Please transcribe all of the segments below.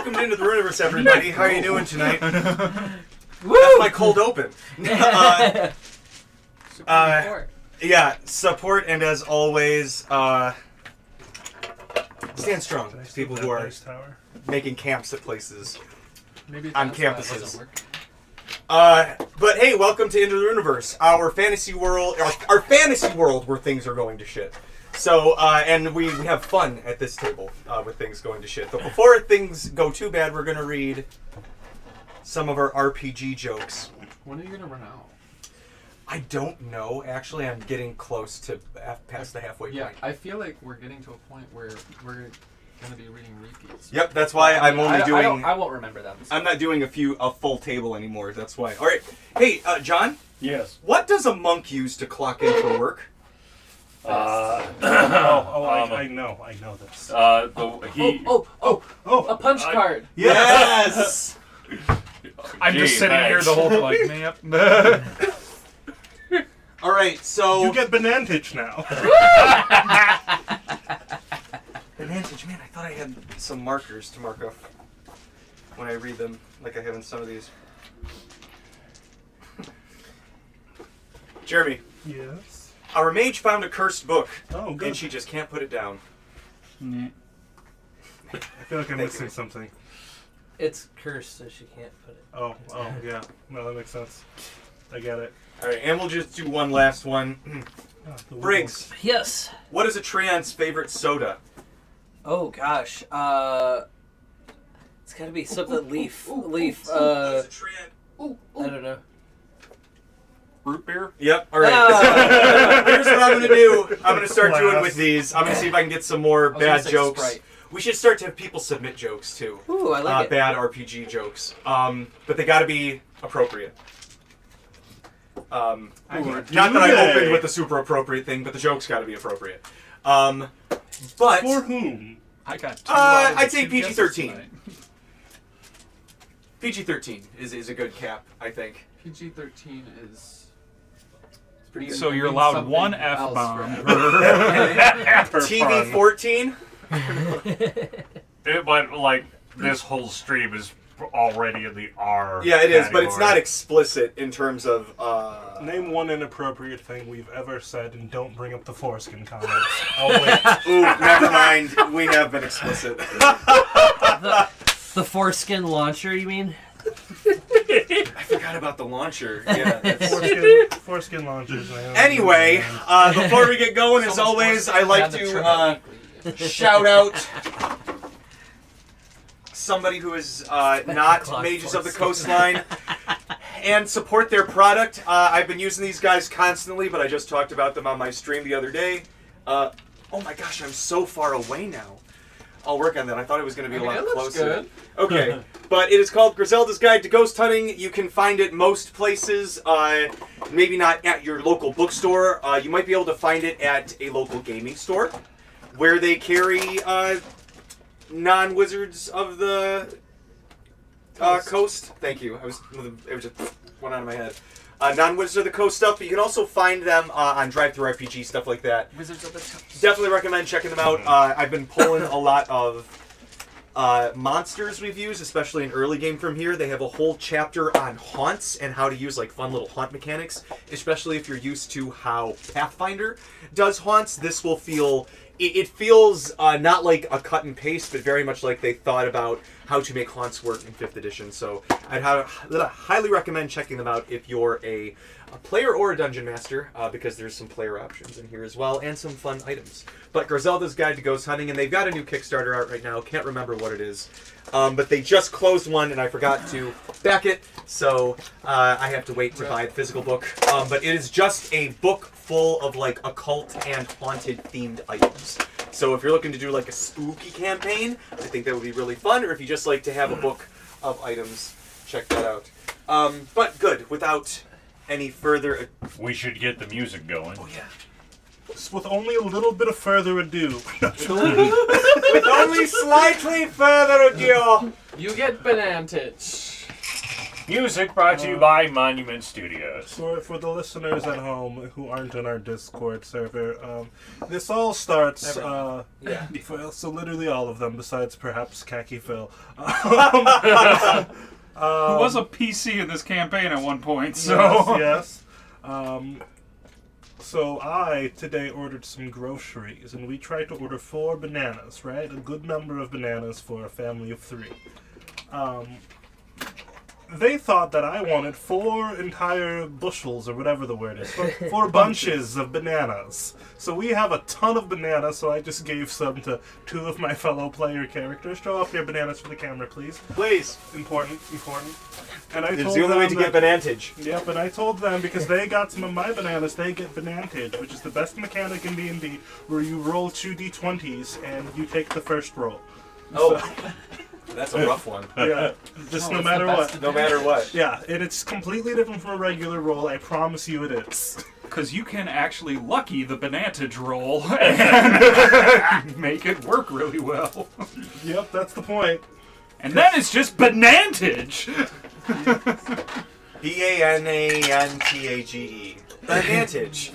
Welcome into the Runaverse, everybody. How are you doing tonight? Woo! That's my cold open. Yeah, support, and as always, stand strong. People who are making camps at places, maybe on campuses. But hey, welcome to Into the Runaverse, our fantasy world, our fantasy world where things are going to shit. So, and we have fun at this table with things going to shit. But before things go too bad, we're going to read some of our RPG jokes. When are you going to run out? I don't know. Actually, I'm getting close to past the halfway point. Yeah, I feel like we're getting to a point where we're going to be reading repeats. Yep, that's why I'm only doing... I won't remember them. I'm not doing a full table anymore. That's why. All right. Hey, John? Yes. What does a monk use to clock in for work? I know this. A punch card. Yes! I'm just sitting here the whole like, man. All right, so... You get Banantage now. Advantage, man, I thought I had some markers to mark off when I read them, like I have in some of these. Jeremy. Yes. Our mage found a cursed book, Oh, good. and she just can't put it down. I feel like I'm Thank missing you. something. It's cursed, so she can't put it. Oh, yeah. No, that makes sense. I get it. All right, and we'll just do one last one. The Briggs, Yes. what is a Treon's favorite soda? Oh gosh. It's gotta be something leaf. Leaf. What is a Treon? I don't know. Root beer? Yep, all right. Here's what I'm going to do. I'm going to start doing with these. I'm going to see if I can get some more bad jokes. Sprite. We should start to have people submit jokes, too. Ooh, I like it. Bad RPG jokes. But they got to be appropriate. Not that I opened with the super appropriate thing, but the joke's got to be appropriate. But For whom? I got I'd say PG-13. PG-13 is a good cap, I think. PG-13 is... pretty. So you're allowed one F-bomb Per TV-14? But, like, this whole stream is already in the R. Yeah, it is, but it's category. not explicit in terms of... Name one inappropriate thing we've ever said and don't bring up the foreskin comments. Oh, wait. Ooh, never mind. We have been explicit. The foreskin launcher, you mean? I forgot about the launcher. Yeah. That's... Foreskin launchers. Anyway, before we get going, as always, I like to shout out somebody who is not Mages of the Coastline and support their product. I've been using these guys constantly, but I just talked about them on my stream the other day. Oh my gosh, I'm so far away now. I'll work on that. I thought it was going to be a lot closer. Good. Okay, but it is called Griselda's Guide to Ghost Hunting. You can find it most places, maybe not at your local bookstore. You might be able to find it at a local gaming store where they carry non-wizards of the coast. Thank you. It was just one out of my head. Non-Wizards of the Coast stuff, but you can also find them on Drive-Thru RPG, stuff like that. Wizards of the Coast. Definitely recommend checking them out. I've been pulling a lot of monsters we've used, especially in early game from here. They have a whole chapter on haunts and how to use like fun little haunt mechanics, especially if you're used to how Pathfinder does haunts. This will feel... It feels not like a cut and paste, but very much like they thought about how to make haunts work in 5th edition. So I'd highly recommend checking them out if you're a player or a dungeon master, because there's some player options in here as well, and some fun items. But Griselda's Guide to Ghost Hunting, and they've got a new Kickstarter out right now. Can't remember what it is. But they just closed one, and I forgot to back it, so I have to wait to buy the physical book. But it is just a book full of like occult and haunted themed items. So if you're looking to do like a spooky campaign, I think that would be really fun. Or if you just like to have a book of items, check that out. But good, without any further... We should get the music going. Oh yeah. With only a little bit of further ado. With only slightly further ado. You get Banantage. Music brought to you by Monument Studios. For the listeners at home who aren't in our Discord server, this all starts. So literally all of them, besides perhaps Khaki Phil. Who was a PC in this campaign at one point, so... Yes. So I today ordered some groceries, and we tried to order 4 bananas, right? A good number of bananas for a family of 3. They thought that I wanted 4 entire bushels, or whatever the word is, 4 bunches of bananas. So we have a ton of bananas, so I just gave some to 2 of my fellow player characters. Show off your bananas for the camera, please. Please. Important. And I It's told the only way to them get banantage. Yep, and I told them because they got some of my bananas, they get banantage, which is the best mechanic in D&D, where you roll 2 d20s and you take the first roll. Oh, that's a rough one. Yeah, just no matter what. No matter what. Yeah, and it's completely different from a regular roll. I promise you it is. Because you can actually lucky the banantage roll and make it work really well. Yep, that's the point. And then it's just banantage! B-A-N-A-N-T-A-G-E. Banantage.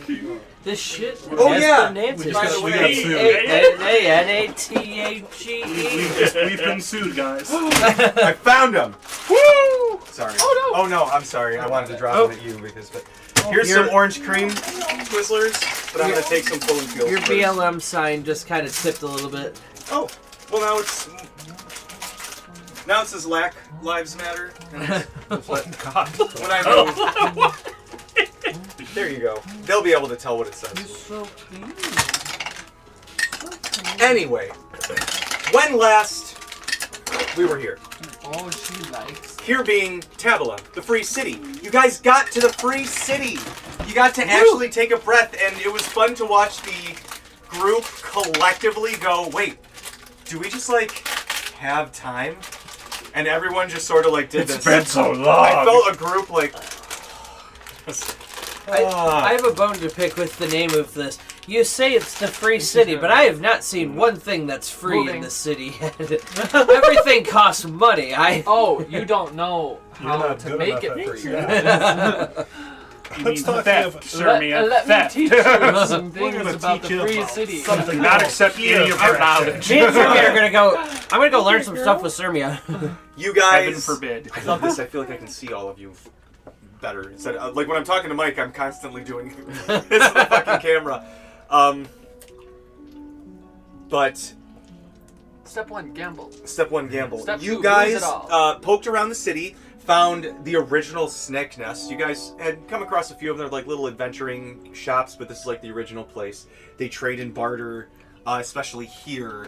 This shit. Oh, has yeah. Banantage. We just got sued. A-N-A-T-A-G-E. We've been sued, guys. I found him. Woo! Sorry. Oh no, I'm sorry. I wanted to drop them at you because. But here's some orange cream Twizzlers, but I'm gonna take some full and feel. Your BLM sign just kind of tipped a little bit. Oh, well now it says Black Lives Matter. God. When I move. There you go. They'll be able to tell what it says. So cute. Anyway, when last we were here. Oh, she likes. Here being Tabula, the free city. You guys got to the free city. You got to actually take a breath, and it was fun to watch the group collectively go, wait, do we just, like, have time? And everyone just sort of, like, did this. It's been so long. I felt a group, like... I have a bone to pick with the name of this. You say it's the free city, but I have not seen one thing that's free in the city. Everything costs money. Oh, you don't know You're how not to good make enough it at free. this. You Let's mean talk theft, about- Sirmia, Let theft. me teach you some We're things gonna about teach the you free about city. something Not else. accept any of your knowledge. Me and Sirmia are gonna go. I'm gonna go learn some stuff with Sirmia. You guys... Heaven forbid. I love this. I feel like I can see all of you better. Instead, like when I'm talking to Mike, I'm constantly doing this to the fucking camera. But Step 1, gamble. step 1, gamble. Step You 2, guys lose it all. poked around the city, found the original snake nest. You guys had come across a few of them. They're like little adventuring shops, but this is like the original place. They trade and barter, especially here,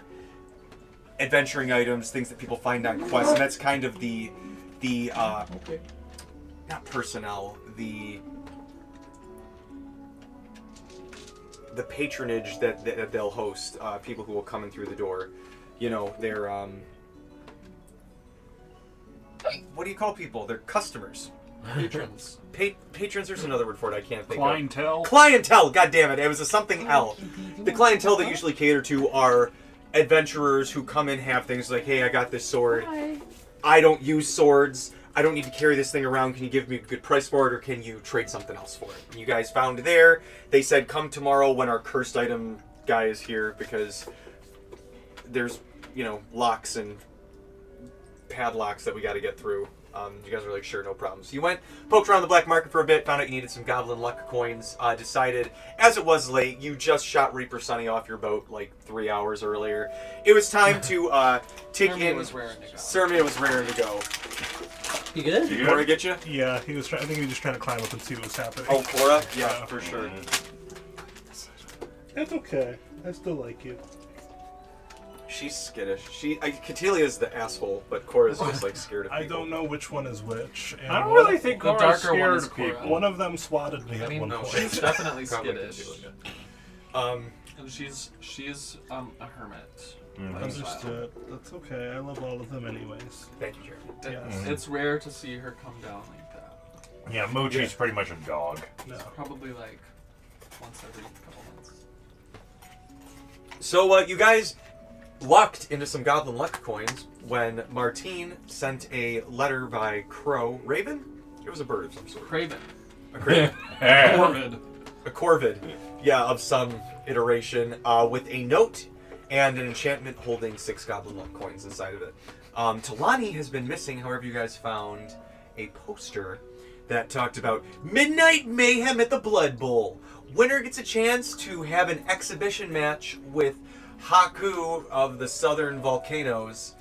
adventuring items, things that people find on quests, and that's kind of the not personnel, the patronage that they'll host, people who will come in through the door. You know, they're what do you call people? They're customers. Patrons. Patrons, there's another word for it I can't think of. Clientele. Clientele, god damn it, it was a something L. The clientele that usually cater to are adventurers who come in, have things like, hey, I got this sword. I don't use swords. I don't need to carry this thing around. Can you give me a good price for it, or can you trade something else for it? And you guys found there. They said, come tomorrow when our cursed item guy is here, because there's, you know, locks and padlocks that we got to get through. You guys were like, sure, no problem. So you went, poked around the black market for a bit, found out you needed some goblin luck coins, decided, as it was late, you just shot Reaper Sunny off your boat like 3 hours earlier. It was time to take Sirmia in... was raring to go. Sirmia was raring to go. You good? Did Cora get you? Yeah, he was. I think he was just trying to climb up and see what was happening. Oh, Cora? Yeah, for sure. That's okay. I still like you. She's skittish. Catilia's the asshole, but Cora's just like scared of people. I don't know which one is which. And I don't one really of- think The Cora's darker one scared is of Cora. people. One of them swatted me I at mean, one no, point. she's definitely Probably skittish. couldn't do it. And she's a hermit. Understood. That's okay. I love all of them anyways. Thank you, Jeremy. Yes. It's rare to see her come down like that. Yeah, Mochi's pretty much a dog. No. Probably like once every couple months. So, you guys lucked into some goblin luck coins. when Martine sent a letter by Crow. Raven? It was a bird of some sort. Craven. A craven. Corvid. A corvid. Yeah, of some iteration, with a note and an enchantment holding 6 goblin luck coins inside of it. Talani has been missing, however you guys found a poster that talked about Midnight Mayhem at the Blood Bowl. Winner gets a chance to have an exhibition match with Haku of the Southern Volcanoes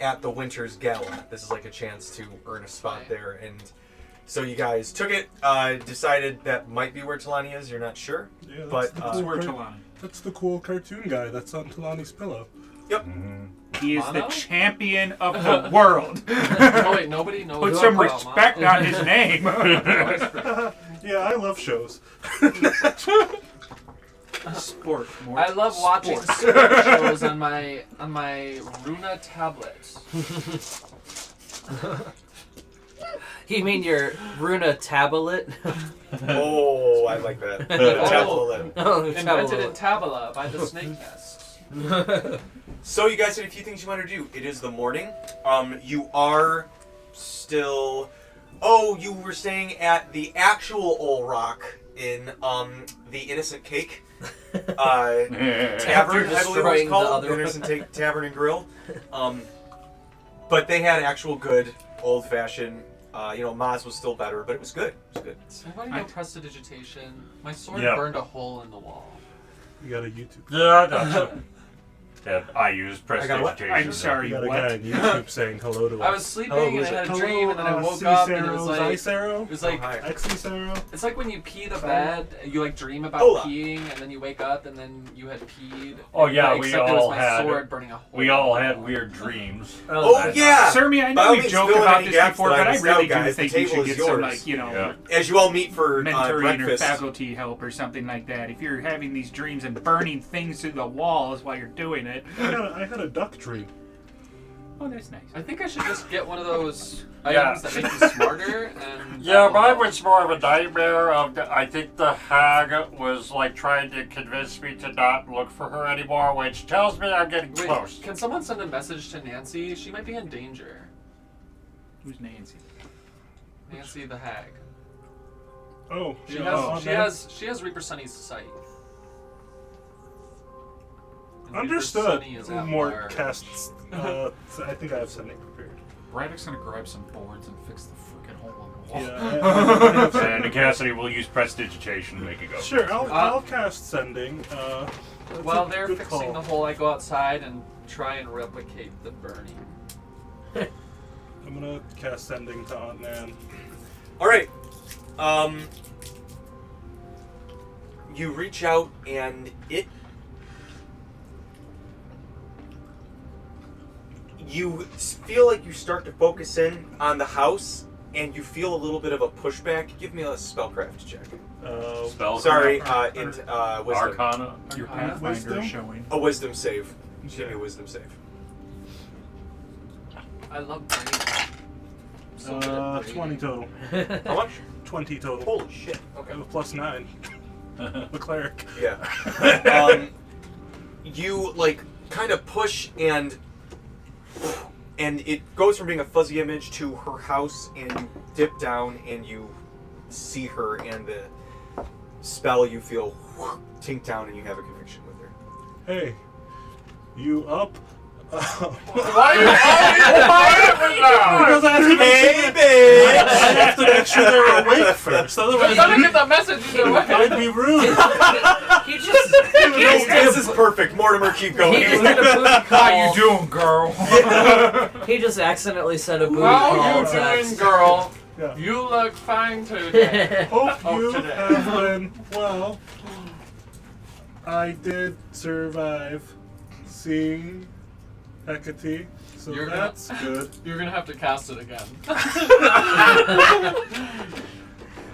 at the Winter's Gala. This is like a chance to earn a spot there, and so you guys took it, decided that might be where Talani is, you're not sure. Yeah, but Where Talani? That's the cool cartoon guy that's on Talani's pillow. Yep. He is the Mono? champion of the world. Oh wait, nobody knows. Put about some Mono. respect on his name. Yeah, I love shows. Sport. More I love watching sport. sport shows on my Runa tablet. You mean your Runa tablet? Oh, I like that. Tablet. Oh, Invented in tablet. Tabula by the snake nests. So you guys had a few things you want to do. It is the morning. You are still... Oh, you were staying at the actual Old Rock in the Innocent Cake Tavern, I believe it was destroying the called. other one. Innocent Tavern and Grill. But they had actual good old-fashioned... Maz was still better, but it was good. It was good. Anybody know prestidigitation? My sword Yeah. burned a hole in the wall. You got a YouTube. Yeah, that's it. That I use I got what? prestidigitation. I'm sorry, You got a what? guy on YouTube saying hello to us. I was sleeping Oh, and I was had it? a dream, and then I Hello, woke up and it was Cicero, like Icero? it was like Oh, hi. Exicero? it's like when you pee the bed, you like dream about Hola. peeing, and then you wake up and then you had peed. Oh, yeah, we except it was all my had- sword burning a hole. We all had weird dreams. Oh, yeah! Sir, I By know all we means, joked fill in about any this gaps before, that I but I missed really out, do guys. think The you table should is get some, yours. Yeah. As you all meet for mentoring or breakfast. faculty help or something like that. If you're having these dreams and burning things through the walls while you're doing it. I had a duck dream. Oh, that's nice. I think I should just get one of those Yeah. items that make you smarter. And Yeah, mine was more of a nightmare. I think the hag was like trying to convince me to not look for her anymore, which tells me I'm getting Wait, close. can someone send a message to Nancy? She might be in danger. Who's Nancy? Nancy the hag. Oh, She oh, has Reaper Sunny's sight. And Reaper Understood. Sunny is at More large. casts. I think I have something prepared. Braddock's gonna grab some boards and fix the freaking hole in the wall. Yeah, I have something And Cassidy will use prestidigitation to make it go. Sure, I'll cast sending. That's While a they're good fixing call. the hole, I go outside and try and replicate the burning. I'm gonna cast sending to Aunt Nan. Alright. You reach out and you feel like you start to focus in on the house, and you feel a little bit of a pushback. Give me a spellcraft check. Spell. Sorry, Wisdom. Arcana. Your Arcana? Pathfinder Wisdom? is showing. a wisdom save. Okay. Give me a wisdom save. I love burning. So good at burning. 20 total. How much? 20 total. Holy shit. I Okay. have a +9. The cleric. Yeah. You like kind of push and it goes from being a fuzzy image to her house, and you dip down and you see her, and the spell you feel tink down, and you have a conviction with her. Hey, you up? Why Because I have to Hey, bitch! I have to make sure they're awake first. Otherwise, Let me get the message either way. I'd be rude. He just This is perfect. Mortimer, keep going. he just did a booty call. How you doing, girl? He just accidentally said a booty How call. you doing, text. girl? Yeah. You look fine today. Hope Oh, you today. have been well. I did survive seeing Hecate, so You're gonna- that's good. You're gonna have to cast it again.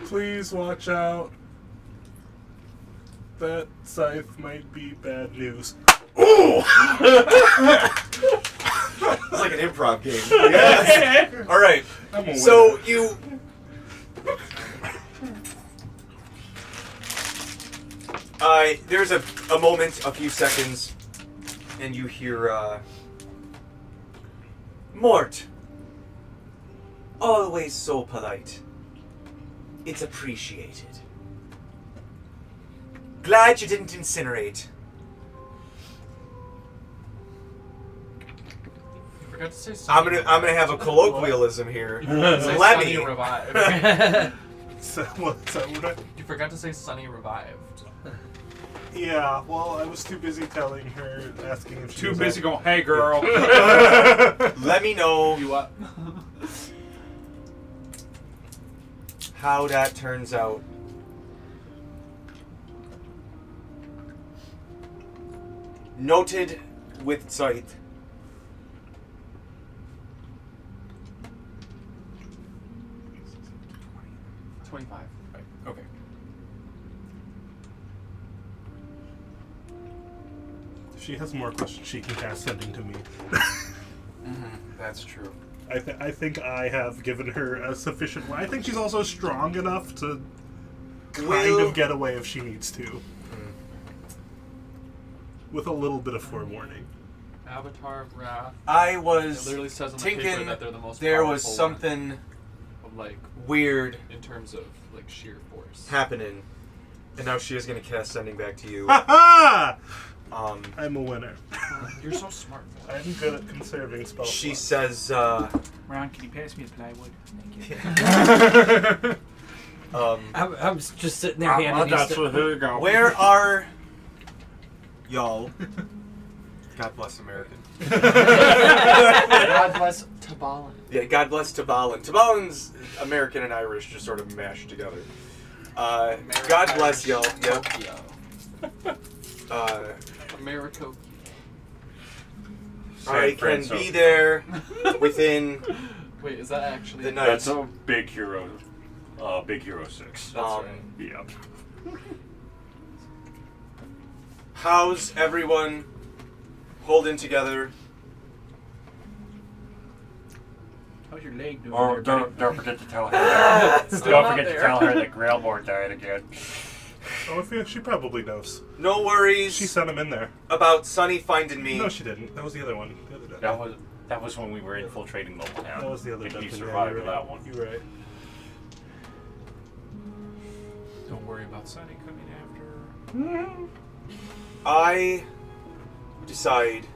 Please watch out. That scythe might be bad news. It's like an improv game. Yes. All right. I'm a So winner. you. There's a moment, a few seconds, and you hear Mort. Always so polite. It's appreciated. Glad you didn't incinerate. You forgot to say I'm Sunny gonna have a revived. colloquialism here. You forgot to say Let Sunny me. revived. So, what's that? You forgot to say Sunny revived. Yeah, well, I was too busy telling her, asking if she Too was busy going, hey girl. Let me know You up? how that turns out. Noted with sight. $25. Okay. If she has more questions, she can cast sending to me. That's true. I think I have given her a sufficient. I think she's also strong enough to kind of get away if she needs to. With a little bit of forewarning. Avatar of Wrath. I It was literally says on the paper thinking that they're the most there was powerful something one of like weird in terms of like sheer force. happening, and now she is gonna cast sending back to you. Ha ha! I'm a winner. You're so smart. I'm good at conserving spell She slots. says, Ron, can you pass me a plywood? Thank you. I'm just sitting there handing these That's to- what, here you go. where are y'all? God bless American. God bless Tabalan. Yeah, God bless Tabalan. Tabalan's American and Irish just sort of mashed together. God bless y'all. Yep. America. I can be there within Wait, is that actually the night. That's a big hero. Big Hero 6. That's Um, right. Yep. How's everyone holding together? How's your leg doing? Or there, don't forget to tell her that. Still Don't not forget to there. tell her that Grailmore died again. Oh, if she probably knows. No worries She sent him in there. about Sunny finding me. No, she didn't. That was the other one. The other dungeon. That was when we were infiltrating the town. That was the other And dungeon. he Yeah, survived you're that right. one. You're right. Don't worry about Sunny coming after. I decide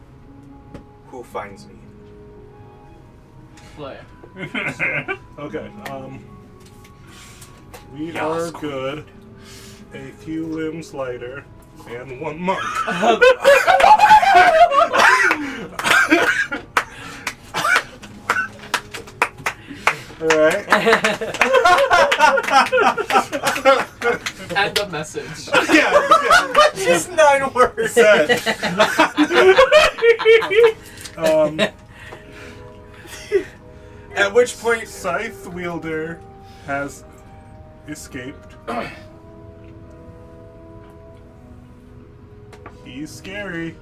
who finds me. Play. Okay. We Yes, are queen. good. A few limbs lighter and one monk. Alright. End of message. Yeah. Just 9 words. Said. At which point, Scythe wielder has escaped. He's scary.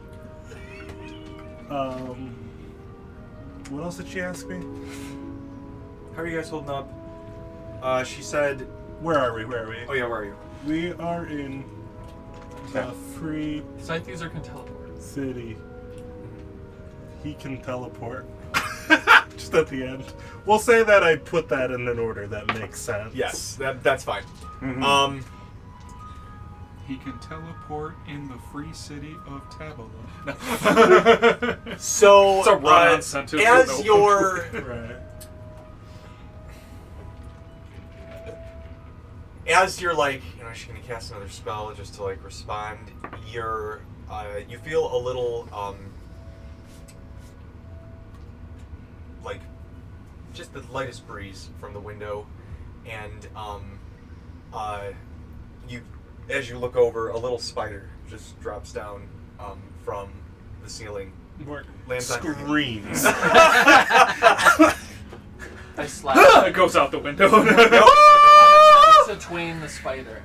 What else did she ask me? how are you guys holding up? She said, Where are we? Where are we? "Oh yeah, where are you?" We are in the free Scythes can teleport. city. He can teleport. Just at the end. We'll say that I put that in an order that makes sense. Yes, that's fine. Mm-hmm. He can teleport in the free city of Tabula. So, It's a run-on sentence with as no your Right. as you're like, she's gonna cast another spell just to like respond. You feel a little like just the lightest breeze from the window, and as you look over, a little spider just drops down from the ceiling. More Lands on your hand. screams. I slap. It goes out the window. It's a tween the spider.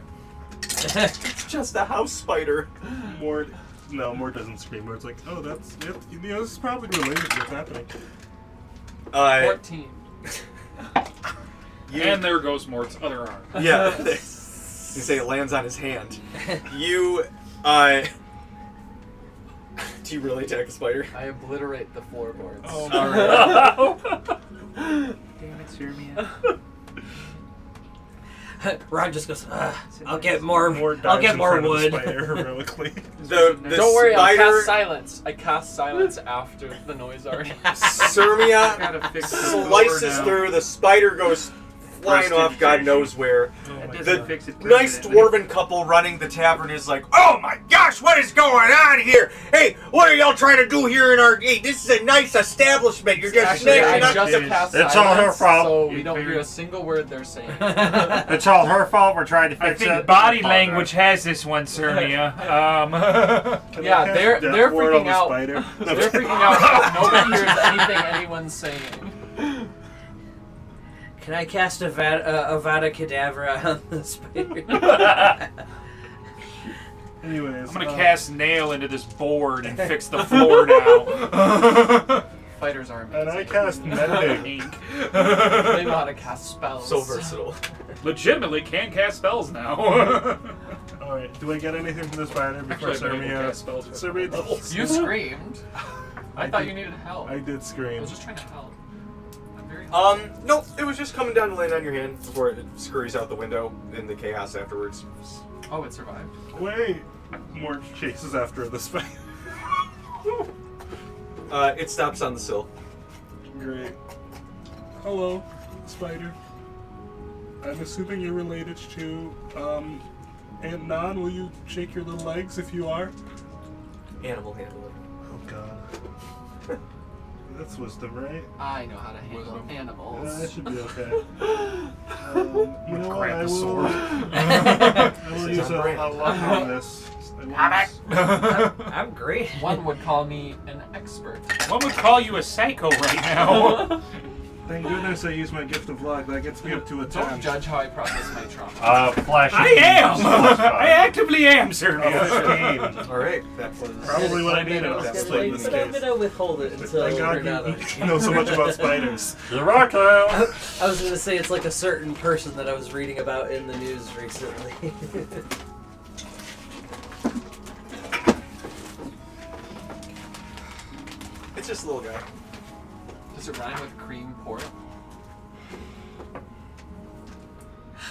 It's just a house spider. Mort doesn't scream. Mort's like, oh, that's it. This is probably related to what's happening. 14. And there goes Mort's other arm. Yeah. You say it lands on his hand. You Do you really attack a spider? I obliterate the floorboards. Oh, Damn it, Sirmia. Ron just goes, I'll get more. More I'll get in more front of the wood. spider heroically. The Don't worry, I'll spider, cast silence. I cast silence after the noise already. Sirmia Gotta fix this slices door now. through. The spider goes flying off, God knows where. That The doesn't fix it nice permanently. dwarven couple running the tavern is like, "Oh my gosh, what is going on here? Hey, what are y'all trying to do here in our? Hey, this is a nice establishment. You're just Actually, I snatching up." just cast It's all her silence, fault. so we don't hear a single word they're saying. It's all her fault. We're trying to I fix think it. body language has this one, Sirmia. Can I Yeah, cast they're Death Ward freaking on the out. spider? They're freaking out. Nobody hears anything anyone's saying. Can I cast Avada Kedavra on the spider? Anyways, I'm gonna cast nail into this board and fix the floor now. Fighters are amazing. And I cast Mending. Ink. They know how to cast spells. So versatile. Legitimately can cast spells now. Alright, do I get anything from the spider before Actually, I've been able to cast spells Sirmia? for Sirmia levels. You screamed. I thought you needed help. I did I scream. was just trying to help. I'm very No, it was just coming down to land on your hand before it scurries out the window in the chaos afterwards. Oh, it survived. Wait! More chases after the spider. It stops on the sill. Great. Hello, spider. I'm assuming you're related to, Aunt Nan. Will you shake your little legs if you are? Animal handling. Oh god. That's wisdom, right? I know how to handle Wisdom. animals. That should be okay. You know what? Grab I the will, sword. I will use a luck on this. I'm great. One would call me an expert. One would call you a psycho right now. Thank goodness I use my gift of luck. That gets me up to a 10. Don't judge how I process my trauma. Flash. I am! I actively am, Sirmia. 15. Alright, that was Probably what I needed I on was that gonna slate in wait, this but I'm case. gonna withhold it until Thank we're God not you know so much about spiders. You're welcome. I was gonna say it's like a certain person that I was reading about in the news recently. It's just a little guy. Does it rhyme with cream port?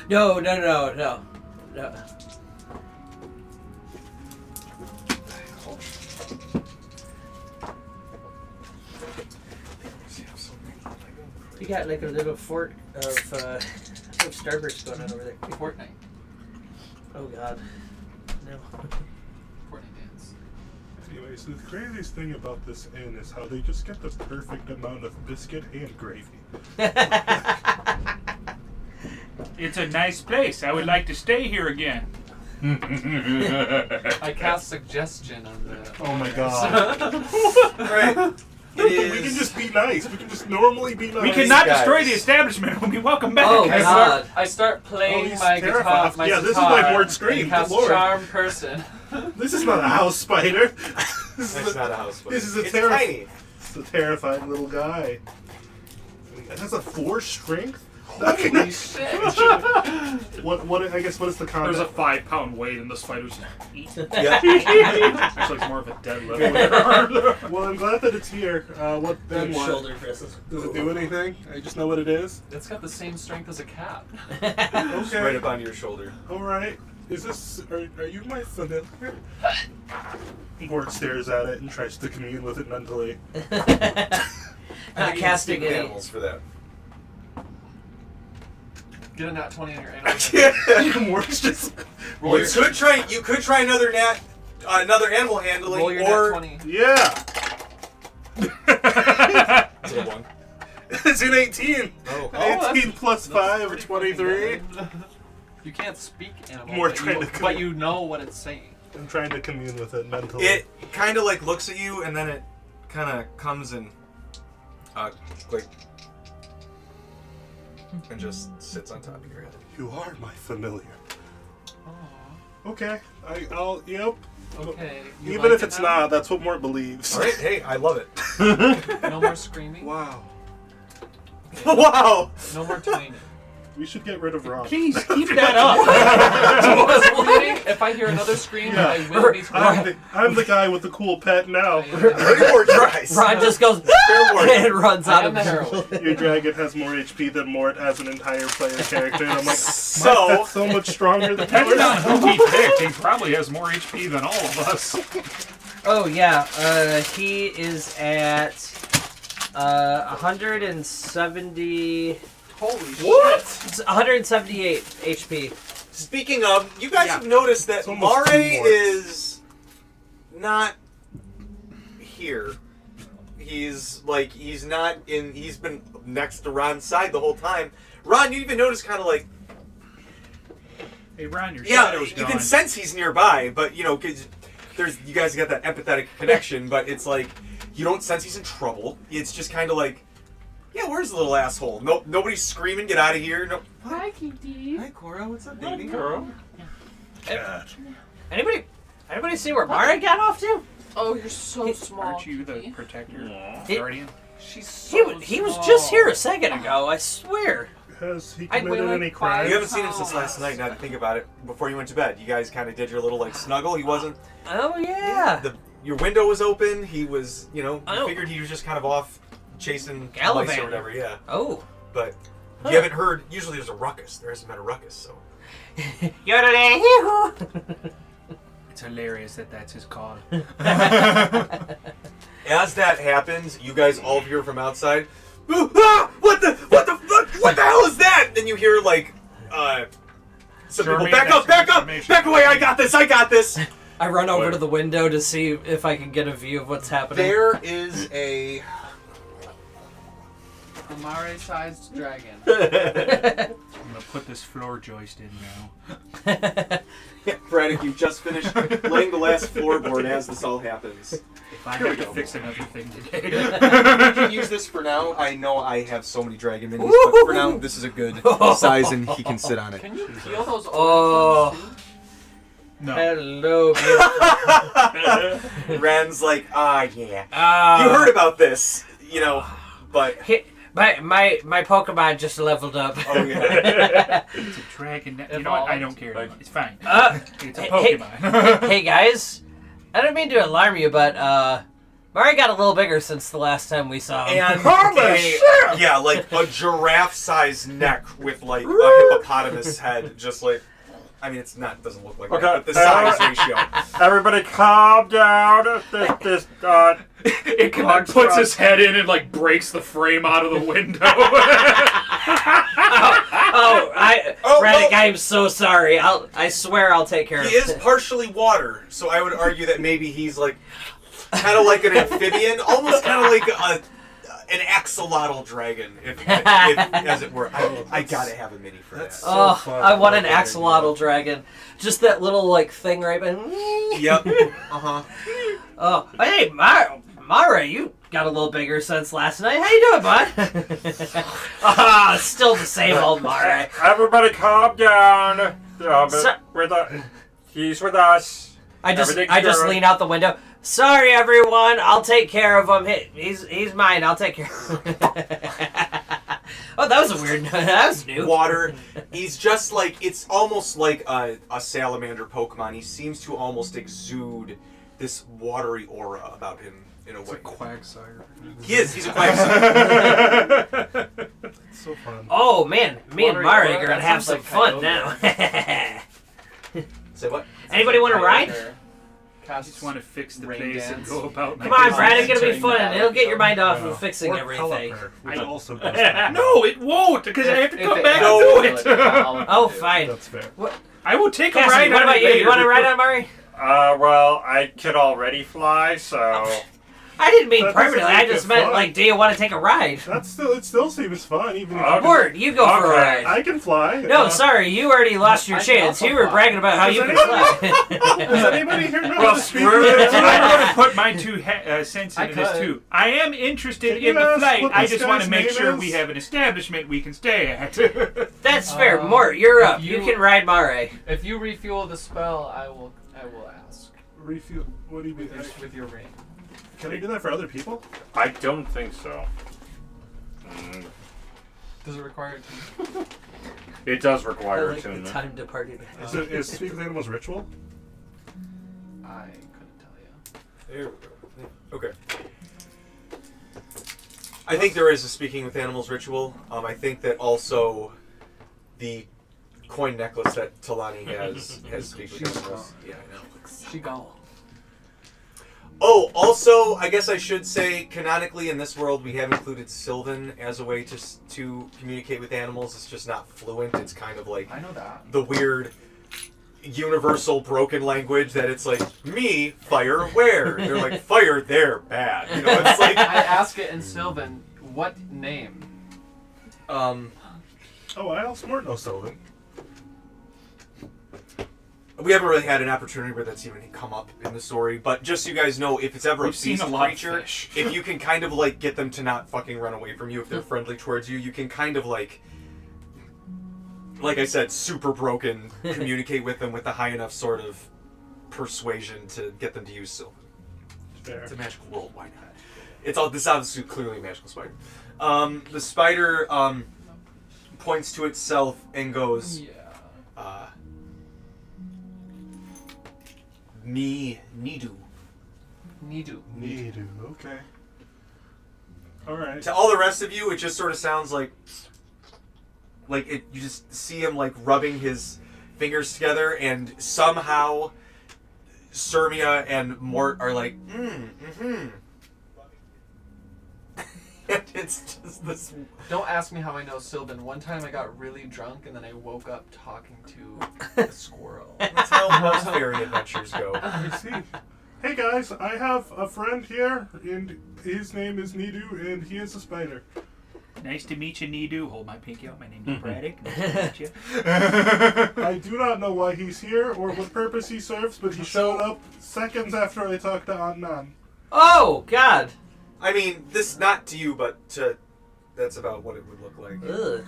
No. You got like a little fort of Starburst going on over there. Fortnite. Oh god. No. Fortnite dance. Anyways, the craziest thing about this inn is how they just get the perfect amount of biscuit and gravy. It's a nice place. I would like to stay here again. I cast suggestion on the. Oh my god. Alright. We can just be nice. We can just normally be nice. We cannot guys. destroy the establishment when we welcome back. Oh, I God. start Oh, playing he's my guitar. terrified. My Yeah, this is sitar, my word scream, and cast good lord. charm person. This is not a house spider. This It's is not a house, but This is a it's terror- tiny. It's a terrified little guy. It has a 4 strength. Holy shit! What? I guess what is the combat? There's a 5-pound weight in the spider's feet. Yeah. Actually, it's more of a deadlift. Well, I'm glad that it's here. What then? Good What? shoulder presses. Does it do anything? I just know what it is. It's got the same strength as a cat. Okay. Right up on your shoulder. All right. Is this? Are you my familiar? Gord stares at it and tries to commune with it mentally. I Not think you casting can speak with any. animals for that. Get a nat 20 on your animal. Gord's just. Roll You your, could try another animal handling, roll your or nat 20. Yeah. Is it a 1? It's an 18. Oh. 18 plus 5 or 23. You can't speak animal, More but, trying you, to- but you know what it's saying. I'm trying to commune with it mentally. It kind of like looks at you, and then it kind of comes and and just sits on top of your head. You are my familiar. Aw. Okay. I'll. Yep. Okay. you Even like if it it's now? not, that's what Mort believes. All right, hey, I love it. No more screaming. Wow. Wow. No more twanging. We should get rid of Ron. Please keep that up. If I hear another scream, Yeah. I will be I'm the guy with the cool pet now. Bring more tries. Ron just goes and runs out I of am the heroine. Your dragon has more HP than Mort as an entire player character. And I'm like, So- my pet's so much stronger than Depending on yours. who he picked, he probably has more HP than all of us. Oh yeah, he is at 170. Holy What? It's 178 HP. Speaking of, you guys have noticed that It's almost Mare 2 more. is not here. He's not in. He's been next to Ron's side the whole time. Ron, you even notice kind of like, Hey, Ron, your yeah, shadow's you gone. can sense he's nearby, but you know, 'cause you guys got that empathetic connection, but it's like you don't sense he's in trouble. It's just kind of like, yeah, where's the little asshole? No, nobody's screaming, get out of here. No. Hi, Kitty. Hi, Cora. What's up, baby? Girl. Anybody see where Mara got off to? Oh, you're so small. Aren't you the Kitty. protector? He- Guardian? She's He, so he was small. just here a second ago, I swear. Has he I committed weigh like any 5 crimes? You haven't seen him since last night. Now that I think about it, before you went to bed, you guys kind of did your little like snuggle. He wasn't. Oh yeah. Your window was open. He was, you know, you Oh. figured he was just kind of off chasing mice Gallivanting. or whatever. Yeah, Oh. but Huh. you haven't heard. Usually there's a ruckus. There hasn't been a ruckus, so. Yodelay-hee-hoo. It's hilarious that that's his call. As that happens, you guys all hear from outside. Ah, what the hell is that? Then you hear like, some people Jeremy, back up, that's back up, information. back away. I got this. I run over to the window to see if I can get a view of what's happening. There is a. A Mare-sized dragon. I'm gonna put this floor joist in now. Yeah, Braddock, you just finished laying the last floorboard as this all happens. If I Here we have to go. fix another thing today. You can use this for now. I know I have so many dragon minis, but for now, this is a good size and he can sit on it. Can you peel those Oh. orange ones too? No. Hello, beautiful. Ren's like, yeah. Ah. You heard about this, you know, but. My Pokemon just leveled up. Oh, yeah. It's a dragon. You know what? I don't care. It's fine. It's a hey, Pokemon. hey guys, I don't mean to alarm you, but Mari got a little bigger since the last time we saw him. And yeah, like a giraffe-sized neck with like a hippopotamus head, just like. I mean, it's not. Doesn't look like that, but the size ratio. Everybody calm down. It kind of puts his head in and like breaks the frame out of the window. Raddick, I am so sorry. I swear I'll take care of He it. is partially water, so I would argue that maybe he's like kind of like an amphibian, almost kind of like an axolotl dragon, if as it were. I gotta have a mini for that. That's- Oh, So fun. I want an Okay, axolotl dragon. Just that little like thing right behind. Yep. Uh-huh. Oh, hey, Mara, you got a little bigger since last night. How you doing, bud? Still the same old Mara. Everybody calm down. So- He's with us. I just Everything's good. lean out the window. Sorry, everyone. I'll take care of him. He's mine. I'll take care of him. Oh, that was a weird. That was new. Water. He's just like, it's almost like a salamander Pokemon. He seems to almost exude this watery aura about him in a way. Quagsire. He is. He's a quagsire. It's so fun. Oh man, me and Watery Mari aura? are gonna That have sounds some like fun Kyogre. now. Say what? Anybody want to ride? I just want to fix the Rain place and dance. go about my Come on, business. Brad. It's gonna be Turning fun. the It'll get your mind off Yeah. of fixing Or everything. Pelipper, which also goes No, it won't, because I have to If come it back has and to do it. Oh, fine. That's fair. I will take a Cassidy, ride what on about it you? later. You want to ride on Mari? Well, I can already fly, so. I didn't mean That doesn't permanently. I make just it meant fun. like, do you want to take a ride? It still seems fun, even if Okay. Word, you go for a Okay. ride. I can fly. No, sorry, you already lost your I can chance. also You were fly. bragging about how Does you can anybody- fly. Does anybody here know how Well, to speak? screw it. I'm going to put my 2 cents I into this could. too. I am interested Can you in the ask flight. what I this just want to guy's make name sure is? we have an establishment we can stay at. That's fair. Mort, you're up. You you- can ride Mari. If you refuel the spell, I will ask Refuel. What do you mean? with your ring. Can I do that for other people? I don't think so. Does it require it to It does I require like the attunement. time departed. Is Speak with Animals ritual? I couldn't tell you. There we go. Okay. I think there is a speaking with animals ritual. I think that also the coin necklace that Talani has speak with animals. Yeah, I know. She gone. Oh, also, I guess I should say, canonically in this world, we have included Sylvan as a way to communicate with animals. It's just not fluent. It's kind of like I know that. the weird universal broken language that it's like, me, fire where? They're like, fire there, bad. You know, it's like... I ask it in Sylvan, what name? Oh, I also more know Sylvan. We haven't really had an opportunity where that's even come up in the story, but just so you guys know, if it's ever We've a seen beast a lot of creature, fish. if you can kind of like get them to not fucking run away from you if they're friendly towards you, you can kind of like I said, super broken, communicate with them with a high enough sort of persuasion to get them to use Sylvan. Fair. It's a magical world, why not? It's all this is obviously clearly a magical spider. The spider points to itself and goes, Yeah. Me Nidu. Nidu. Nidu. Okay. All right. To all the rest of you, it just sort of sounds like it. You just see him like rubbing his fingers together, and somehow Sermia and Mort are like, mm-hmm. And it's just this. Don't ask me how I know Sylvan. One time I got really drunk and then I woke up talking to a squirrel. That's how most fairy adventures go. I see. Hey guys, I have a friend here, and his name is Nidu, and he is a spider. Nice to meet you, Nidu. Hold my pinky out. My name is Braddock. Nice to meet you. I do not know why he's here or what purpose he serves, but he showed up seconds after I talked to Aunt Nan. Oh, God. I mean, this not to you, but to that's about what it would look like. Ugh.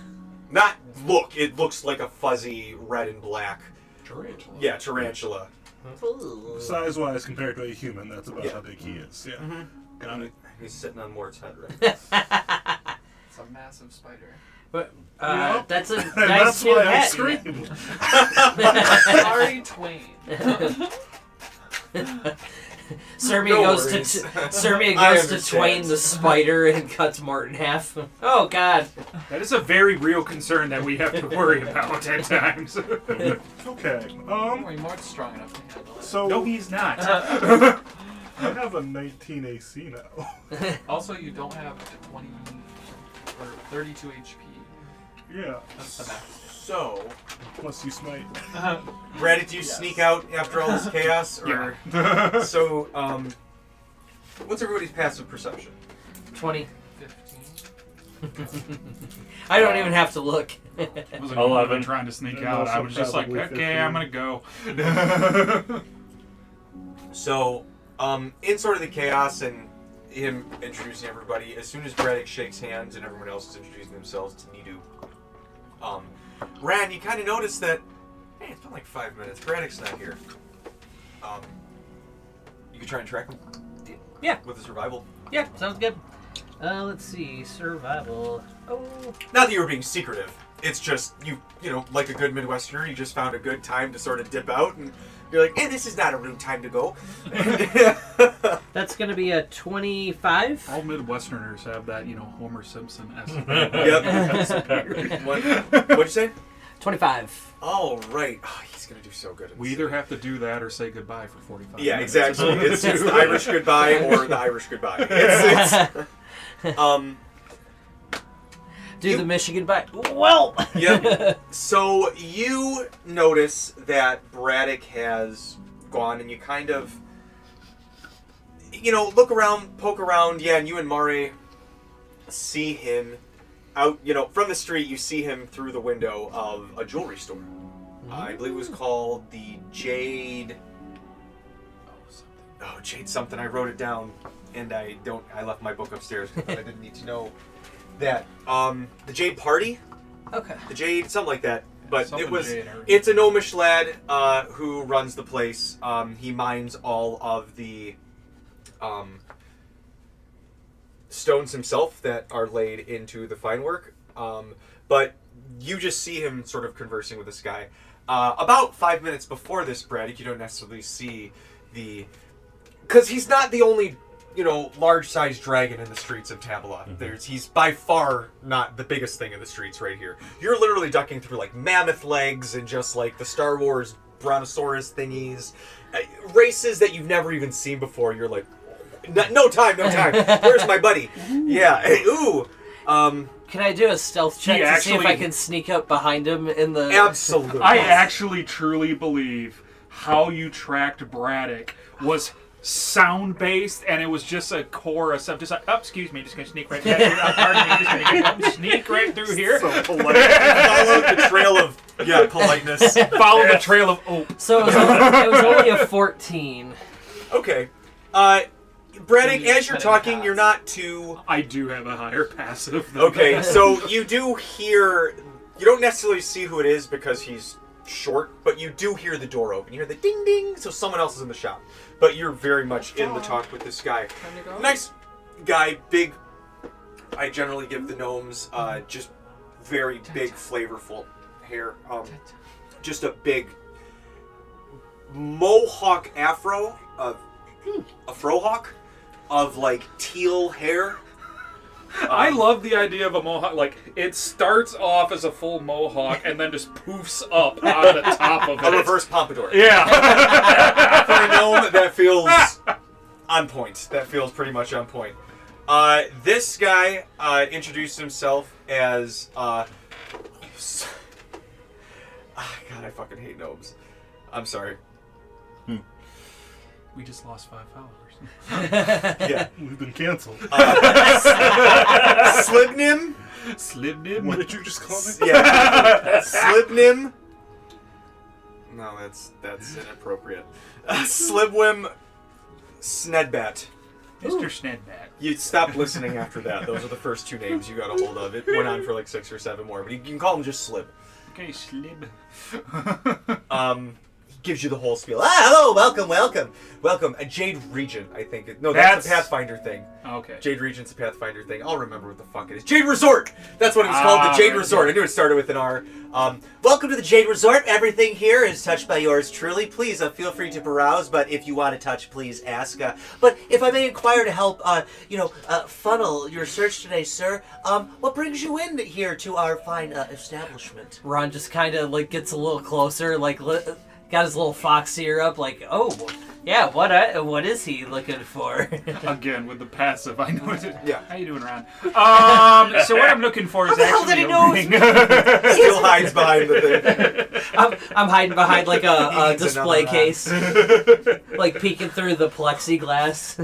Not look. It looks like a fuzzy red and black. Tarantula. Yeah, tarantula. Ooh. Size-wise, compared to a human, that's about Yeah. how big he is. Yeah. Mm-hmm. Got it. He's sitting on Mort's head right It's a massive spider. But, Yep. that's a And nice that's new why I hat. screamed. Sorry, Twain. Sermia No goes worries. to Sermia I goes to understand. Twain the spider and cuts Mort in half. Oh God! That is a very real concern that we have to worry about at times. Okay. Don't worry, Mark's strong enough to handle it. So No, he's not. I have a 19 AC now. Also, you don't have 20 or 32 HP. Yeah. That's the max. So, Plus you smite. Brad, did you Yes. sneak out after all this chaos? Or... Yeah. So, what's everybody's passive perception? 20. 15. I don't even have to look. I wasn't 11. even trying to sneak And out. I also was just like, probably okay, 15. I'm gonna go. So, in sort of the chaos and him introducing everybody, as soon as Braddock shakes hands and everyone else is introducing themselves to Nidu, Ran, you kind of notice that, hey, it's been like 5 minutes. Braddock's not here. You could try and track him. Yeah. With the survival. Yeah, sounds good. Let's see, survival. Oh. Not that you were being secretive. It's just you know, like a good Midwesterner, you just found a good time to sort of dip out, and you're like, this is not a rude time to go. That's gonna be a 25. All Midwesterners have that, Homer Simpson esque. Yep. What'd you say? 25. Oh, right. Oh, he's going to do so good. In We this either scene. have to do that or say goodbye for 45 Yeah, minutes. exactly. It's the Irish goodbye or the Irish goodbye. It's Do the Michigan bite. Well. Yep. So you notice that Braddock has gone, and you kind of, look around, poke around. Yeah, and you and Mare see him out. From the street, you see him through the window of a jewelry store. I believe it was called the Jade. Oh, Jade something. I wrote it down, and I left my book upstairs because I didn't need to know that. The Jade Party. Okay. The Jade, something like that. But Something Jade, I it's a gnomish lad who runs the place. He mines all of the stones himself that are laid into the fine work. But you just see him sort of conversing with this guy. About 5 minutes before this, Braddock, you don't necessarily see because he's not the only, large-sized dragon in the streets of Tabala. He's by far not the biggest thing in the streets right here. You're literally ducking through like mammoth legs and just like the Star Wars brontosaurus thingies, races that you've never even seen before. You're like, no time. Where's my buddy? Yeah. Hey, ooh. Can I do a stealth check to see if I can sneak up behind him in the... Absolutely. I actually truly believe how you tracked Braddock was sound-based, and it was just a chorus of just like, excuse me, just gonna sneak right past you. Pardon me, just gonna sneak right through here. So polite. Follow the trail of politeness. Follow the trail of So it was only a 14. Okay. Braddock, as you're talking, you're not too... I do have a higher passive than Okay, that. so you do hear... You don't necessarily see who it is because he's short, but you do hear the door open. You hear the ding ding, so someone else is in the shop. But you're very much in the talk with this guy. Time to go. Nice guy, big... I generally give the gnomes just very big, flavorful hair. Just a big mohawk afro, a frohawk of like teal hair. I love the idea of a mohawk. Like, it starts off as a full mohawk and then just poofs up on the top of it. A reverse pompadour. Yeah. For a gnome, that feels on point. That feels pretty much on point. This guy introduced himself as... God, I fucking hate gnomes. I'm sorry. We just lost 5 followers. Yeah. We've been canceled. Slibnim? Slibnim? What did you just call me? Yeah. Slibnim? No, that's inappropriate. Slibwim Snedbat. Mr. Snedbat. You stopped listening after that. Those are the first 2 names you got a hold of. It went on for like 6 or 7 more, but you can call him just Slib. Okay, Slib. He gives you the whole spiel. Hello, welcome. A Jade Regent, I think. No, that's a Pathfinder thing. Okay. Jade Regent's a Pathfinder thing. I'll remember what the fuck it is. Jade Resort! That's what it was called, the Jade Resort. I knew it started with an R. Welcome to the Jade Resort. Everything here is touched by yours truly. Please feel free to browse, but if you want to touch, please ask. But if I may inquire to help, funnel your search today, sir, what brings you in here to our fine establishment? Ron just kind of like gets a little closer, like got his little fox ear up, like, oh, yeah, what is he looking for? Again, with the passive, I know it. Yeah. How you doing, Ron? So what I'm looking for is the hell did actually he a know? ring. Still hides behind the thing. I'm hiding behind like a Needs display another case, like peeking through the plexiglass.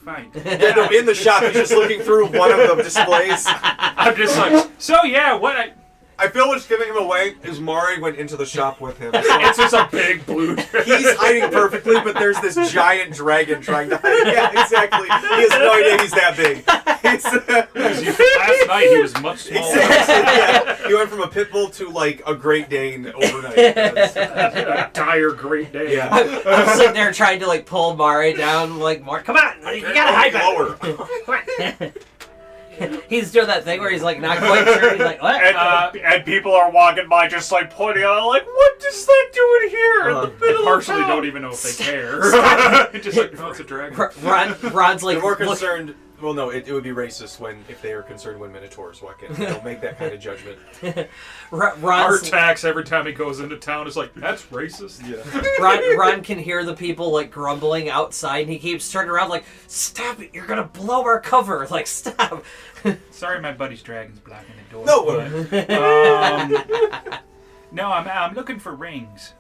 Fine. Yeah, no, in the shop, he's just looking through one of the displays. I'm just like, so yeah, what? I feel what's giving him away is Mari went into the shop with him. So It's just a big blue. he's hiding perfectly, but there's this giant dragon trying to hide. Yeah, exactly. He has no idea he's that big. Last night he was much smaller. Exactly, yeah. He went from a pit bull to like a Great Dane overnight. Entire Great Day. Yeah. I'm sitting there trying to like pull Mari down, like, Mari, come on, you gotta hide lower. back. He's doing that thing where he's like not quite sure. He's like, what? And people are walking by just like pointing out, like, what is that doing here in the I middle partially of town? don't even know if they care. Just like, no, it's a dragon. Ron's like, They're more look, concerned. Well, no, it would be racist if they are concerned when Minotaurs walk in. They don't make that kind of judgment. Our Ron's, tax every time he goes into town is like, that's racist. Yeah. Ron can hear the people like grumbling outside, and he keeps turning around like, stop it, you're gonna blow our cover. Like, stop. Sorry, my buddy's dragon's blocking the door. No. but, no, I'm looking for rings.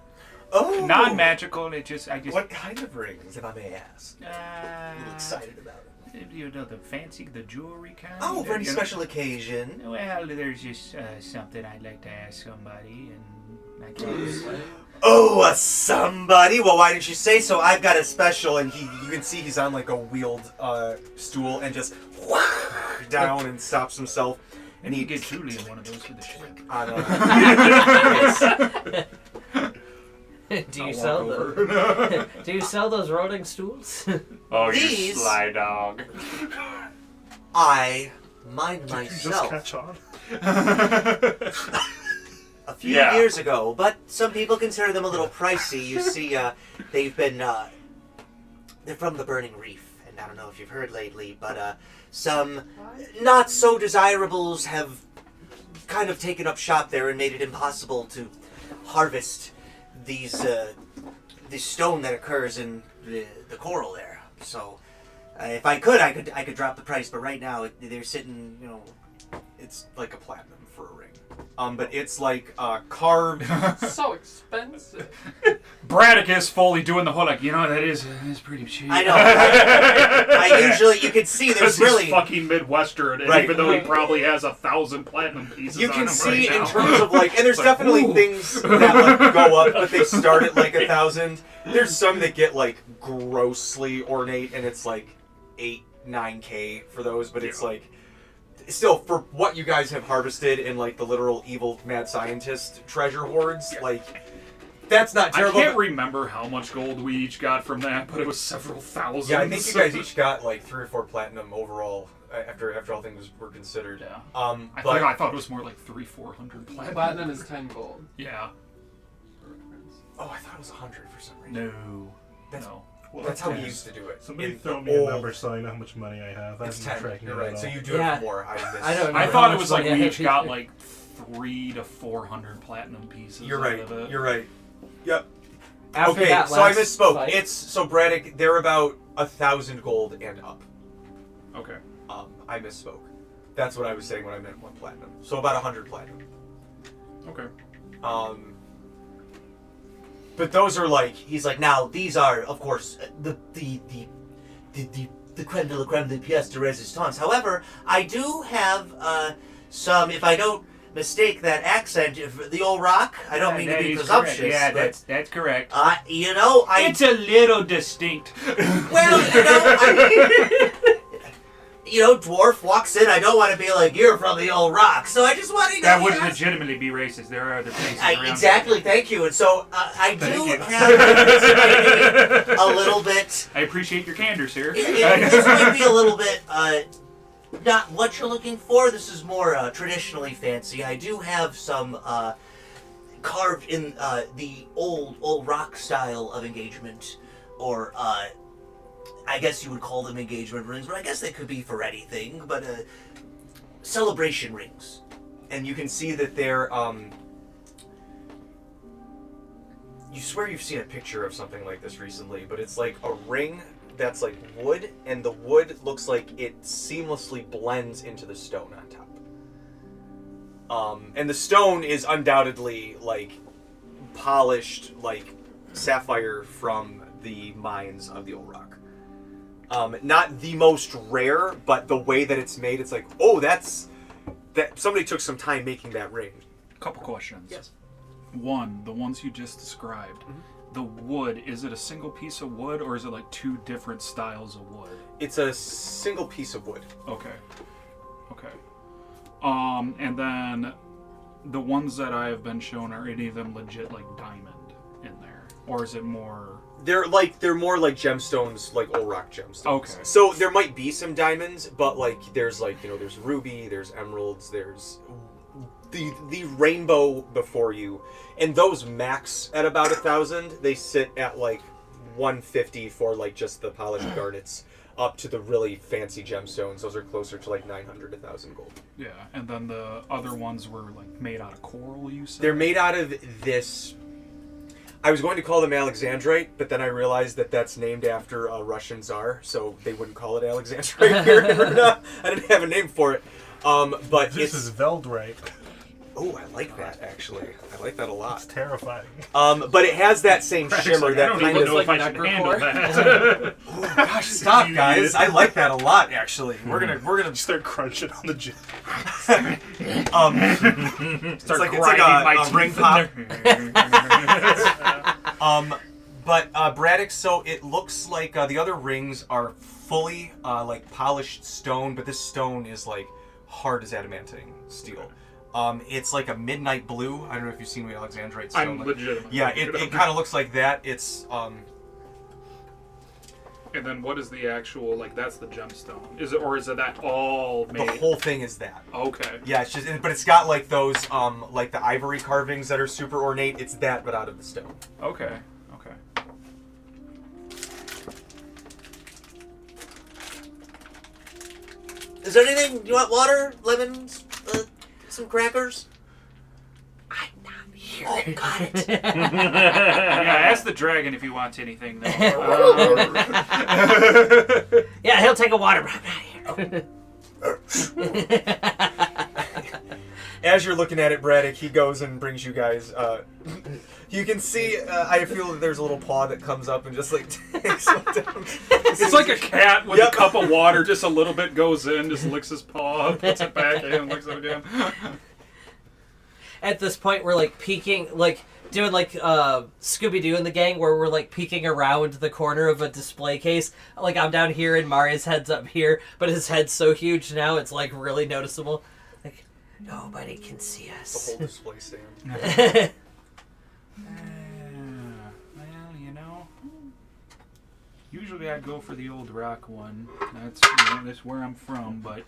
Oh. Non-magical. What kind of rings, if I may ask? I'm A little excited about it. You know, the jewelry kind. Oh, for any You know? special occasion. Well, there's just something I'd like to ask somebody, and I guess. Oh, somebody. Well, why didn't you say so? I've got a special, and you can see he's on like a wheeled stool and just down and stops himself. And you get Julie in one of those for the ship. On Do you sell them? Do you sell those rolling stools? Oh, you These- sly dog. I mind Did you just myself. catch on? A few Yeah. years ago, but some people consider them a little pricey. You see, they've been, they're from the Burning Reef, and I don't know if you've heard lately, but some not so desirables have kind of taken up shop there and made it impossible to harvest these, this stone that occurs in the coral there. So, if I could drop the price, but right now they're sitting, you know, It's like a platinum for a ring. But it's like carved. So expensive. Braddock is fully doing the whole like, you know, that is pretty cheap. I know. I usually, you can see there's Because really. he's fucking Midwestern, and Right. even though he probably has 1,000 platinum pieces You on can him see right in now. terms of like, and there's Like, definitely ooh. things that like go up, but they start at like 1,000. There's some that get like grossly ornate, and it's like 8-9K for those, but it's Yeah. like still for what you guys have harvested in like the literal evil mad scientist treasure hoards, like that's not I terrible. can't but- remember how much gold we each got from that, but it was several thousand. yeah, I think you guys each got like 3 or 4 platinum overall after all things were considered. Yeah. I I thought it was more like 300-400 platinum. Platinum is 10 gold. Yeah. For reference. oh, I thought it was 100 for some reason. No. That's- No. Well, That's how we yeah. used to do it. Somebody In throw the me a old- number so I know how much money I have. I It's haven't 10. been tracking You're it right. at So all. you do Yeah. it more. I don't know. I how thought it much was like money we I each had. got like 300 to 400 platinum pieces. You're out right. of it. You're right. Yep. After Okay, that so I last misspoke. fight- It's so Braddock. They're about 1,000 gold and up. Okay. I misspoke. That's what I was saying when I meant 1 platinum. So about 100 platinum. Okay. But those are like He's like, now these are, of course, the creme de la creme de pièce de résistance. However, I do have some, if I don't mistake that accent, if the old rock. I don't mean to be presumptuous. Yeah, but, that's correct. you know, It's a little distinct. well, you know, you know, dwarf walks in. I don't want to be like, you're from the old rock. So I just wanted to. That would legitimately be racist. There are other places around. Exactly. Thank you. And so I do you. have maybe a little bit. I appreciate your candor, sir. This might be a little bit not what you're looking for. This is more traditionally fancy. I do have some carved in the old rock style of engagement, or I guess you would call them engagement rings, but I guess they could be for anything. But celebration rings. and you can see that they're you swear you've seen a picture of something like this recently, but it's like a ring that's like wood, and the wood looks like it seamlessly blends into the stone on top. And the stone is undoubtedly like polished like sapphire from the mines of the old rock. Not the most rare, but the way that it's made, it's like, oh, that somebody took some time making that ring. Couple questions. Yes. One, the ones you just described. The wood, is it a single piece of wood, or is it like 2 different styles of wood? It's a single piece of wood. Okay. Okay. And then the ones that I have been shown, are any of them legit like diamond in there? Or is it more... They're more like gemstones, like old rock gemstones. Okay. So there might be some diamonds, but like there's like, you know, there's ruby, there's emeralds, there's the rainbow before you, and those max at about 1,000. They sit at like 150 for like just the polished garnets, up to the really fancy gemstones. Those are closer to like 900, 1,000 gold. Yeah, and then the other ones were like made out of coral, you said? They're made out of this. I was going to call them Alexandrite, but then I realized that that's named after a Russian czar, so they wouldn't call it Alexandrite here. I didn't have a name for it. But This is Veldrite. Oh, I like that, actually. I like that a It's lot. terrifying. But it has that same shimmer, I that don't kind even of... know if I should handle that. Oh, gosh, stop, guys. I like that a lot, actually. We're gonna Start crunching on the gym. it's Start like grinding my a teeth ring in pop. there. But Braddock, so it looks like the other rings are fully like polished stone, but this stone is like hard as adamantine steel. It's like a midnight blue. I don't know if you've seen the Alexandrite stone. I'm like, legitimately... yeah, it kind of looks like that. It's And then what is the actual, like, that's the gemstone? Is it, or is it that all made? The whole thing is that. Okay. Yeah, it's just, but it's got like those, like the ivory carvings that are super ornate. It's that, but out of the stone. Okay. Okay. Is there anything? You want water, lemons, some crackers? I'm not here. Oh, got it. Yeah, ask the dragon if he wants anything. Though. Yeah, he'll take a water, but I'm not here. As you're looking at it, Braddock, he goes and brings you guys. You can see. I feel that there's a little paw that comes up and just like takes one down. It's like a cat with Yep. a cup of water. Just a little bit goes in, just licks his paw, puts it back in, licks it again. At this point, we're like peeking, like doing like Scooby-Doo and the gang, where we're like peeking around the corner of a display case. Like I'm down here and Maria's head's up here, but his head's so huge now it's like really noticeable. Like nobody can see The us. whole display stand. Well, you know, usually I'd go for the old rock one. That's that's where I'm from, but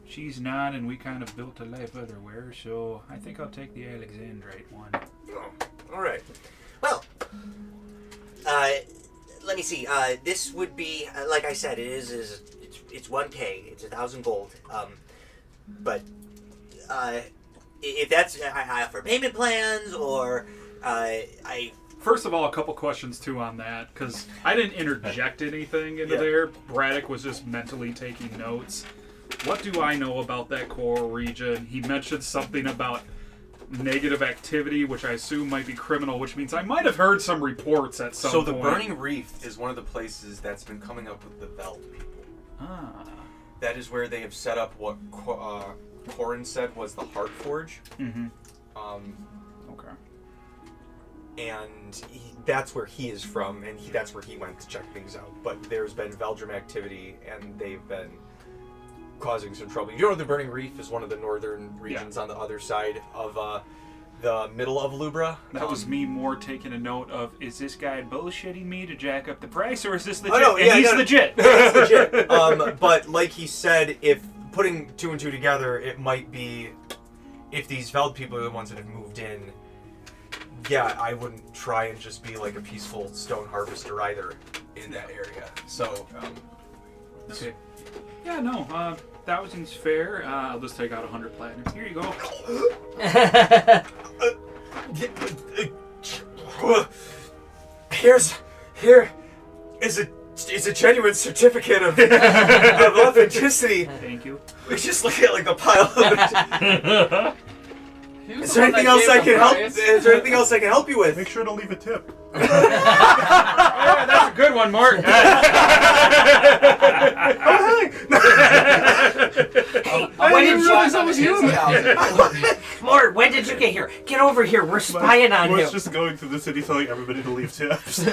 she's not, and we kind of built a life otherwhere, so I think I'll take the Alexandrite one. Oh, all right. Well, let me see. This would be, like I said, it's 1K. It's 1,000 gold. But if that's, I offer payment plans, or I. First of all, a couple questions too on that, because I didn't interject anything into there. Braddock was just mentally taking notes. What do I know about that core region? He mentioned something about negative activity, which I assume might be criminal, which means I might have heard some reports at some point. So the Burning Reef is one of the places that's been coming up with the Veld people. Ah. That is where they have set up what Corin said was the Heart Forge. Mm-hmm. Okay. And that's where he is from, and that's where he went to check things out. But there's been Veldrum activity, and they've been causing some trouble. You know, the Burning Reef is one of the northern regions on the other side of the middle of Lubra. That was me more taking a note of, is this guy bullshitting me to jack up the price, or is this legit? Oh, no, and he's legit. It's legit. But like he said, if putting two and two together, it might be, if these Veld people are the ones that have moved in, yeah, I wouldn't try and just be like a peaceful stone harvester either in that area. So, Okay. Yeah, no, 1,000's fair. I'll just take out 100 platinum. Here you go. Here is a genuine certificate of authenticity. Thank you. We just look at like a pile of it. He was Is the there one anything that else gave I the can help? price. Is there anything else I can help you with? Make sure to leave a tip. Yeah, that's a good one, Mark. When did realize you? that was you. Mort, when did you get here? Get over here. We're spying on We're him. just going through the city telling everybody to leave tips.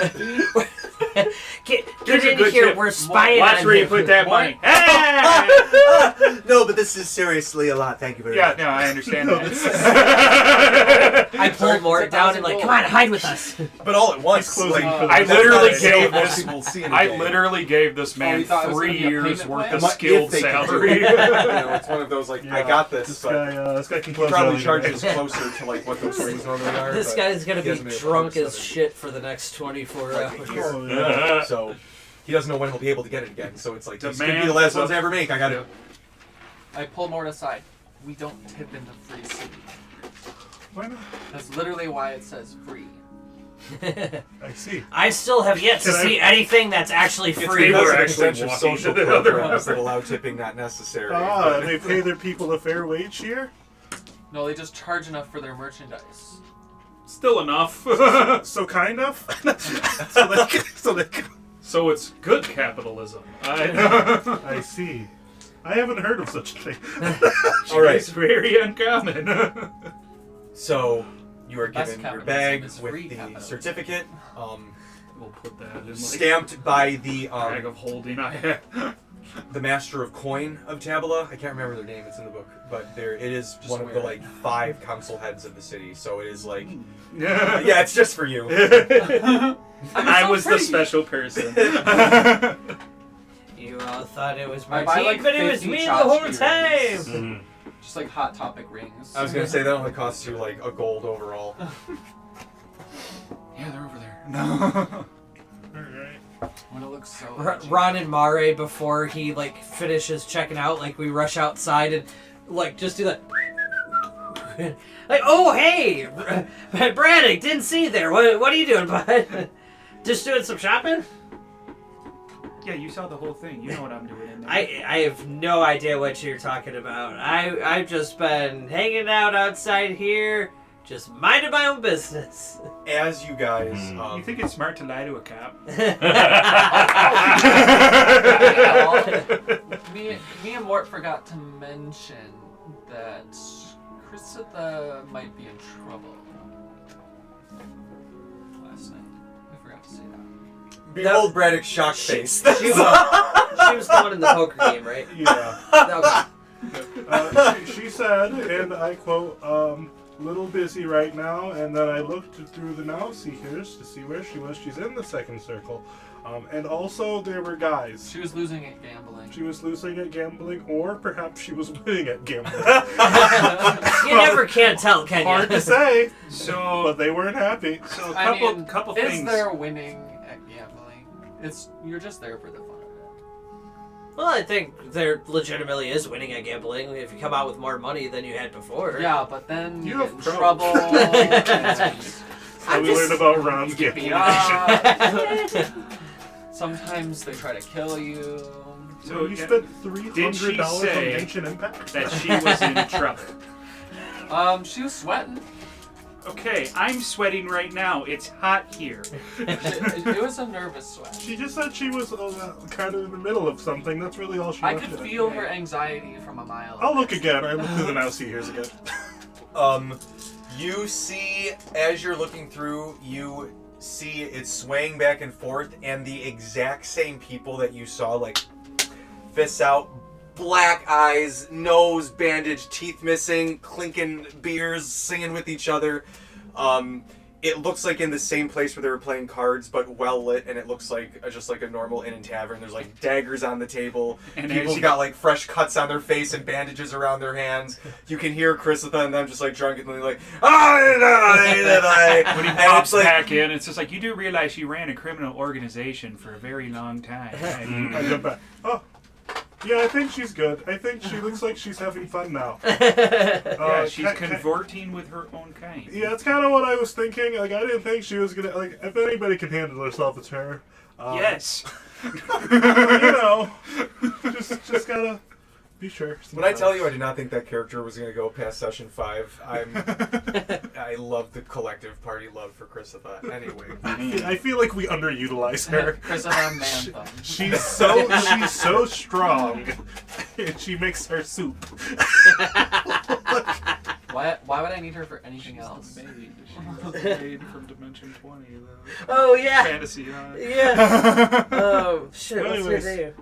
Get Here's a in good here. tip. We're spying Watch on where you him. put that money. Hey! No, but this is seriously a lot. Thank you very Yeah, much. no, I understand that. I pulled Mort down and like, come on, hide with us. But all at once, closing like, for the- I that's literally not a skill gave most this. people see in a I day. literally gave this man you thought it was 3 gonna be a years payment worth plan? of If skilled they can do salary. it. You know, it's one of those like, I got this, but This guy can he close probably early charges today. closer to like what those things normally are. This but guy's gonna he be hasn't been able to drunk as understand shit for the next 24 Like a hours. year. Oh, yeah. it. So he doesn't know when he'll be able to get it again. So it's like, this could be Demand the last is a- ones I ever make. I got it. I pulled Mort aside. We don't tip into free city. Why not? That's literally why it says free. I see. I still have yet to Can I- see anything that's actually free. They were Because of actually extensive walking social to the other programs house. that allow tipping not necessary. Ah, they pay their people a fair wage here? No, they just charge enough for their merchandise. Still enough. So kind of? So it's good capitalism. I see. I haven't heard of such a thing. All right. It's very uncommon. So you are Best given your capitalism bag is with free the capitalism. certificate, We'll put that in like stamped by the bag of holding I have. the master of coin of Tabula. I can't remember their name. It's in the book, but it is one of the like 5 council heads of the city. So it is like, yeah, it's just for you. I was the special person. You all thought it was I my buy, team, like, but it was 50 me the whole tchotchke time. rings. Just like Hot Topic rings. I was gonna say that only costs you like a gold overall. Yeah, they're over there. No. When it looks so. Ron and Mare, before he like finishes checking out, like we rush outside and like just do that. Like, oh hey, Braddock, didn't see you there. What are you doing, bud? Just doing some shopping? Yeah, you saw the whole thing. You know what I'm doing in there. I have no idea what you're talking about. I've just been hanging out outside here, just minding my own business. As you guys, You think it's smart to lie to a cop? me and Mort forgot to mention that Chrisitha might be in trouble. Last night. We forgot to say that. behold Braddock's shocked face. She was the one in the poker game, right? Yeah. Okay. She said, and I quote, little busy right now, and then I looked through the now seekers to see where she was. She's in the second circle. And also there were guys. She was losing at gambling. She was losing at gambling, or perhaps she was winning at gambling. You never can tell, can you? Hard to say, So, but they weren't happy. so a I mean, couple is things. there winning at gambling? You're just there for the fun of it. Well, I think there legitimately is winning at gambling if you come out with more money than you had before. Yeah, but then You you have get in pro. trouble. and So we learned about Ron's you get beat gambling. up. Sometimes they try to kill you. So you yeah, spent Did she $300 on say Genshin Impact? that she was in trouble. She was sweating. Okay, I'm sweating right now. It's hot here. It was a nervous sweat. She just said she was kind of in the middle of something. That's really all she I left could it at. feel her anxiety from a mile I'll away. look again. I looked through the now seekers again. You see, as you're looking through, you see it swaying back and forth, and the exact same people that you saw, like, fists out, black eyes, nose bandaged, teeth missing, clinking beers, singing with each other. It looks like in the same place where they were playing cards, but well lit, and it looks like just like a normal inn and tavern. There's like daggers on the table. And People as you- got like fresh cuts on their face and bandages around their hands. You can hear Chrisitha and them just like drunkenly like, When he and pops it's like, back in, it's just like, you do realize she ran a criminal organization for a very long time. I go back. Oh, yeah, I think she's good. I think she looks like she's having fun now. Yeah, she's converting with her own kind. Yeah, it's kind of what I was thinking. Like, I didn't think she was gonna. Like, if anybody can handle herself, it's her. Yes. You know, just gotta be sure. when I tell you I did not think that character was going to go past session 5, I love the collective party love for Chrisitha. Anyway. I feel like we underutilize her. Chrisitha man thumb. She's so strong, and she makes her soup. Why would I need her for anything else? Made from Dimension 20, the Oh yeah. fantasy. Yeah. Oh shit. What's Anyways. her name?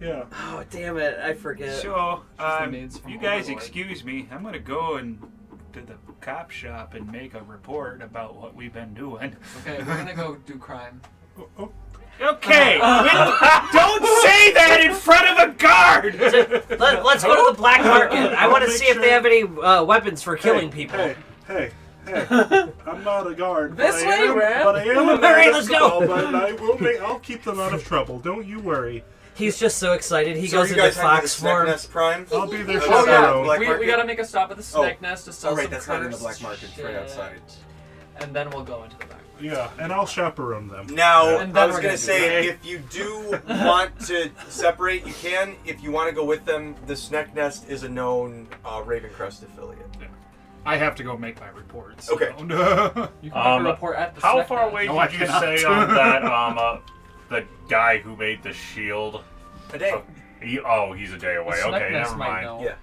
Yeah. Oh damn it! I forget. So, the maids from you guys Overlord. excuse me. I'm gonna go and to the cop shop and make a report about what we've been doing. Okay, we're gonna go do crime. Oh, Okay, don't say that in front of a guard. Let's go to the black market. I want to Make see if they sure- have any weapons for killing people. Hey. I'm not a guard. This but I way, am, man. But I am a Alright, let's go. But I'll keep them out of trouble. Don't you worry. He's just so excited. He So are goes you into guys heading to the Fox Snack form. Nest Prime? I'll be there Oh, for Oh yeah. Zero. Black we market? gotta make a stop at the snack nest to sell Oh, right, some that's not in the cursed black market. It's right shit. outside. And then we'll go into the back. Yeah, and I'll chaperone them. Now, And then I was we're going gonna to do say, that. if you do want to separate, you can. If you want to go with them, the Snack Nest is a known Ravencrest affiliate. I have to go make my reports. Okay. You can make a report at the How snack far nest. away No, I did you cannot. say on that the guy who made the shield? A day. He's a day away. The snack Okay, nest never might mind. know. Yeah.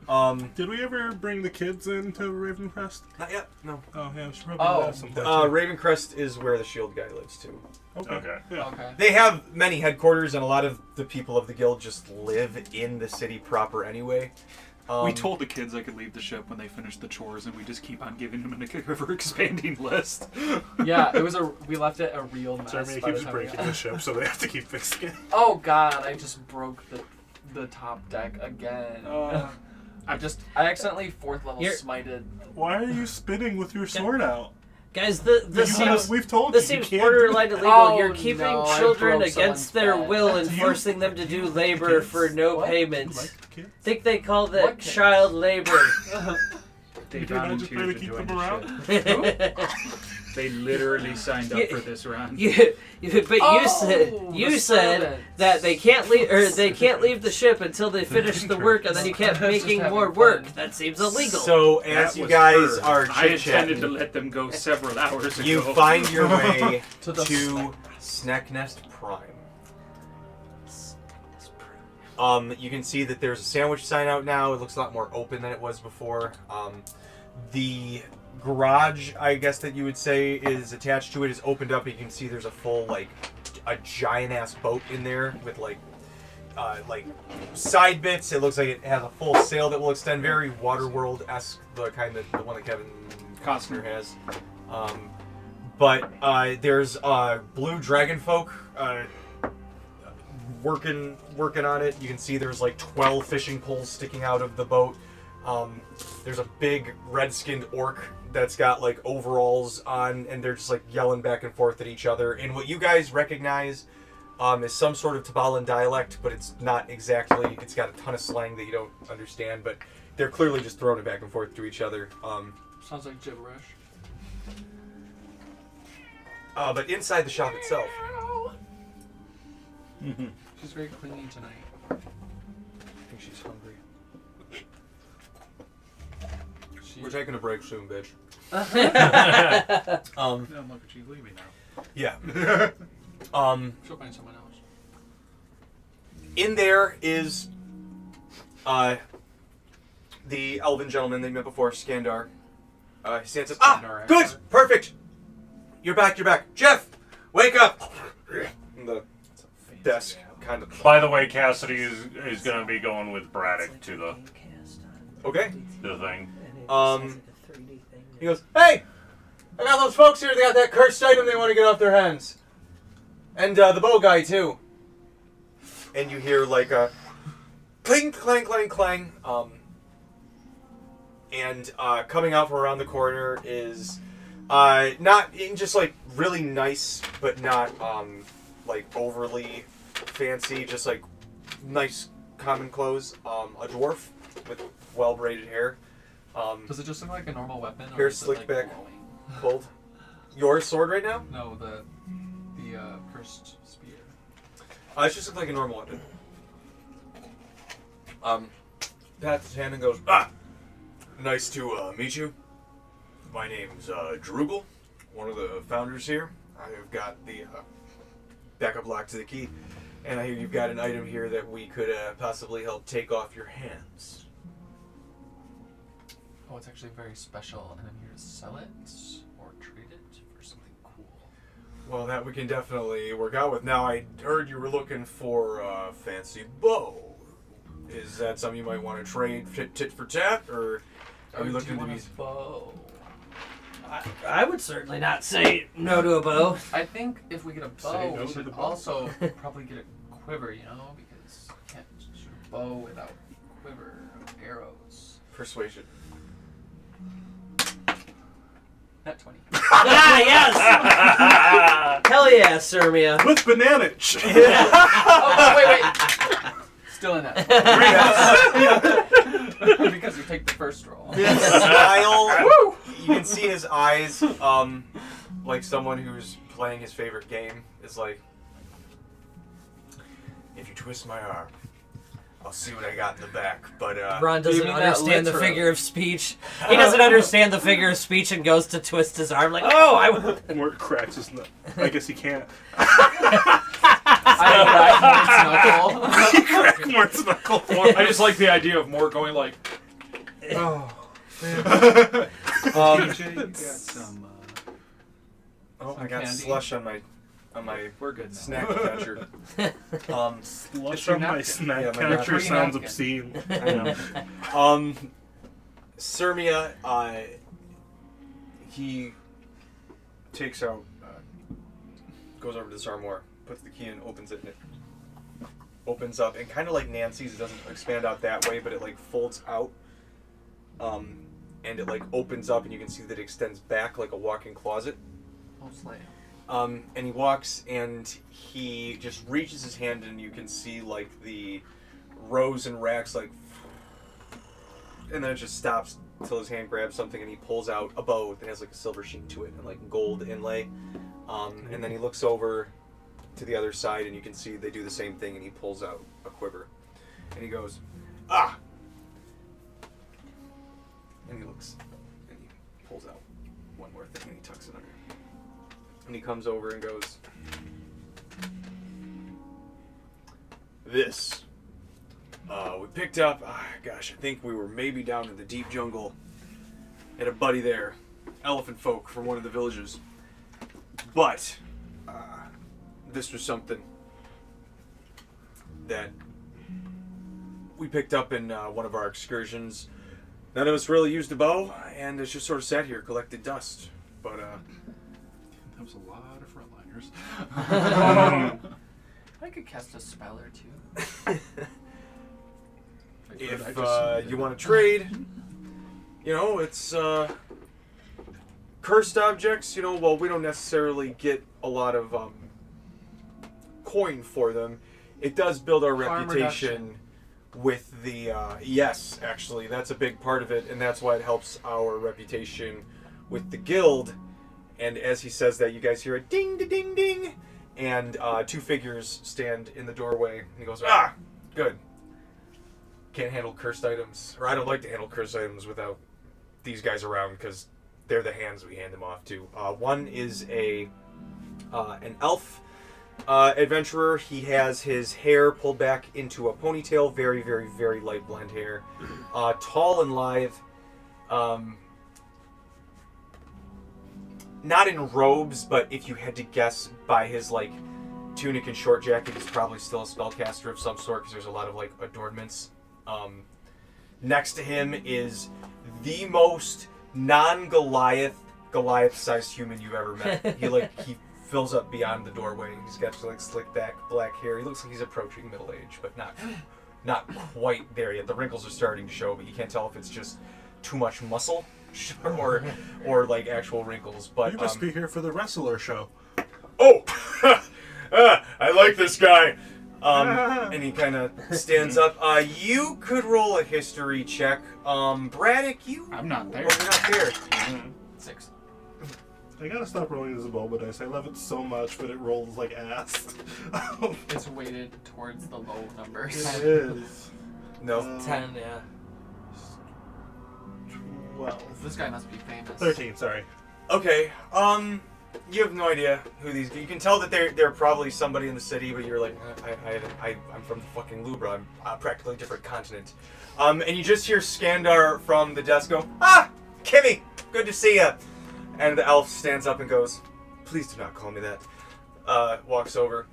Did we ever bring the kids into Ravencrest? Not yet. No. Oh, yeah, we should probably Oh. have some. Ravencrest is where the Shield guy lives too. Okay. Yeah. Okay. They have many headquarters, and a lot of the people of the guild just live in the city proper anyway. We told the kids I could leave the ship when they finished the chores, and we just keep on giving them an ever-expanding list. Yeah, we left it a real mess. Jeremy by the keeps time breaking the ship, so they have to keep fixing it. Oh god, I just broke the top deck again. I accidentally 4th level You're- smited. Why are you spitting with your sword out? Guys, this seems We've told this you. You seems can't borderline do illegal. Oh, You're keeping no, I children broke against someone's their bed. will and Do you- forcing them to do labor for no What? payment. Like the kids? Think they call What that kids? child labor. They Did I just try to volunteered to keep join them the around? ship. They literally signed up Yeah. for this round. but you said the said servants. that they can't leave or they can't leave the ship until they finish the work, and then you kept Just making having more work. fun. That seems illegal. So That as you was guys her. are I intended to chit-chatting, let them go several hours ago. you find your way To the to Snack Nest Prime. You can see that there's a sandwich sign out now. It looks a lot more open than it was before. The garage, I guess that you would say, is attached to it, is opened up. You can see there's a full, like, a giant ass boat in there with like side bits. It looks like it has a full sail that will extend, very Waterworld-esque, the kind that the one that Kevin Costner has. But there's blue dragon folk working on it. You can see there's like 12 fishing poles sticking out of the boat. There's a big red-skinned orc that's got like overalls on, and they're just like yelling back and forth at each other in what you guys recognize is some sort of Tabalan dialect, but it's not exactly. It's got a ton of slang that you don't understand, but they're clearly just throwing it back and forth to each other. Sounds like gibberish. But inside the shop itself, She's very clingy tonight. I think she's hungry. We're taking a break soon, bitch. No, look at you leaving now. Yeah. She'll find someone else. In there is the elven gentleman they met before, Skandar. He stands up. Skandar, Good! actually. Perfect! You're back. Jeff! Wake up! And the desk kind of... By the way, Cassidy is going to be going with Braddock to the Okay. thing. He goes, hey! I got those folks here, they got that cursed item they want to get off their hands. And the bow guy, too. And you hear like a clang, clang, clang, clang. And coming out from around the corner is not in just like really nice, but not like overly fancy, just like nice common clothes. A dwarf with well braided hair. Does it just look like a normal weapon? Hair Or is it, slicked like, back. glowing? Pulled. Your sword right now? No, the cursed spear. It just looks like a normal weapon. Pats his hand and goes, nice to meet you. My name's Droogle, one of the founders here. I have got the backup lock to the key, and I hear you've got an item here that we could possibly help take off your hands. Oh, it's actually very special, and I'm here to sell it or trade it for something cool. Well, that we can definitely work out with. Now, I heard you were looking for a fancy bow. Is that something you might want to trade tit for tat, or are you looking to be... bow? I would certainly not say no to a bow. I think if we get a Say bow, no we to should the bow. also probably get a quiver, you know, because you can't shoot a bow without quiver of arrows. Persuasion. Not 20. Ah, yes! Hell yeah, Sirmia. With bananage. Oh, wait. Still in that. Because you take the first roll. Smile. You can see his eyes, like someone who's playing his favorite game. Is like, if you twist my arm, I'll see what I got in the back. But Ron doesn't mean that understand the literally? figure of speech. He doesn't understand the figure of speech and goes to twist his arm like, oh, I would. Mort cracks his nut. I guess he can't. I He cracked Mort's knuckle for him. I just like the idea of Mort going like, Oh. TJ, you got some. Oh, I Some got candy? slush on my We're good now. snack catcher. Slush your on my napkin. snack Yeah, my catcher napkin. sounds Napkin. obscene. I know. Sirmia, he takes out, goes over to this armoire, puts the key in, opens it, and it opens up, and kind of like Nancy's, it doesn't expand out that way, but it like folds out, and it like opens up, and you can see that it extends back like a walk-in closet. Oh, slay. And he walks, and he just reaches his hand, and you can see like the rows and racks, like, and then it just stops until his hand grabs something, and he pulls out a bow that has like a silver sheen to it and like gold inlay. And then he looks over to the other side, and you can see they do the same thing, and he pulls out a quiver, and he goes, "Ah!" And he looks, and he pulls out one more thing, and he tucks it under. And he comes over and goes, "This, we picked up, gosh, I think we were maybe down in the deep jungle. Had a buddy there, elephant folk from one of the villages. But, this was something that we picked up in one of our excursions. None of us really used a bow, and it's just sort of sat here, collected dust. But, That was a lot of frontliners. I could cast a spell or two. if you want to trade, you know, it's cursed objects, you know, well, we don't necessarily get a lot of coin for them. It does build our Harm reputation with the, yes, actually, that's a big part of it, and that's why it helps our reputation with the guild. And as he says that, you guys hear a ding, ding, ding, and two figures stand in the doorway, and he goes, "Ah, good. Can't handle cursed items, or I don't like to handle cursed items without these guys around, because they're the hands we hand them off to." One is an elf adventurer. He has his hair pulled back into a ponytail, very, very, very light blonde hair, tall and lithe. Not in robes, but if you had to guess by his like tunic and short jacket, he's probably still a spellcaster of some sort, because there's a lot of like adornments. Next to him is the most Goliath-sized human you've ever met. He fills up beyond the doorway. He's got like slick back black hair. He looks like he's approaching middle age, but not quite there yet. The wrinkles are starting to show, but you can't tell if it's just too much muscle or like actual wrinkles. But You must be here for the wrestler show. oh, I like this guy. And he kind of stands up. You could roll a history check. Braddock, I'm not there. Oh, you're not there. 6. I gotta stop rolling this boba dice. I love it so much, but it rolls like ass. It's weighted towards the low numbers. It is. No. 10, yeah. 12. This guy must be famous. 13, sorry. Okay. You have no idea who these. You can tell that they're probably somebody in the city, but you're like, I'm from the fucking Lubra. I'm practically a different continent. And you just hear Skandar from the desk go, "Ah, Kimmy, good to see ya." And the elf stands up and goes, "Please do not call me that." Walks over.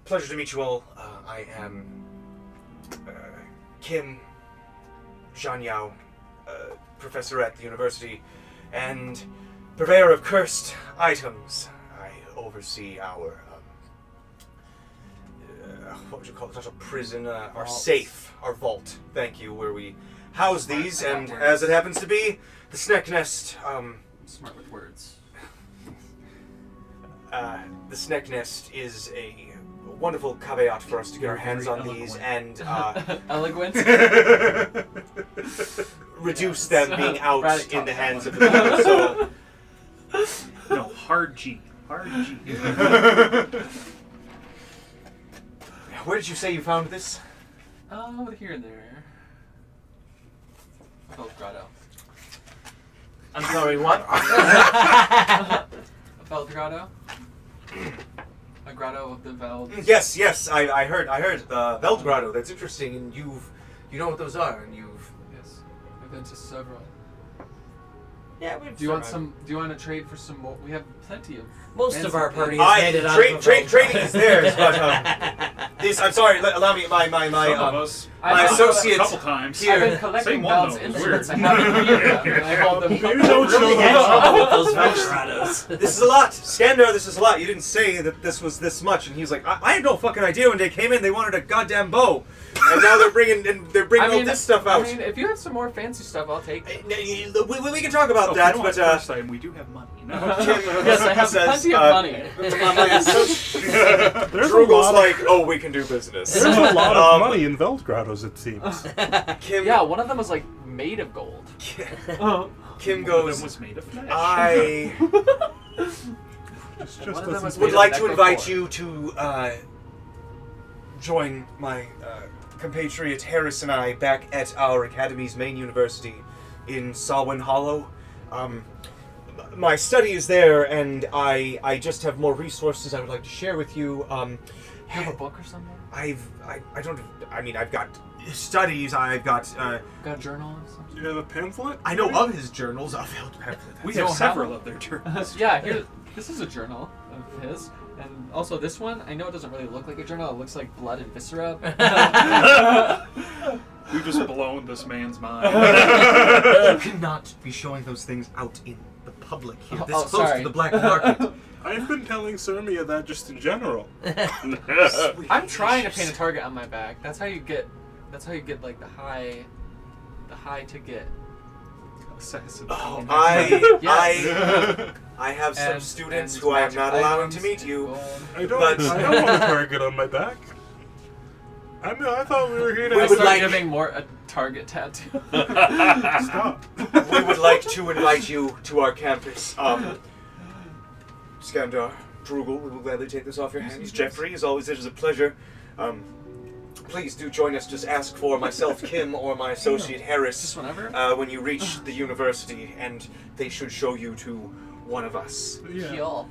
"Pleasure to meet you all. I am Kim Zhanyao, professor at the university, and purveyor of cursed items. I oversee our, what would you call it? Not a prison, our Vault. safe, our vault. Thank you, where we house these, and as it happens to be, the Snack Nest, Smart with words. the Snack Nest is a wonderful caveat for us to get our hands on these and Eloquent. reduce them being out Braddock in the talks hands of that the people. So, No, hard G. Hard G. where did you say you found this? Here and there. Felt grotto. I'm sorry, what? A Veld grotto. A grotto of the Veld. Yes, I heard the Veld Grotto. That's interesting, and you know what those are, and you've Yes. I've been to several. Yeah, we've Do you want survived. some? Do you want to trade for some more? We have plenty of. Most of fancy our things. party has made it out of a Trading is theirs, but this. I'm sorry. Allow me. My Some of us. my I've associate A couple times. here. I've been collecting Same one, belts though. in It's weird. I haven't used them, and I hold them. Maybe don't show Really them had off. trouble with those Velcerados. This is a lot, Skandar. This is a lot. You didn't say that this was this much, and he was like, I had no fucking idea when they came in. They wanted a goddamn bow, and now they're bringing all this stuff out. I mean, if you have some more fancy stuff, I'll take it. We can talk about Oh, that, you know but what? First item, we do have money. No. Yes, I have says, plenty of money. my associate There's a Drugel's lot. like, oh, we can do business. There's a lot of money in Veldgrados, it seems. Kim, Yeah, one of them was like made of gold. Kim One of goes, them was made of flesh. I It's just One of them doesn't was would made like of to invite necrophore. you to join my compatriot Harris and I back at our academy's main university in Salwyn Hollow. My study is there, and I just have more resources I would like to share with you. You have a book or something? I've got studies. I've got. Got a journal or something? Do you have a pamphlet? I know of his journals. I've held pamphlets. We You have don't have several one? of their journals. Yeah, here. This is a journal of his, and also this one. I know it doesn't really look like a journal. It looks like blood and viscera. We've just blown this man's mind. You cannot be showing those things out in the public here. This Oh, close sorry. to the black market. I've been telling Sermia that just in general. I'm trying to paint a target on my back. That's how you get. That's how you get like the high ticket. Oh, Yes. I have some And- students and who I am magic not allowing to items, meet you. gold. I don't But- want a target on my back. I thought we were here to We I would start like- giving more a target tattoo. stop. We would like to invite you to our campus. Skandar, Drugel, we will gladly take this off your hands. Jeffrey, as always, it is a pleasure. Please do join us. Just ask for myself, Kim, or my associate Harris Just whenever. when you reach the university, and they should show you to one of us. Yeah. Heal.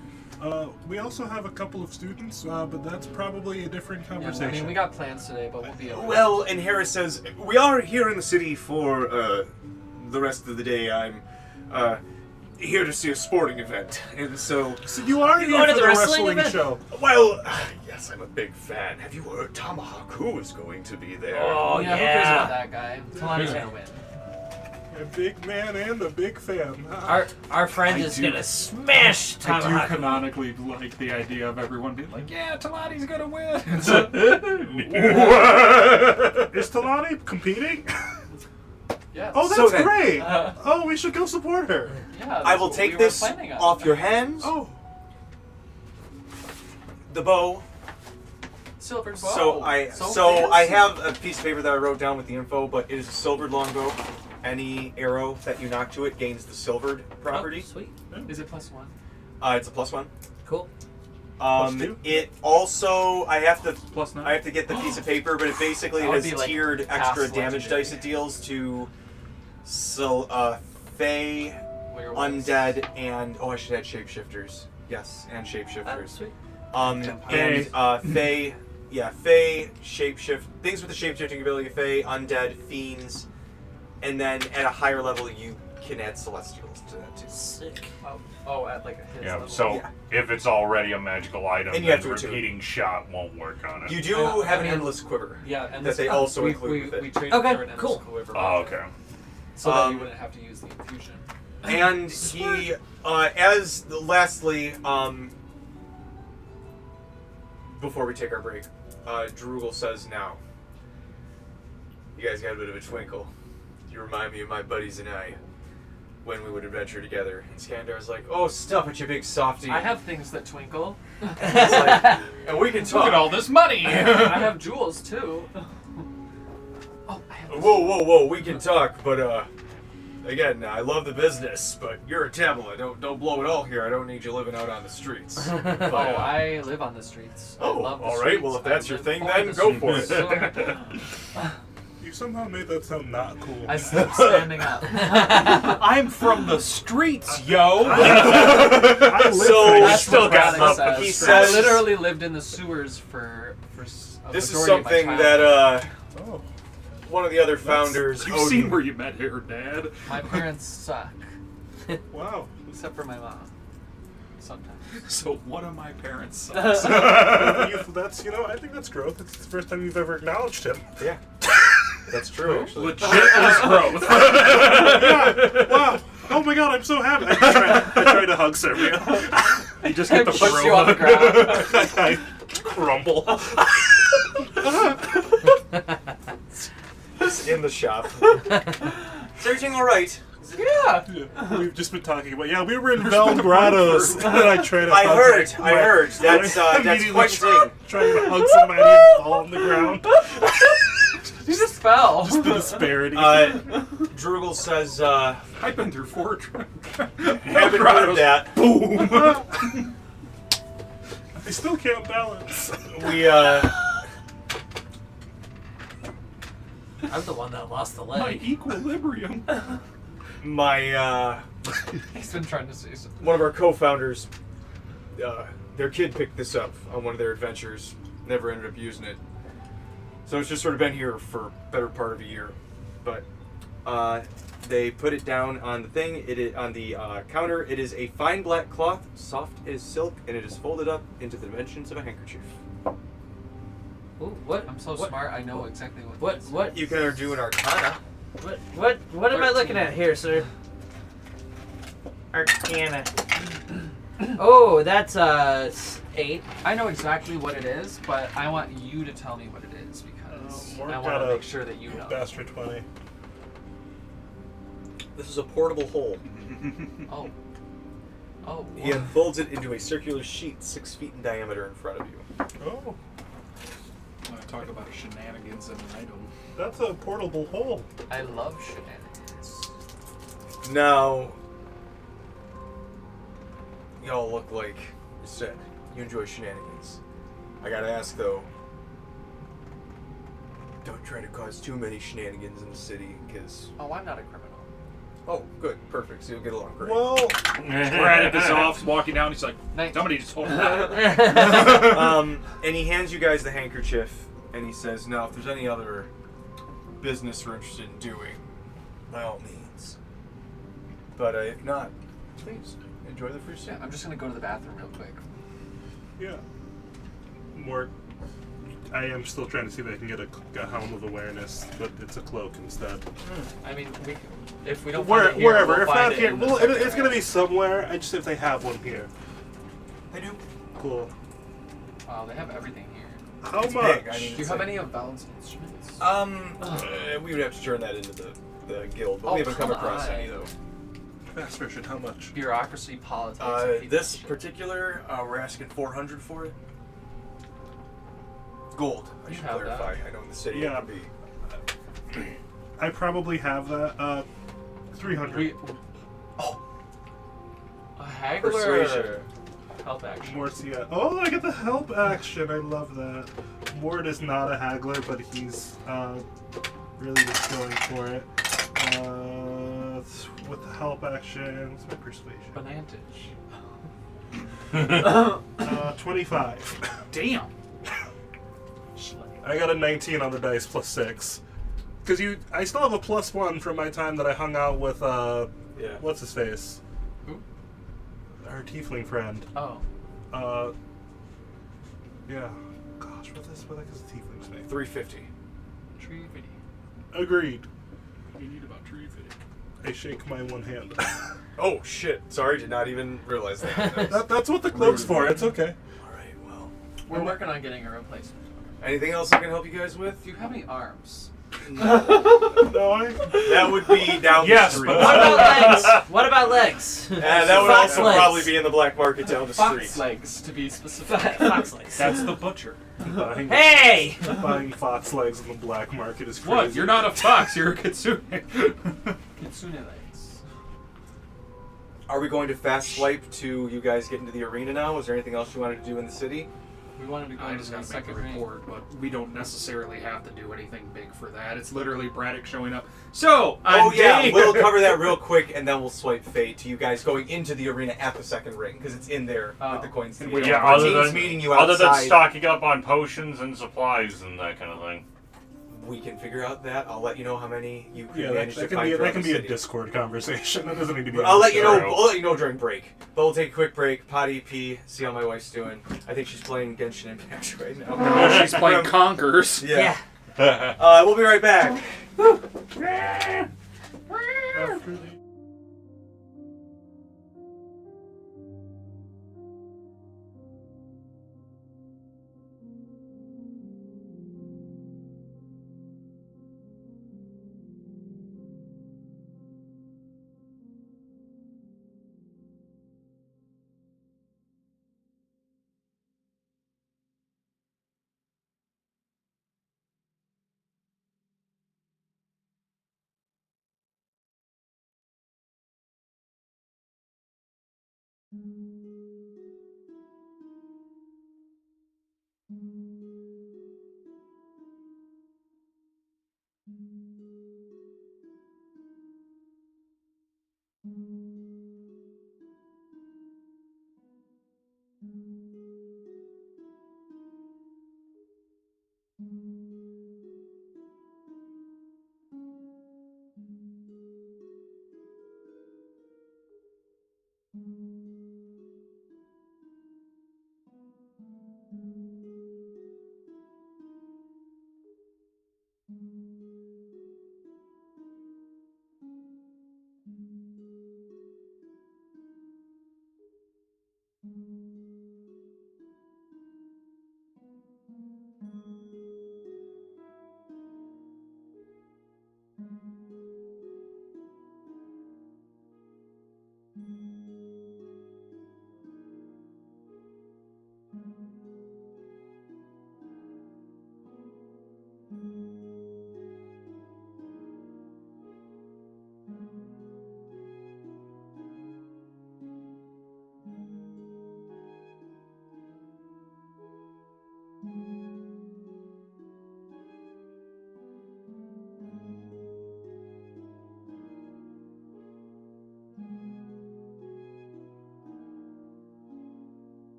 We also have a couple of students, but that's probably a different Yeah, conversation. I mean, we got plans today, but we'll be alright. Well, and Harris says, we are here in the city for the rest of the day. I'm here to see a sporting event. And so, you are You here going for to the the wrestling wrestling event? show. well, yes, I'm a big fan. Have you heard Tomahawk Who is going to be there? Oh, yeah, who cares about that guy? Talani's gonna win. A big man and a big fan. Our friend I is do- gonna smash I do Tomahawk. canonically like the idea of everyone being like, yeah, Talani's gonna win. Is Talani competing? Yeah. Oh, that's So then- great! Oh, we should go support her. Yeah. I will that's what take we were this planning on. off your hands. Oh, The bow. Silver bow. So I fancy. have a piece of paper that I wrote down with the info, but it is a silvered longbow. Any arrow that you knock to it gains the silvered property. Oh, sweet. Is it +1? It's a +1. Cool. +2? It also I have to +9. get the piece of paper, but it basically That would has be, like, tiered past extra damage legendary. dice it deals to Fey, Werewolves. Undead, and I should add shapeshifters. Yes, and Oh, shapeshifters. sweet. Fey, Fey, shapeshift, things with the shapeshifting ability, Fey, Undead, Fiends, and then at a higher level you can add Celestials to that too. Sick. Oh, at like his Yeah, level. so Yeah. if it's already a magical item, And you then have to attune. repeating shot won't work on it. You do Yeah, have I an mean- endless quiver. Yeah, and that this- they also we, include we, with it. we traded Okay, for an cool. Quiver Oh, okay. so that you Um, wouldn't have to use the infusion. And he, lastly, before we take our break, Drugel says, now, you guys got a bit of a twinkle. You remind me of my buddies and I when we would adventure together. And Skandar's like, oh, stop it, you big softy. I have things that twinkle. It's like, and we can Look talk. at all this money. I have jewels too. Oh, I have. Whoa, we can talk, but, again, I love the business, but you're a Tamala. Don't blow it all here. I don't need you living out on the streets. But, Oh, I live on the streets. I Oh, love the all right. streets. Well, if I that's your live thing, on then the go for streets. it. You somehow made that sound not cool. I sleep standing up. I'm from the streets, yo. I live So- for That's still what got Ronnie up. says. He says- I literally lived in the sewers for a This is majority of my something childhood. that, Oh. one of the other founders. You've Odin. seen where you met her dad. My parents suck, Wow. except for my mom. Sometimes. So one of my parents sucks. That's, I think that's growth. It's the first time you've ever acknowledged him. Yeah. That's true, actually. Legit is growth. Yeah. Wow. Oh my god, I'm so happy. I try to hug Servia. You just get the Push bro you on the hug. ground. I crumble. Just in the shop. Is everything all right? Yeah. We've just been talking about, we were in Belgrados. And I try to I hug heard. him. I heard. That's Immediately quite sting. trying to hug somebody and fall on the ground. You just fell. Just the disparity. Drugel says, I've been through 4 trips. haven't heard that. Boom. I still can't balance. We, I'm the one that lost the My leg. equilibrium. my, He's been trying to say something. one of our co-founders, their kid picked this up on one of their adventures. Never ended up using it. So it's just sort of been here for a better part of a year. But they put it down on the thing. On the counter. It is a fine black cloth, soft as silk, and it is folded up into the dimensions of a handkerchief. Ooh, what? I'm so what, smart. I know exactly what. What? it is. What? You can either do an arcana. What am I looking at here, sir? Arcana. Oh, that's 8. I know exactly what it is, but I want you to tell me what it is because Mark I got want to a make sure that you know. Bastard 20. This is a portable hole. Oh. Oh. He unfolds it into a circular sheet 6 feet in diameter in front of you. Oh, Want to talk about shenanigans and an item. that's a portable hole. I love shenanigans. Now, y'all look like you said you enjoy shenanigans. I gotta ask though, don't try to cause too many shenanigans in the city, because... Oh, I'm not a criminal. Oh, good, perfect, so you'll get along great. Well, Braddock is off, walking down. He's like, Nice. somebody just told him that. And he hands you guys the handkerchief, and he says, now, if there's any other business we're interested in doing, by all means. But if not, please, enjoy the free Yeah, soup. I'm just gonna go to the bathroom real quick. yeah. More. I am still trying to see if I can get a helm of awareness, but it's a cloak instead. I mean, if we don't find it here, Wherever. we'll If find not it here, in the well, second it's gonna round. be somewhere. I just if they have one here. I do. Cool. Wow, they have everything here. How It's much? big, I mean, Do you have any of Val's instruments? We would have to turn that into the guild, but Oh, we haven't come come across on. any though. Fast version. How much? Bureaucracy, politics. and people This shit. particular, we're asking 400 for it. Gold. I You should have clarify. that. I know in the city Yeah. it would be. I probably have that. 300. We. Oh. A haggler. Persuasion. Help action. Mort's yeah. Oh, I get the help action. I love that. Mort is not a haggler, but he's really just going for it. With the help action, what's my persuasion? Banantage. 25. Damn. I got a 19 on the dice plus 6. Because I still have a +1 from my time that I hung out with, Yeah. what's his face? Who? Our tiefling friend. Oh. Yeah. Gosh, what the heck is the tiefling's name? 350. Tree video. Agreed. You need about 350. I shake my one hand. Oh shit! Sorry, did not even realize that. That's what the cloak's for. It's okay. All right. Well, We're working on getting a replacement. anything else I can help you guys with? Do you have any arms? No, That would be down Yes, the street. but What about legs? What about legs? That would Fox also legs. probably be in the black market down the Fox street. legs, to be specific. Fox legs. That's the butcher. buying, Hey! buying fox legs on the black market is crazy. What? You're not a fox. You're a kitsune. Kitsune legs. Are we going to fast swipe to you guys get into the arena now? Is there anything else you wanted to do in the city? We wanted to go I to just the gotta make the second ring. report, but we don't necessarily have to do anything big for that. It's literally Braddock showing up. So, Oh on yeah, day- we'll cover that real quick, and then we'll swipe fate to you guys going into the arena at the second ring because it's in there with the coins. And we Yeah, Our other team's than, meeting you other than outside. stocking up on potions and supplies and that kind of thing. we can figure out that. I'll let you know how many you can Yeah, manage that to can find be throughout that can the be a city. Discord conversation. That doesn't need to be. I'll let you know. True. I'll let you know during break. But we'll take a quick break. Potty pee. See how my wife's doing. I think she's playing Genshin Impact right now. Oh, she's playing Conkers. Yeah. We'll be right back. After the-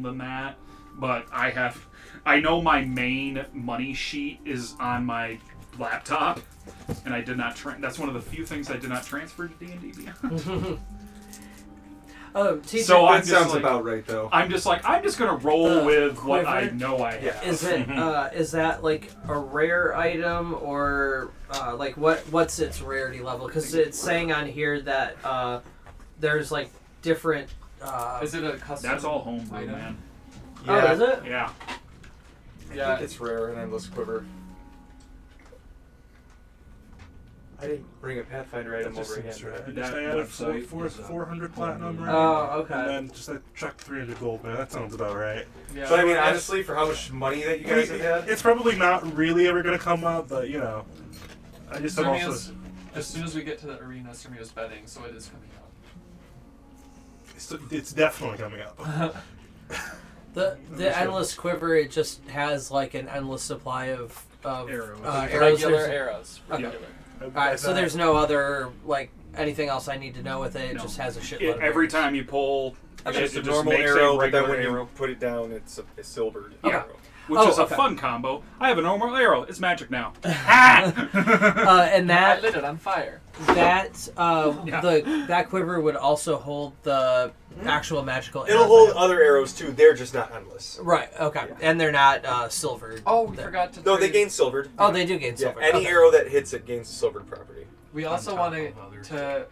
fun than that. But I know my main money sheet is on my laptop, and I did not. That's one of the few things I did not transfer to D&D Beyond. TJ, So That sounds about right, though. I'm just gonna roll with what I quiver? know I have. is it is that like a rare item or like what's its rarity level? Because it's saying on here that there's like different. Is it a custom? That's all homebrew, item? man. Oh, is it? Yeah. Yeah. I think it's rare, an endless quiver. I didn't bring a Pathfinder item That just over again. seems right. I That just added website is, 400 platinum, right? Oh, okay. And then just chucked 300 gold, man. That sounds about right. Yeah. But I mean, honestly, for how much money that you guys have had, It's probably not really ever going to come up, but you know. I just have also. Sermia's, as soon as we get to the arena, Sermia's betting, so it is coming out. It's definitely coming up. The endless quiver, it just has like an endless supply of Arrows. arrows. Regular There's- arrows. Regular. Alright, so there's no other like anything else I need to know with it. It No. just has a shitload. of Every arrows. time you pull, it's it just a just normal makes arrow, a but then regular when arrow. you put it down, it's a silvered Yeah. arrow. Which Oh, is a okay. fun combo. I have a normal arrow. It's magic now. And I that lit it on fire. that quiver would also hold the actual magical. It'll arrows hold I have. other arrows too. They're just not endless. Right. Okay. Yeah. And they're not silvered. Oh, we They're- forgot to. No, they trade- gain silvered. Oh, they do gain Yeah, silver. any Okay. arrow that hits it gains a silvered property. We On also top wanted of others. to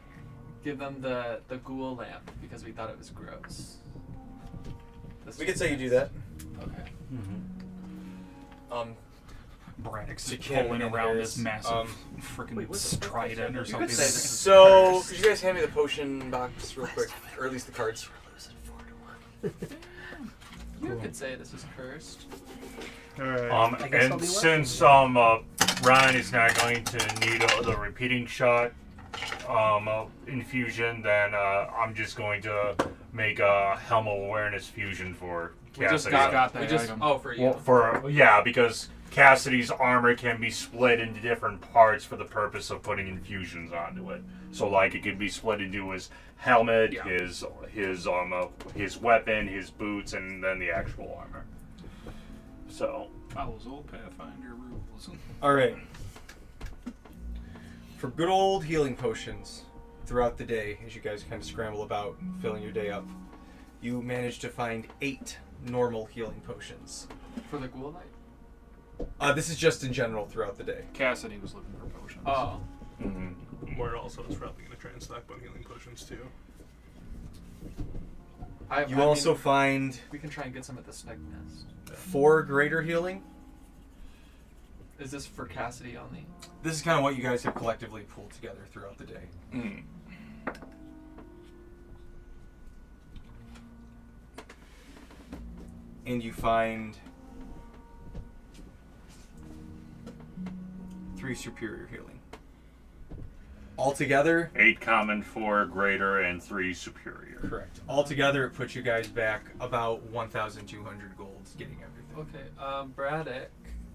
give them the ghoul lamp because we thought it was gross. We could say you do that. Okay. Braddock's You just can't pulling win around theirs. this massive freaking trident or something. say this. So, could you guys hand me the potion box real quick, or at least the cards? You could say this is cursed. Alright. I guess I'll And be since Ryan is not going to need the repeating shot infusion, then I'm just going to make a helm of awareness fusion for We just Cassidy. got that We just item. oh for you. Well, because Cassidy's armor can be split into different parts for the purpose of putting infusions onto it. So, like, it can be split into his helmet, Yeah. his weapon, his boots, and then the actual armor. So, Follows old Pathfinder rules. All right. For good old healing potions throughout the day, as you guys kind of scramble about filling your day up, you manage to find 8 normal healing potions. For the ghoul light. This is just in general throughout the day. Cassidy was looking for potions. Oh. We're also probably going to try and stock on healing potions too. You also find we can try and get some at the snake nest. 4 greater healing. Is this for Cassidy only? This is kind of what you guys have collectively pulled together throughout the day. And you find 3 superior healing. Altogether, 8 common, 4 greater, and 3 superior. correct. Altogether, it puts you guys back about 1,200 gold, getting everything. Okay. Braddock,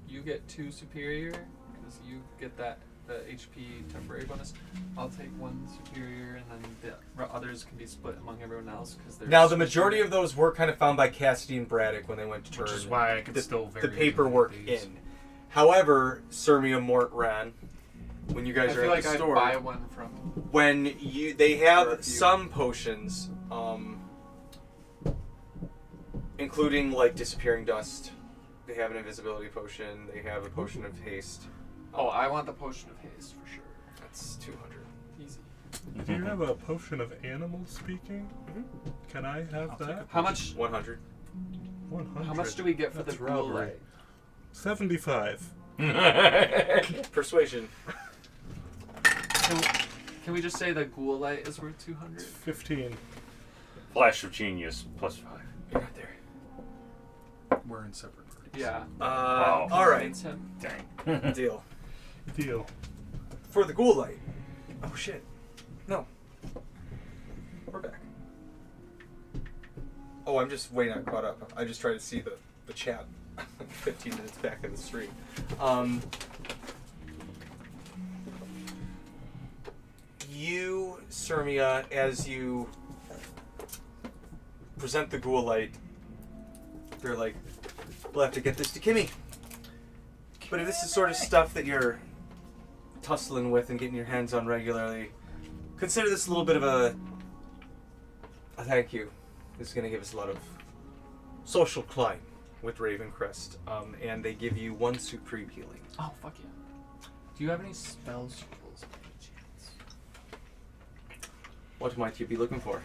you get 2 superior because you get the HP temporary bonus. I'll take 1 superior, and then the others can be split among everyone else because they're. Now, the majority of those were kind of found by Cassidy and Braddock when they went to turn Which is why I could the, still the very paperwork easily get these. in. However, Sirmia Mortran, when you I guys are feel at like the I'd store, buy one from. when they For a have few. some potions, including like disappearing dust. They have an invisibility potion. They have a potion of haste. Oh, I want the potion of haste for sure. That's 200. Easy. Do you have a potion of animal speaking? Can I have I'll take that? How much? 100. 100. How much do we get for That's the ghoul robbery. light? 75. Persuasion. Can we just say the ghoul light is worth 200? 15. Flash of Genius, plus 5. You're not there. We're in separate parties. Yeah. Wow. All right. It's him. Dang. Deal. Deal. For the ghoul light. Oh shit. No. We're back. Oh, I'm just way not caught up. I just tried to see the chat 15 minutes back in the stream. You, Sirmia, as you present the ghoul light, they're like, we'll have to get this to Kimmy. But if this is sort of stuff that you're tussling with and getting your hands on regularly, consider this a little bit of a thank you. This is going to give us a lot of social climb with Ravencrest. And they give you 1 supreme healing. Oh, fuck yeah. Do you have any spell scrolls by any chance? What might you be looking for?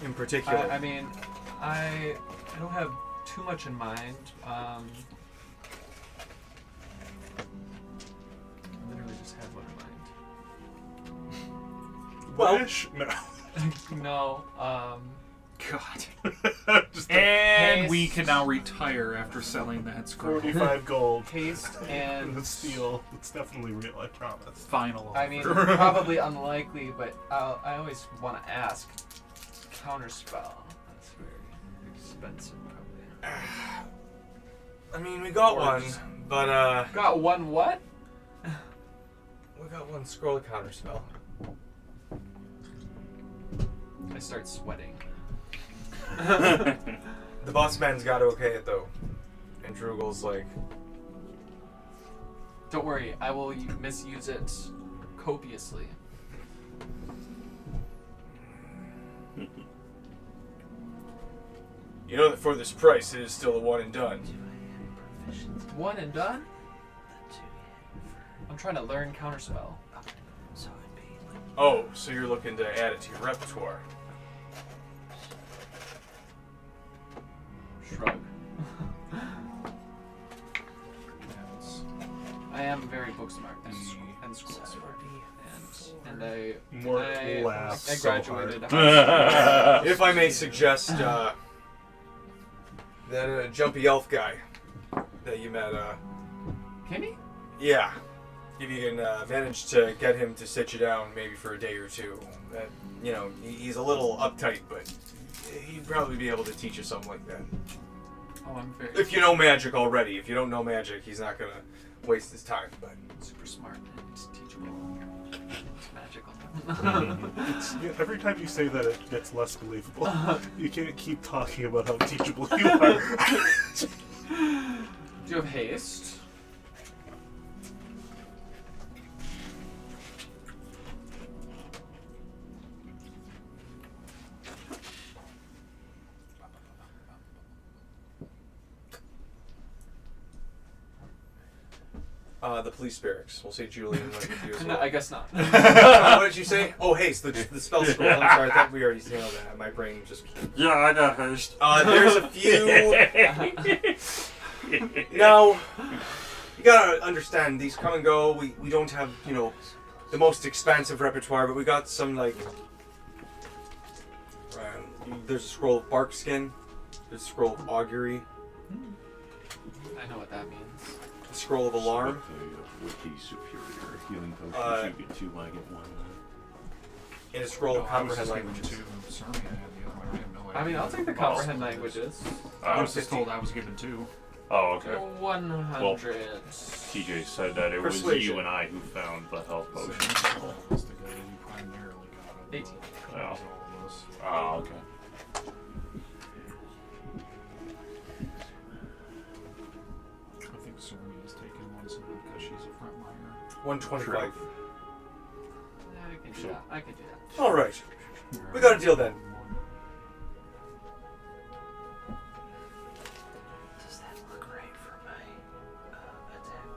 In particular? I mean, I don't have too much in mind. I literally just had one in mind. Well- Wish? No. No, God. Just And we can now retire after selling that scroll. 45 gold. haste and The steel. It's definitely real, I promise. Final. I mean, offer. probably unlikely, but I always want to ask. Counterspell. That's very expensive, probably. I mean, we got one, Works. but Got one what? we got 1 scroll counterspell. I start sweating. The boss man's got to okay it though. And Drugel's like, Don't worry, I will misuse it copiously. you know that for this price it is still a one and done. One and done? I'm trying to learn counterspell. Oh, so you're looking to add it to your repertoire. Shrug. I am very book smart and school smart, and I More I laughs I so graduated. hard. If I may suggest, that jumpy elf guy that you met, Kimmy? yeah. If you can manage to get him to sit you down maybe for a day or two. That, you know, he's a little uptight, but he'd probably be able to teach you something like that. Oh, I'm very If you know magic already. If you don't know magic, he's not going to waste his time. But super smart and teachable. It's magical. Yeah, every time you say that, it gets less believable. You can't keep talking about how teachable you are. Do you have haste? the police barracks. We'll say Julian went with you as No, well. I guess not. What did you say? Oh, haste. The spell scroll. I'm sorry. I thought we already handled that. My brain just... Yeah, I got haste. There's a few... Now, you gotta understand, these come and go. We don't have, you know, the most expansive repertoire, but we got some, like... there's a scroll of bark skin. There's a scroll of augury. I know what that means. A scroll of alarm. With the superior healing potions, you get 2, I get 1. And a scroll of I was comprehend just given languages. 2. Sorry, I had the other one. I have no idea. I mean, I'll take the comprehend languages. I was just told I was given 2. Oh, okay. 100. TJ said that it Persuasion. was you and I who found the health So potion. that's the guy you primarily got it. 18. Oh. That was all of us. Oh, okay. I think Serenia's taken one so because she's a front liner. 125. Yeah, I can do that. I can do that. Alright. We got a deal then. Does that look right for my attack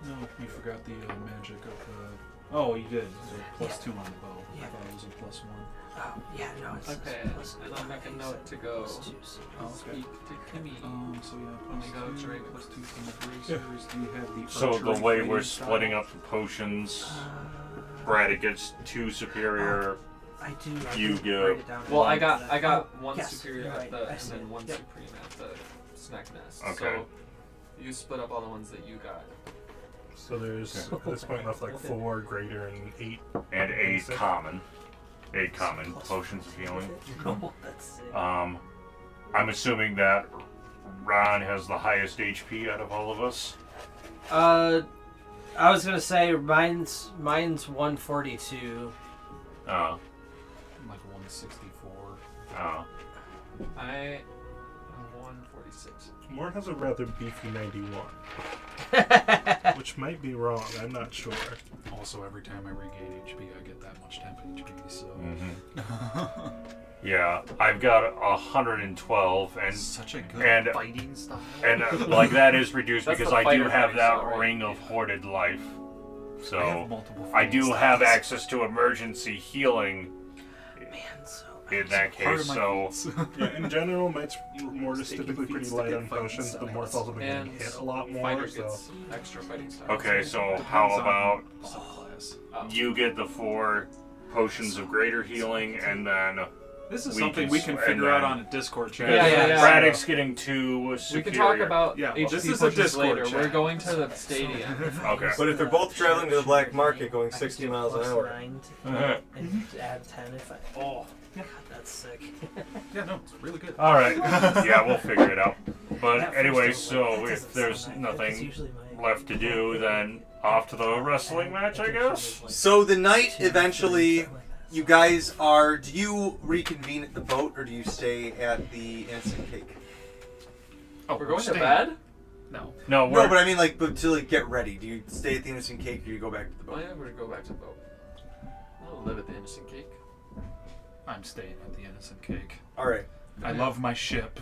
bonus? No, you forgot the magic of the. Oh, you did. So +2 on the bow. Yeah. I thought it was a +1. Oh, yeah, no, it's Okay, plus and I'll make a note to go +2, so Oh, speak to Kimmy. So yeah, When we go to +2, Raven. +2 from the bracers. Do you have the So the archery way fighting we're style? splitting up the potions, Brad gets 2 superior. I do. You did go. write it down. Well, I Oh, got one yes, superior you're at right. the, I and see then it. one Yep. supreme at the snack nest. Okay. So you split up all the ones that you got. So there's, at this point, left like 4 greater and 8. And 8 common. 8 common potions of healing. Oh, that's sick. I'm assuming that Ron has the highest HP out of all of us. I was gonna say mine's 142. Oh. I'm like 164. Oh. I am 146. Morn has a rather beefy 91, which might be wrong. I'm not sure. Also, every time I regain HP, I get that much temp HP. So. Yeah, I've got 112, and Such a good and- fighting style. and like that is reduced That's because the I do fighter have fighting that style, right? ring of hoarded life. I So have multiple I do fighting have styles. access to emergency healing Man, so in that Part case. of my So feats. Yeah, in general, Might's Morn is Taking typically pretty feats to light get on fighting potions, but styles. Morth's also been getting And hit a lot more, fighter so... gets extra fighting styles. okay, so Depends how on about subclass. Oh. you get the 4 potions of greater healing, and then This is We something can we can s- figure and out then- on a Discord chat. Yeah. Braddock's getting 2 superior. We can talk about Yeah, HP this is a pushes Discord later. chat. We're going to the stadium. Okay. But if they're both traveling to the black market going 60 miles an hour. Uh-huh. And add 10 if I. Oh, God, that's sick. Yeah, no, it's really good. All right. Yeah, we'll figure it out. But At first anyway, I was like, so that if doesn't there's sound that good, 'cause nothing usually my- left to do, then off to the wrestling match, I guess. So the night eventually, you guys are. Do you reconvene at the boat or do you stay at the Innocent Cake? Oh, We're going to staying. bed? No. No, No, but I mean, like, but to like get ready. Do you stay at the Innocent Cake or do you go back to the Oh boat? yeah, we're gonna go back to the boat. I'll live at the Innocent Cake. I'm staying at the Innocent Cake. All right. I love my ship.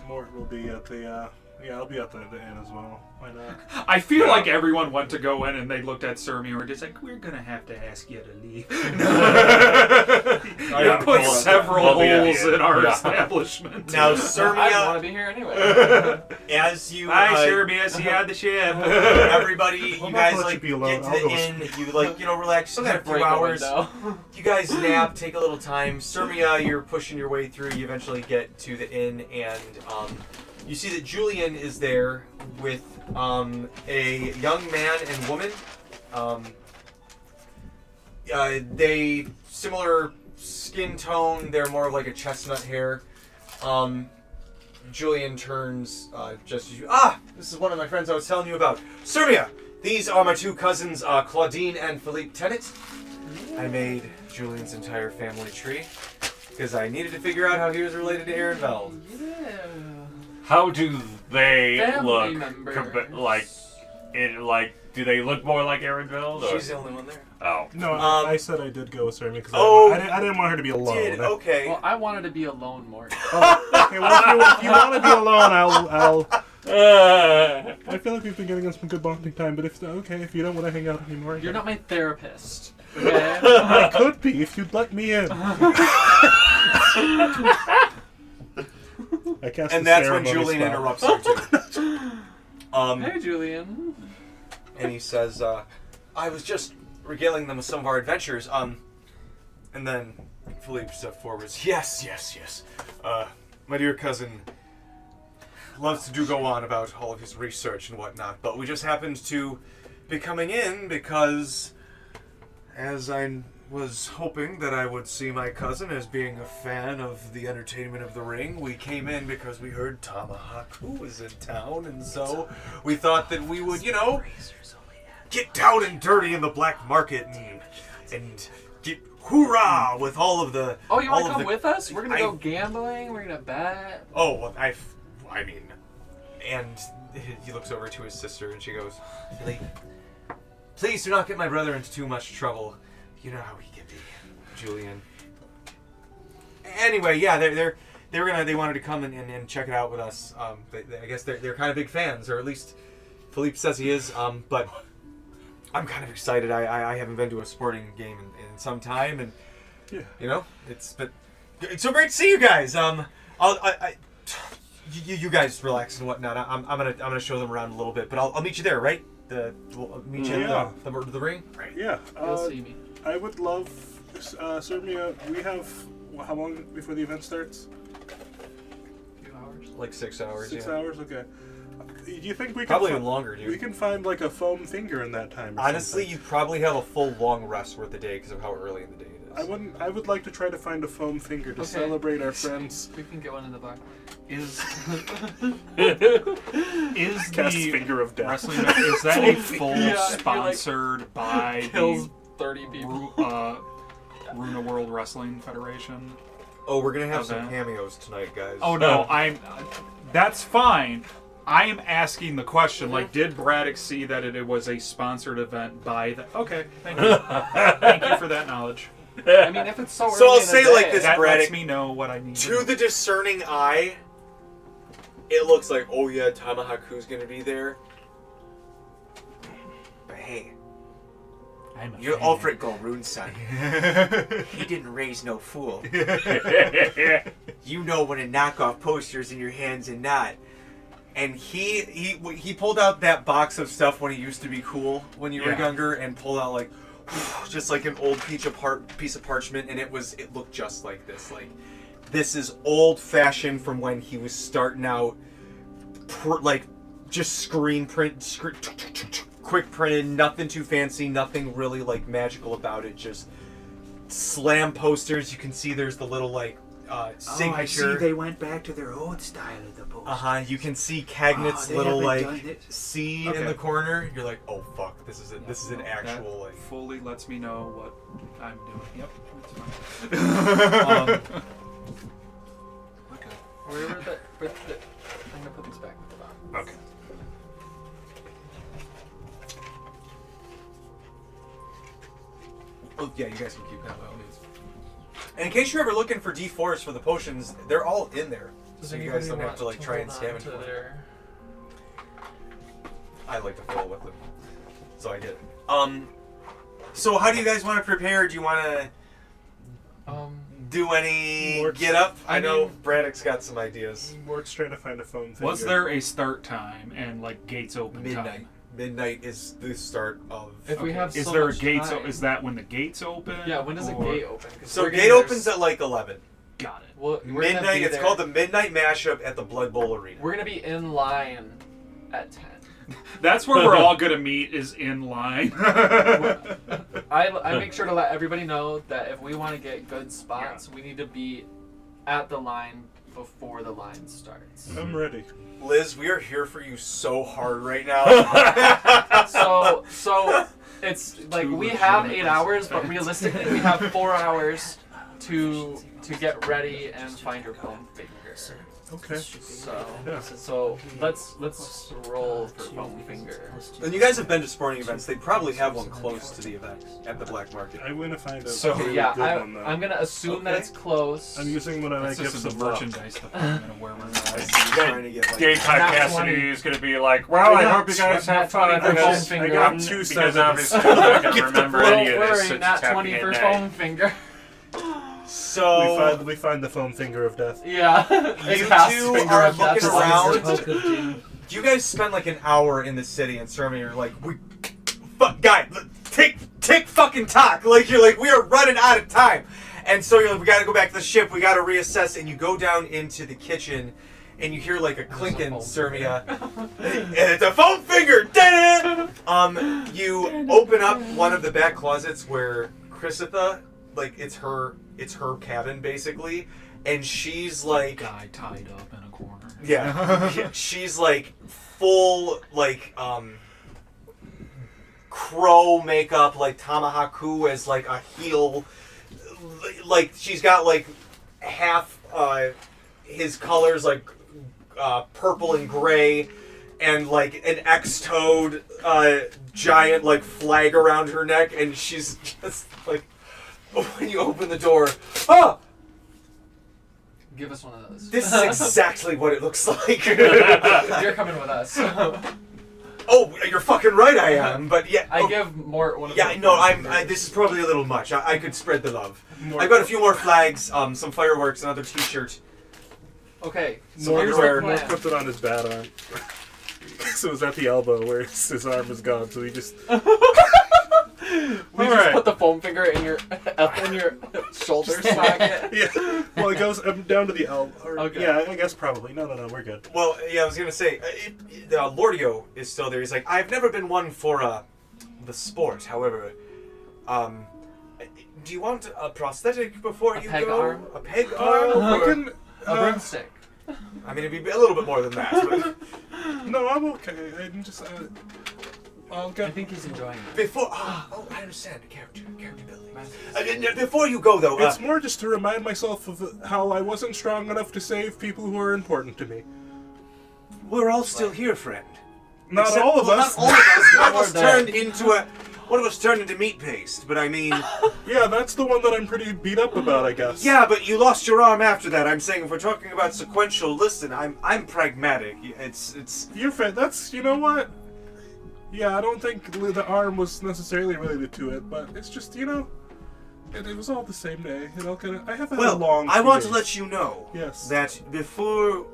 Mort will be at the, yeah, I'll be at the inn as well. Why not? I feel Yeah. like everyone went to go in and they looked at Sermi and were just like, we're gonna have to ask you to leave. Yeah, We put well, several well, yeah, holes yeah. in our Yeah. establishment. Now, I want Sermia, to be here anyway. as you Hi, Sermi, I see you on the ship. everybody, you I'll guys let you like be alone. get to I'll the go inn. You like relax, Still spend gotta a few break a hours. window. You guys nap, take a little time. Sermia, you're pushing your way through. You eventually get to the inn, and you see that Julian is there with a young man and woman. They similar skin tone. They're more of like a chestnut hair. Julian turns just as you. This is one of my friends I was telling you about. Sermia, these are my 2 cousins, Claudine and Philippe Tennant. I made Julian's entire family tree because I needed to figure out how he was related to Aaron Veld. How do they Family look? members. Do they look more like Aaron Veld? She's the only one there. Oh. No, I said I did go with Sermi because Oh, I didn't want her to be alone. Okay. Well, I wanted to be alone more. Okay, well, if you want to be alone, I'll. I feel like we've been getting in some good bonding time, but if if you don't want to hang out anymore, You're not my therapist. Okay? I could be if you'd let me in. I cast And the that's when ceremony Julian spell. interrupts her too. Hey, Julian. And he says, I was just regaling them with some of our adventures. And then Philippe stepped forward. Yes. My dear cousin loves to go on about all of his research and whatnot, but we just happened to be coming in because, as I was hoping that I would see my cousin as being a fan of the entertainment of the ring, we came in because we heard Tomahawk who was in town, and so we thought that we would, get down and dirty in the black market and get hoorah with all of the. Oh, you want all to of come the- with us? We're gonna I- go gambling. We're gonna bet. Oh, well, I mean, and he looks over to his sister and she goes, Philippe, please do not get my brother into too much trouble. You know how he can be, Julian. Anyway, yeah, they wanted to come and check it out with us. I guess they're kind of big fans, or at least Philippe says he is. But I'm kind of excited. I haven't been to a sporting game in some time, and it's so great to see you guys. You guys relax and whatnot. I'm gonna show them around a little bit, but I'll meet you there, right? We'll meet you at the ring. Right. Yeah. You'll see me. I would love, Sermia. We have how long before the event starts? A few hours. Like 6 hours. 6 yeah. hours. Okay. Do you think we can Probably even longer, dude. We can find like a foam finger in that time. Or Honestly, something. you probably have a full long rest worth a day because of how early in the day it is. I would like to try to find a foam finger to Okay. celebrate our friends. We can get one in the back. Is Cast the finger of death. wrestling is that a full Yeah, you're like, sponsored by Kills the 30 people. Runa World Wrestling Federation? Oh, we're gonna have some Okay. cameos tonight, guys. Oh no, that's fine. I am asking the question, like, did Braddock see that it was a sponsored event by the... Okay, thank you. Thank you for that knowledge. I mean, if it's so early So I'll in the say it day, like this, That Braddock. lets me know what I need to To know. the discerning eye, it looks like, oh yeah, Tamahaku's gonna be there. But hey, I'm a You're fan. Alfred Golroon's son. He didn't raise no fool. You know when a knockoff poster's in your hands and not. and he pulled out that box of stuff when he used to be cool when you were Yeah. younger, and pulled out like just like an old piece of parchment, and it looked just like this. Like, this is old fashioned from when he was starting out, like just screen print, quick printed, nothing too fancy, nothing really like magical about it. Just slam posters. You can see there's the little like signature. went back to their old style of the post. You can see Cagnet's they little haven't like done it. seed Okay. in the corner. You're like, oh fuck, this is an actual That like. fully lets me know what I'm doing. Yep, that's Um, fine. Okay. I'm gonna put these back with the box. Okay. oh yeah, you guys can keep that by all means. And in case you're ever looking for D4s for the potions, they're all in there, so you guys don't have to like try and scavenge for them. I like to fill it with them, so I get it. So how do you guys want to prepare? Do you want to do any Works. get up? I I know mean- Braddock's got some ideas. Work's trying to find a foam finger. Was there a start time and like gates open Midnight. time? Midnight is the start of. If we have Is so there a much gates? time- Is that when the gates open? Yeah, when does a or- gate open? 'Cause So we're gate gonna- opens at like 11. Got it. we're gonna be Midnight. It's there. called the Midnight Mashup at the Blood Bowl Arena. We're gonna be in line at 10. That's where we're all gonna meet. Is in line. I make sure to let everybody know that if we want to get good spots, we need to be at the line before the line starts. I'm ready. Liz, we are here for you so hard right now. So it's like we have 8 hours, but realistically we have 4 hours to get ready and find your foam finger. Okay. So Yeah. so let's roll for foam finger. And you guys have been to sporting events. They probably have one close to the event at the black market. I'm going to find a So- really Yeah, good one though. I'm gonna assume that Okay. it's close. I'm using one of my That's gifts just of the luck. merchandise department of where we're I at. see you're trying to get like. Daytime Nat Cassidy 20. is going to be like, well, I got hope you guys Nat have fun. 20 for Because, foam I finger. got 2 because sevens. obviously I don't remember Don't any of this. worry, since not it's 20 happening for at night. foam finger. So We find the foam finger of death. Yeah. You It casts two finger are of death. looking around. Poke of doom. you guys spend like an hour in the city, and Sermon, you're like, guy, take fucking talk. Like you're like, we are running out of time, and so you're like, we got to go back to the ship. We got to reassess, and you go down into the kitchen. And you hear like a clinking, Sermia. And it's a foam finger! Da-da! You open up one of the back closets where Chrysitha, like it's her cabin basically, and she's like, Guy tied up in a corner. yeah, she's like full like crow makeup, like Tamahaku as like a heel, like she's got like half his colors like purple and gray, and like an X-toed giant like flag around her neck, and she's just like, when you open the door, oh, Give us one of those. this is exactly what it looks like. You're coming with us. Oh, you're fucking right, I am. But yeah, I give Mort one of yeah, those no, foam fingers. this is probably a little much. I could spread the love. I've got a few more flags, some fireworks, another T-shirt. Okay, so More here's underwear. our Mort plan. puts it on his bad arm. So it's at the elbow where his arm is gone, so he just... We just Alright. put the foam finger in your shoulder socket. Yeah. Well, it goes down to the L. Or, Okay. Yeah, I guess probably. No, we're good. Well, yeah, I was gonna say, Lordio is still there. He's like, I've never been one for the sport. However, do you want a prosthetic before A you peg go? arm? A peg arm? I Or- can. A broomstick. I mean, it'd be a little bit more than that. But No, I'm okay. I'm just. I'll I get. think he's enjoying it. before, oh, I understand. Character building. Before you go, though, It's more just to remind myself of how I wasn't strong enough to save people who are important to me. we're all still here, friend. Not Except- all of well, us. Not all of us. One of We're us dead. turned into meat paste. But I mean, Yeah, that's the one that I'm pretty beat up about, I guess. yeah, but you lost your arm after that. I'm saying if we're talking about sequential, listen, I'm pragmatic. It's. You're fair. That's, you know what? Yeah, I don't think the arm was necessarily related to it, but it's just, you know, it was all the same day. You know, I have had a Well, long. I few want to days. let you know Yes. that before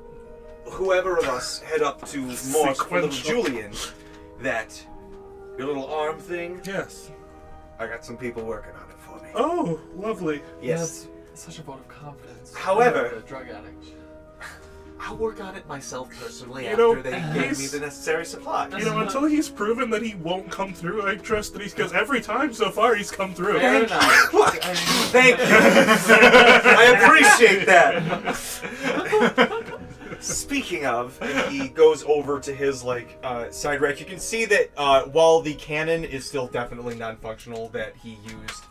whoever of us head up to Morse for little Sequential. Julian, that your little arm thing, Yes. I got some people working on it for me. Oh, lovely. Yes. That's such a vote of confidence. However- The drug addict. I'll work on it myself personally You after know, they gave me he's- the necessary supplies. You know, until he's proven that he won't come through, I trust that he's, because every time so far he's come through. Fair enough. Thank you. I appreciate that. Speaking of, and he goes over to his side rack. You can see that while the cannon is still definitely non-functional that he used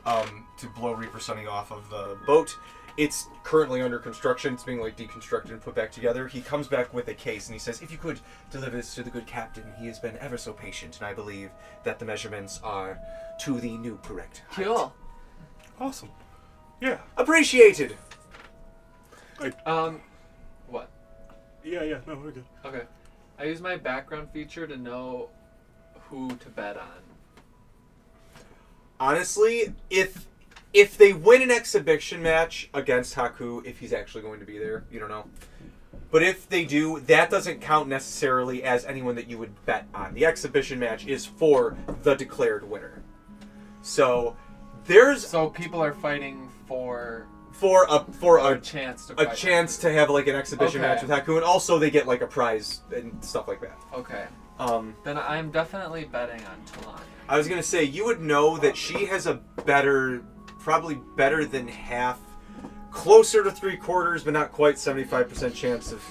to blow Reaper Sunny off of the boat, it's currently under construction. It's being deconstructed and put back together. He comes back with a case and he says, "If you could deliver this to the good captain, he has been ever so patient, and I believe that the measurements are to the new correct height." Cool. Awesome. Yeah. Appreciated. What? Yeah, no, we're good. Okay. I use my background feature to know who to bet on. Honestly, if they win an exhibition match against Haku, if he's actually going to be there, you don't know. But if they do, that doesn't count necessarily as anyone that you would bet on. The exhibition match is for the declared winner. So there's So people are fighting for for a chance to a fight. chance to have an exhibition Okay. match with Haku, and also they get a prize and stuff like that. Okay. Then I'm definitely betting on Talani. I was gonna say you would know that she has a probably better than half, closer to 3/4, but not quite 75% chance of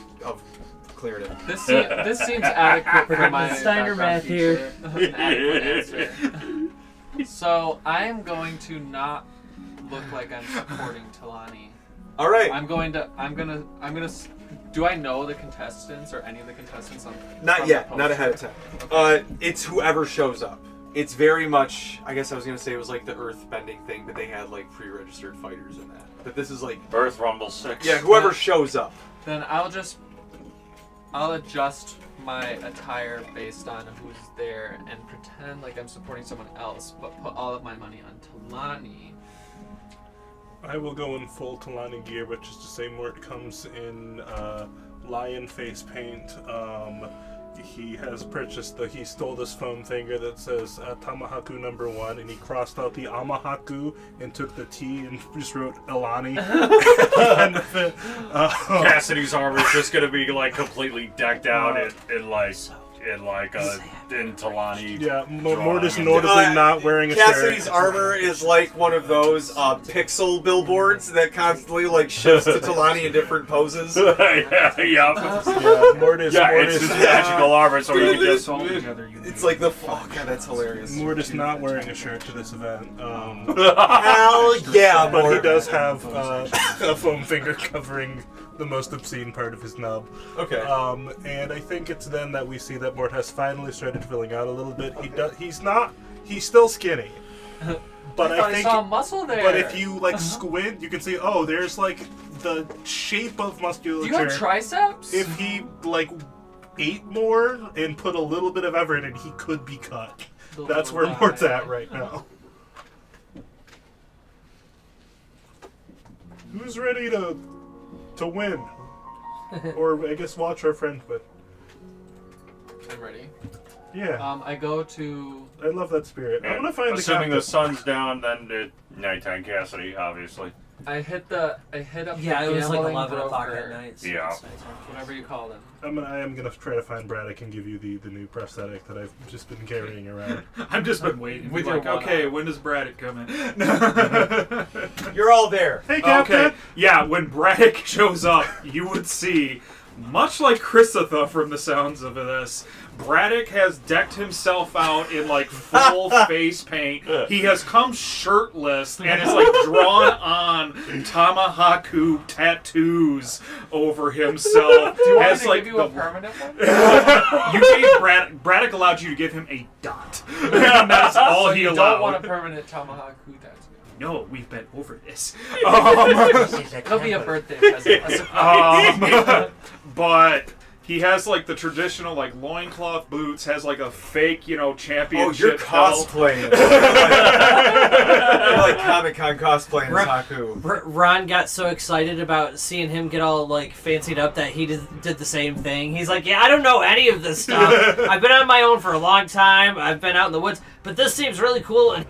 clearing it. This seems adequate for my Steiner background math here. feature. An adequate answer. So I'm going to not look like I'm supporting Talani. All right, I'm gonna. Do I know the contestants or any of the contestants? not from yet, the not poster? ahead of time. It's whoever shows up. It's very much. I guess I was gonna say it was the Earth bending thing, but they had pre-registered fighters in that. But this is Earth Rumble 6. yeah, whoever shows up. Then I'll adjust my attire based on who's there and pretend like I'm supporting someone else, but put all of my money on Talani. I will go in full Talani gear, which is to say Mort comes in lion face paint. He has purchased he stole this foam finger that says Tamahaku #1, and he crossed out the Amahaku and took the T and just wrote Ilani at the end of it. Cassidy's armor is just gonna be completely decked out in Talani. Yeah, Mort is drawing. notably not wearing a Cassidy's shirt. armor is like one of those pixel billboards that constantly shifts to Talani in different poses. yeah. Yeah, Mort is It's his magical armor, so you can just. all together. It's like the oh god, that's hilarious. Mort is not wearing a shirt to this event. Hell yeah, But he Mort. does have a foam finger covering the most obscene part of his nub. Okay. And I think it's then that we see that Mort has finally started filling out a little bit. He's still skinny. But I think, saw muscle there. but if you squint, you can see, oh, there's the shape of Do musculature. you have triceps? If he ate more and put a little bit of effort in, he could be cut. The That's little where Mort's guy. at right now. Who's ready to win? Or I guess watch our friend win. I'm ready. Yeah. I go to I love that spirit. I'm gonna find Assuming the the sun's down, then it's nighttime Cassidy, obviously. I hit up Yeah, the it was like gambling 11 o'clock broker, at night. So Yeah. it's nighttime. whatever you call them. I am gonna try to find Braddock and give you the new prosthetic that I've just been carrying around. I've just been waiting. With Like, your one okay, eye. when does Braddock come in? You're all there. Hey, Captain. Okay, yeah, when Braddock shows up, you would see, much like Christopher from the sounds of this, Braddock has decked himself out in like full face paint. He has come shirtless and is like drawn on tomahawk tattoos over himself. Do you want me Has, to like, give you a permanent one? You gave Braddock allowed you to give him a dot. And that's all So he you allowed. don't want a permanent tomahawk tattoo. No, we've been over this. It'll be a birthday present. A surprise. But he has like the traditional like loincloth boots, has like a fake, Oh, championship you're belt. cosplaying. You're like Comic-Con cosplaying Haku. Ron got so excited about seeing him get all like fancied up that he did the same thing. He's like, yeah, I don't know any of this stuff. I've been on my own for a long time. I've been out in the woods, but this seems really cool. And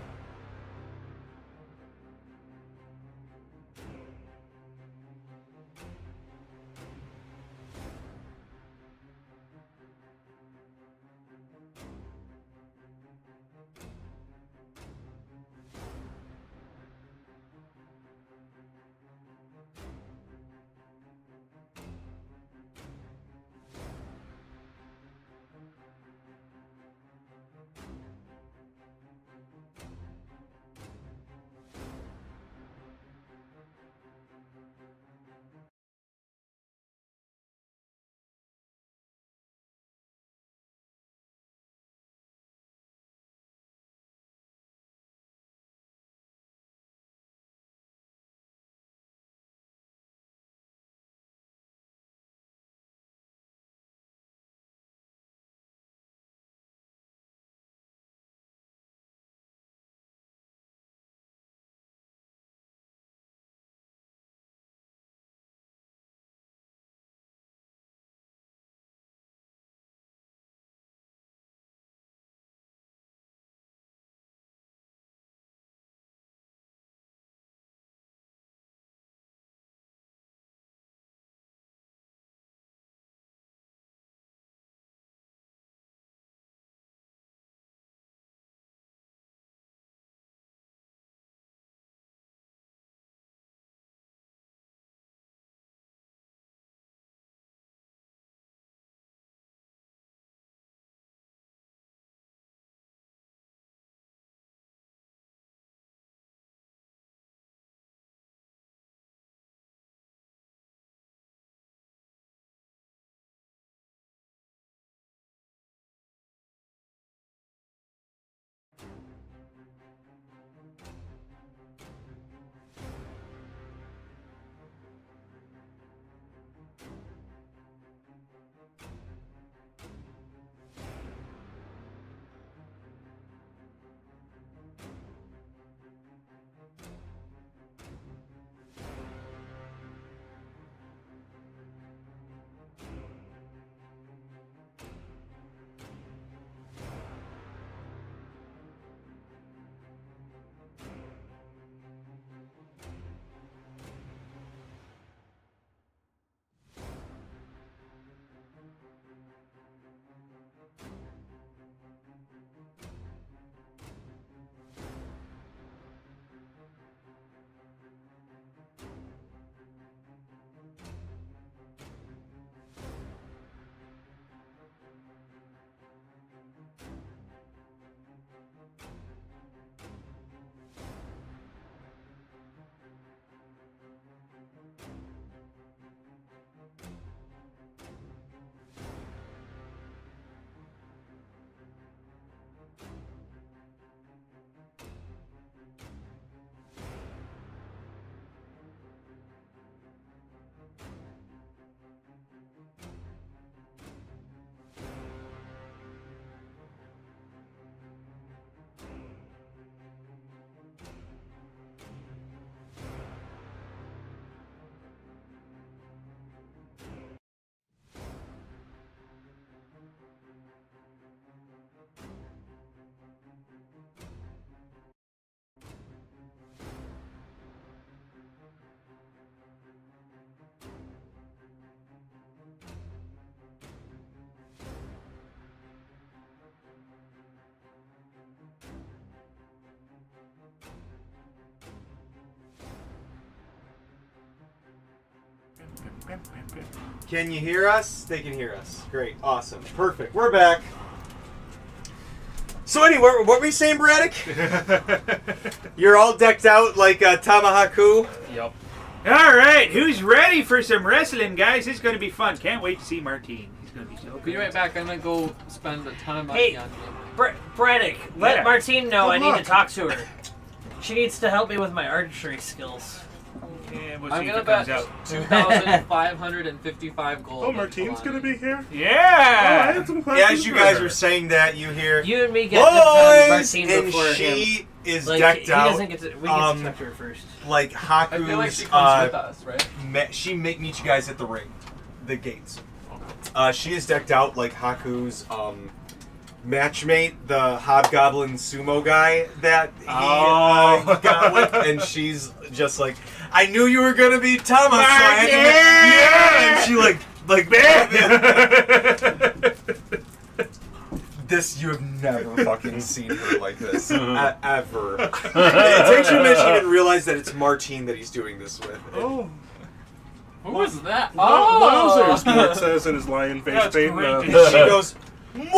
Can you hear us? They can hear us. Great. Awesome. Perfect. We're back. So anyway, what were you saying, Braddock? You're all decked out like a Tamahaku. Yep. All right, who's ready for some wrestling, guys? It's going to be fun. Can't wait to see Martine. He's going to be so Be good. right back. I'm gonna go spend a ton of money Hey, on Braddock, let Yeah. Martine know Good I need to luck. talk to her. She needs to help me with my archery skills. Yeah, we'll I'm see if gonna it comes bet out. 2,555 gold. Oh, Martine's gonna be here? Oh, I Yeah! had some Yeah, questions as you for guys her. are saying that, you hear You and me get to pound boys, Martine and before him. she is Like, decked he out doesn't get to. We get to touch her first. like I feel like she Haku's. comes with us, right? She meets you guys at the ring, the gates. She is decked out like Haku's matchmate, the hobgoblin sumo guy that he got with, and she's just like, I knew you were gonna be Thomas. So I had to yeah, and she like this. You have never fucking seen her like this ever. It takes you a minute to even realize that it's Martine that he's doing this with. Oh. Who was that? Wowzers, Mort says in his lion face That's paint. great. And she goes, Mort!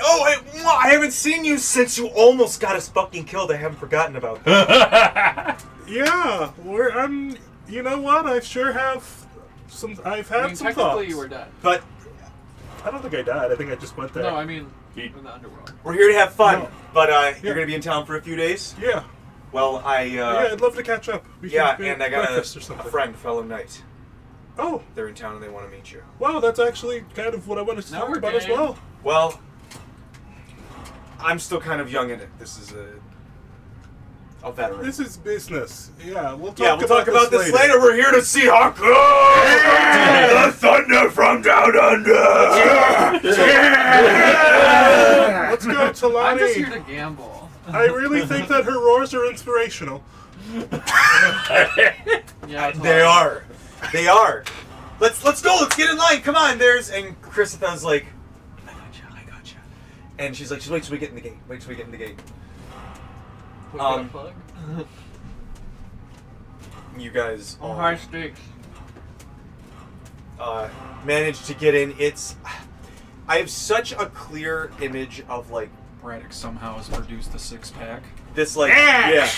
Oh, hey, I haven't seen you since you almost got us fucking killed. I haven't forgotten about that. Yeah, I'm. You know what? I sure have some. I've had I mean, some technically thoughts. you were dead. But I don't think I died. I think I just went there. No, I mean in the underworld. we're here to have fun. No. But Yeah. you're going to be in town for a few days? Yeah. Well, Yeah, I'd love to catch up. We yeah, can and I got breakfast or a something. friend, fellow knight. Oh, They're in town and they want to meet you. wow, that's actually kind of what I wanted to Now talk we're about as game. well. Well, I'm still kind of young in it. This is a veteran. This is business. Yeah, we'll talk, Yeah, we'll talk about this later. We're here to see Haku! The thunder from down under! Let's go, I'm just here Talani. to gamble. I really think that her roars are inspirational. Yeah, They are. They are. Let's go. Let's get in line. Come on. And Christopher's like, I gotcha. And she's like, just wait till we get in the gate. Wait till we get in the gate. Put me on a plug. You guys Oh, high stakes. managed to get in. I have such a clear image of like Braddock somehow has produced a six-pack. this like Yeah.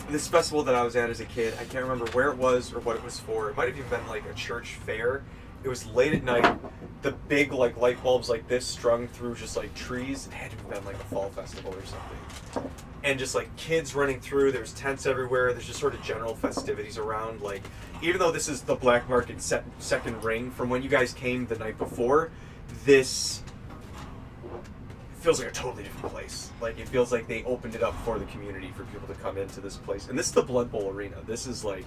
this festival that I was at as a kid. I can't remember where it was or what it was for. It might have even been like a church fair. It was late at night. The big like light bulbs like this strung through just like trees. It had to have been like a fall festival or something. And just like kids running through. There's tents everywhere. There's just sort of general festivities around. Like even though this is the black market second ring from when you guys came the night before, this feels like a totally different place. Like it feels like they opened it up for the community for people to come into this place. And this is the Blood Bowl arena. This is like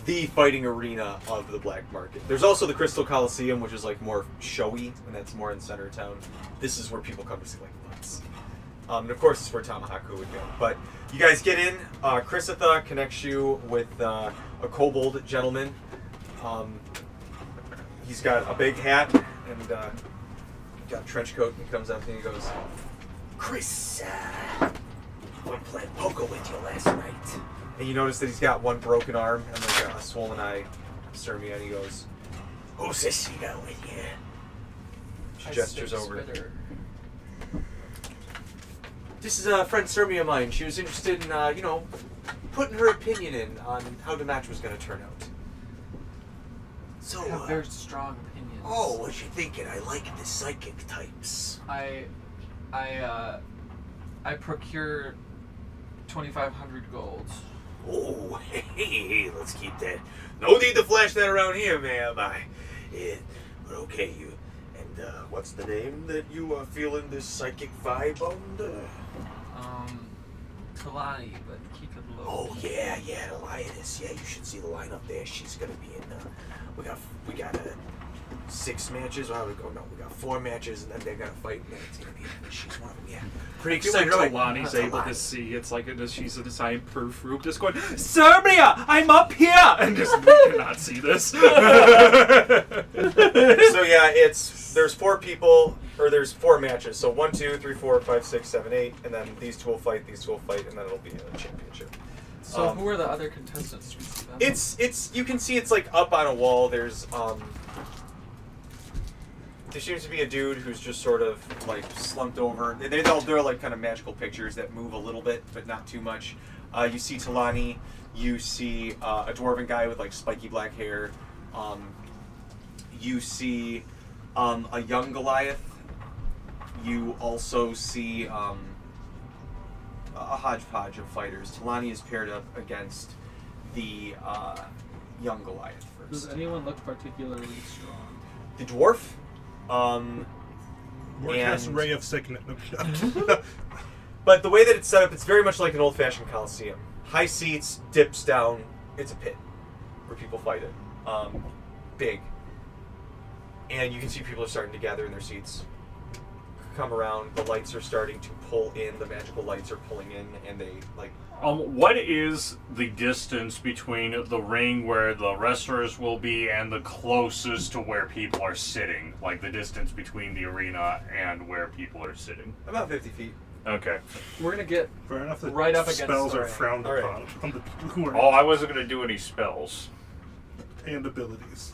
the fighting arena of the black market. There's also the Crystal Coliseum, which is like more showy, and that's more in the center of town. This is where people come to see like fights. And of course, it's where Tamahaku would go. But you guys get in. Chrisitha connects you with a kobold gentleman. He's got a big hat and got a trench coat, and he comes up and he goes, Chris, we played poker with you last night. and you notice that he's got one broken arm and like a swollen eye. Sturmy, and he goes, Who's this you got with you? she gestures over. Spitter. This is a friend Sturmy of mine. She was interested in, putting her opinion in on how the match was going to turn out. So, I have very strong opinions. oh, what you thinking? I like the psychic types. I procure 2,500 golds. Oh, hey, let's keep that. No need to flash that around here, ma'am. Yeah, but okay, you. And what's the name that you are feeling this psychic vibe under? Kalani, but keep it low. Oh yeah, the lioness. Yeah, you should see the line up there. She's gonna be in. We got 6 matches. Well, we got 4 matches, and then they're gonna fight. And it's gonna be. She's one of them. Yeah, pretty I feel like excited. Talani's able to Talani. see. It's like she's a design proof group just going, Serbia, I'm up here! And just cannot see this. So yeah, there's 4 people, or there's 4 matches. So 1, 2, 3, 4, 5, 6, 7, 8, and then these two will fight, and then it'll be a championship. So who are the other contestants? Do we see them? It's you can see it's like up on a wall. There seems to be a dude who's just sort of like slumped over. They're like kind of magical pictures that move a little bit, but not too much. You see Talani. You see a dwarven guy with like spiky black hair. You see a young Goliath. You also see a hodgepodge of fighters. Talani is paired up against the young Goliath first. Does anyone look particularly strong? The dwarf? Cast Ray of Sickness. But the way that it's set up, it's very much like an old-fashioned Coliseum. High seats, dips down. It's a pit where people fight it. Big. And you can see people are starting to gather in their seats. Come around. The lights are starting to pull in. The magical lights are pulling in, and they like. What is the distance between the ring where the wrestlers will be and the closest to where people are sitting? Like the distance between the arena and where people are sitting? About 50 feet. Okay. We're gonna get Fair enough that right up against spells the are ring. frowned All right. upon on the who are Oh, I wasn't going to do any spells. and abilities.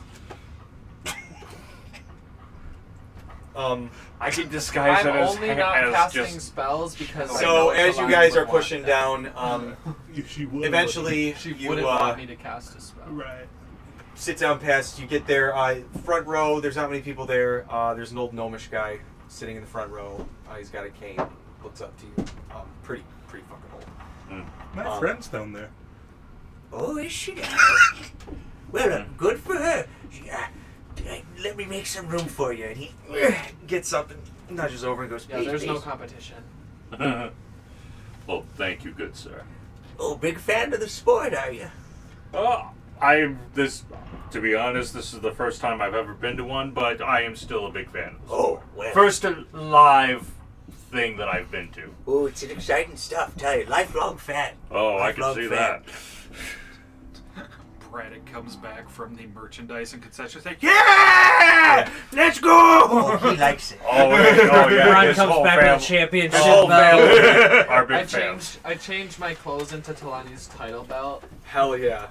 I can disguise I'm it as, only not as casting just... spells because I So know as you Talani guys would are pushing want that. down, She would. eventually She you wouldn't want me to cast a spell. Right. sit down past. You get there. Front row. There's not many people there. There's an old gnomish guy sitting in the front row. He's got a cane. Looks up to you. Pretty fucking old. My friend's down there. Oh, is she now? Well, good for her. Let me make some room for you. And he Gets up and nudges over and goes, Yeah, there's no competition. Well, thank you, good sir. Oh, big fan of the sport, are you? To be honest, this is the first time I've ever been to one, but I am still a big fan of the Oh, sport. well. First live thing that I've been to. Oh, it's an exciting stuff, tell you. Lifelong fan. Oh, I can Lifelong see fan. that. Braddock comes back from the merchandise and concession stand. Yeah! Let's go! Oh, he likes it. Oh, yeah. Ron his comes whole back fam- with a championship his whole belt. family are big fans. I changed my clothes into Talani's title belt. hell yeah.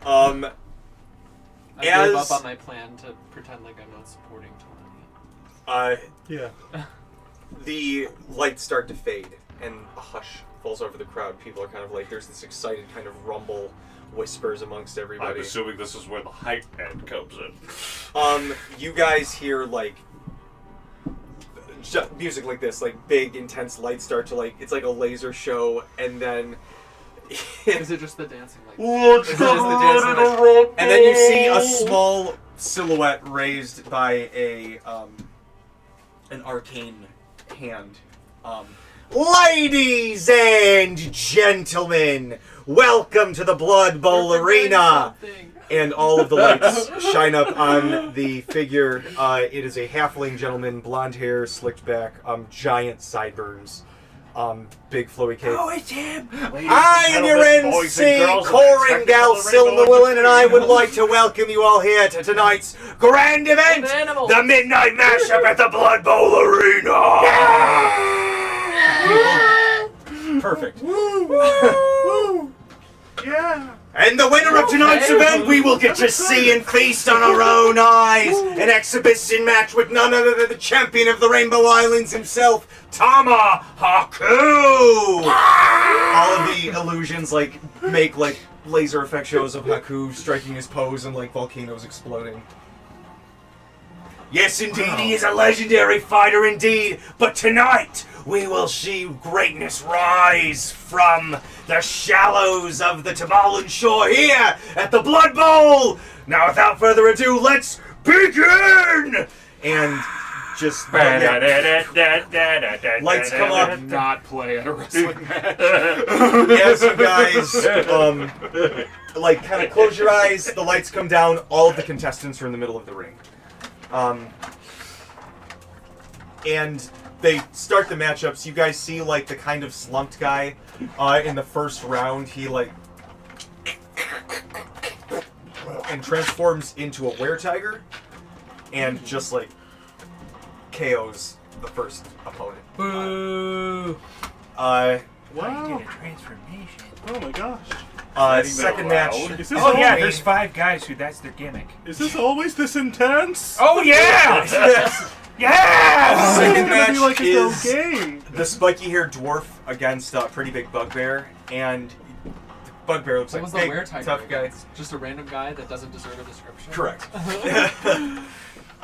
I gave As- up on my plan to pretend like I'm not supporting Talani. Yeah. The lights start to fade, and a hush falls over the crowd. People are kind of like, there's this excited kind of rumble, whispers amongst I'm everybody. assuming this is where the hype head comes in. You guys hear like music like this, like big intense lights start to like, it's like a laser show, and then Is it just the dancing like Let's It's just the dancing lights. And then you see a small silhouette raised by an arcane hand. Ladies and gentlemen, welcome to the Blood Bowl Arena. And all of the lights shine up on the figure. It is a halfling gentleman, blonde hair, slicked back, giant sideburns, big flowy cape. Oh, it's him! I am your MC, Corin Gal Silmerwillen, and I would like to welcome you all here to tonight's grand event, animals. the Midnight Mashup at the Blood Bowl Arena! Perfect. Yeah. And the winner of tonight's event, we will get to see and feast on our own eyes. An exhibition match with none other than the champion of the Rainbow Islands himself, Tama Haku. All of the illusions like make like laser effect shows of Haku striking his pose and like volcanoes exploding. Yes, indeed, he is a legendary fighter indeed. But tonight, we will see greatness rise from the shallows of the Tamalan shore here at the Blood Bowl. Now, without further ado, let's begin! And just lights come up. Not play at a wrestling match. As you guys, like, kind of close your eyes, the lights come down, all of the contestants are in the middle of the ring. And they start the matchups. You guys see, like, the kind of slumped guy in the first round. He, like, and transforms into a were-tiger and just, like, KOs the first opponent. Boo! Wow. transformation. Oh my gosh. Second match. Is this Oh yeah, always, there's 5 guys who that's their gimmick. is this always this intense? Oh yeah! Yes! Second It's gonna be match like its own is game. the spiky-haired dwarf against Pretty Big Bugbear, and Bugbear looks What like was the big, weretiger tough guy. against? Just a random guy that doesn't deserve a description? Correct.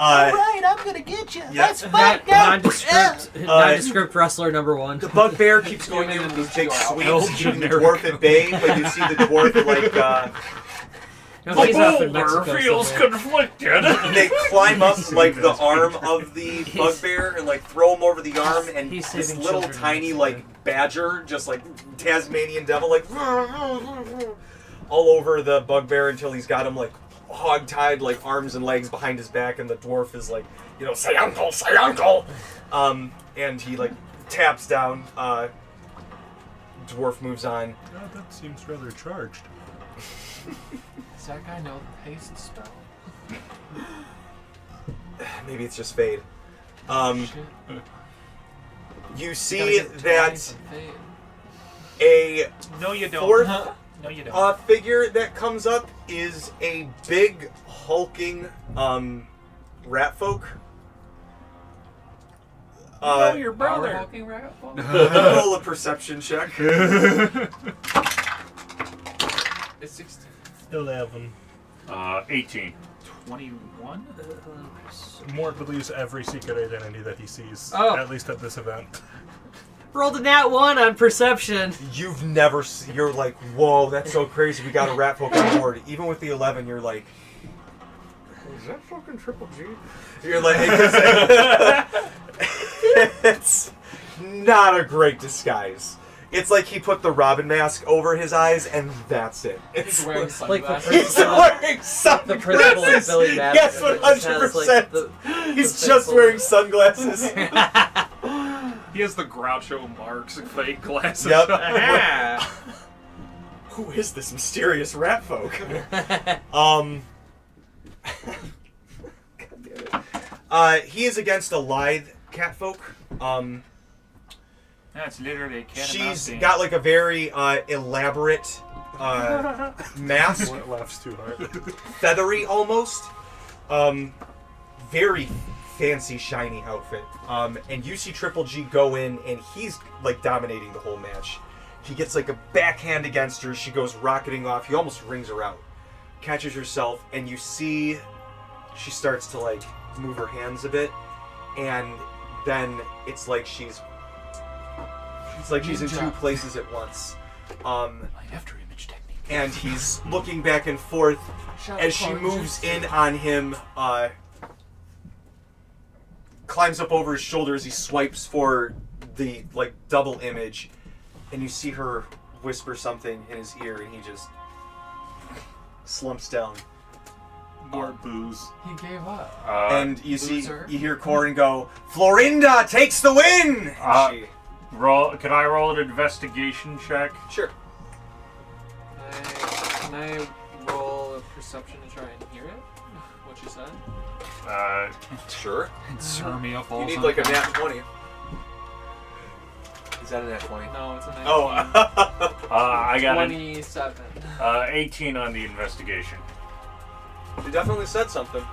Right, I'm gonna get you. Yeah. Let's fight Nondescript wrestler number 1. The Bugbear keeps going in with these big swings, keeping the dwarf at bay, but you see the dwarf like No, he's off in Boulder Mexico feels somewhere. conflicted. they climb up like the arm of the bugbear and like throw him over the arm, and He's this saving little children in tiny Mexico. like badger, just like Tasmanian devil, like all over the bugbear until he's got him like hog-tied, like arms and legs behind his back, and the dwarf is like, you know, say uncle, and he like taps down. Dwarf moves on. Oh, that seems rather charged. Does that guy know the haste spell? Maybe it's just fade. Shit. You You see gotta get that twice and fade. a No, you don't. fourth No, you don't. figure that comes up is a big hulking rat folk. No, your Power brother. hulking rat folk? Roll a perception check. It's 16. 11. 18. 21. Mort believes every secret identity that he sees, Oh. at least at this event. Rolled a nat 1 on perception. You've never. You're like, whoa, that's so crazy. We got a rat folk on board. Even with the 11, you're like, is that fucking Triple G? You're like, it's not a great disguise. It's like he put the Robin mask over his eyes, and that's it. It's He's wearing Like the sunglasses. He's wearing The principal of sunglasses. Billy Madison. Yes, which has, 100%. the He's the just symbol. wearing sunglasses. He has the Groucho Marx fake glasses. Yep. Ah. Who is this mysterious rat folk? He is against a lithe cat folk. That's literally a cat and mouse She's game. got like a very elaborate mask, Mort laughs too hard. feathery almost. Very fancy, shiny outfit. And you see Triple G go in, and he's like dominating the whole match. He gets like a backhand against her. She goes rocketing off. He almost rings her out. Catches herself, and you see she starts to like move her hands a bit, and then it's like she's in two places at once. After image technique. And he's looking back and forth as she moves in on him, climbs up over his shoulder as he swipes for the like double image, and you see her whisper something in his ear, and he just slumps down. More booze. He gave up. And you see, loser. you hear Corin go, "Florinda takes the win!" And she, Can I roll an investigation check? sure. Can I roll a perception to try and hear it? What you said? Sure. Surmia You falls need on like a the- nat 20. Is that a nat 20? No, it's a 19. Oh. I got 27. 18 on the investigation. She definitely said something.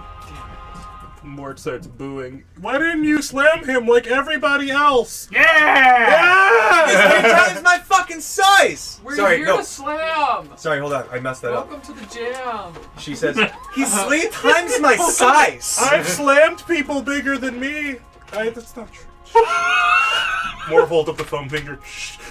Mort starts booing. Why didn't you slam him like everybody else? Yeah! He's 3 times my fucking size! We're Sorry, here no. to slam! Sorry, hold on. I messed that up. Welcome to the jam! She says, he's 3 times my size! I've slammed people bigger than me. That's not true. Mort holds up the thumb finger.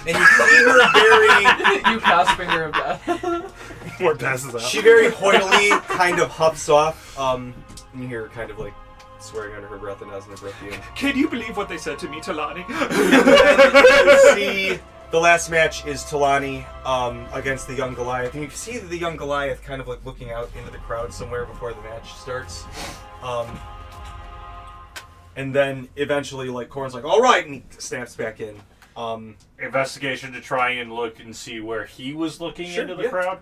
And you see her very... You cast finger of death. Mort passes out. She very hoidily kind of huffs off. And you hear her kind of like swearing under her breath and has her breath in. Can you believe what they said to me, Talani? You see the last match is Talani against the young Goliath. And you see the young Goliath kind of like looking out into the crowd somewhere before the match starts. And then eventually like Corin's like, all right, and he snaps back in. Investigation to try and look and see where he was looking Sure, into the yeah. crowd.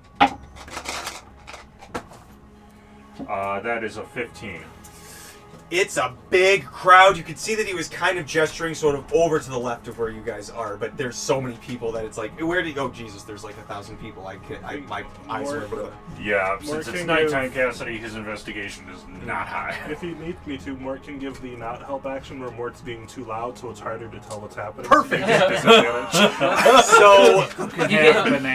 That is a 15. It's a big crowd. You can see that he was kind of gesturing sort of over to the left of where you guys are, but there's so many people that it's like, where did he go? Oh, Jesus, there's like 1,000 people. My eyes are able to... Yeah, Mort since it's can nighttime, Cassidy, his investigation is not high. If he needs me to, Mort can give the not help action where Mort's being too loud, so it's harder to tell what's happening. Perfect. Disadvantage. So,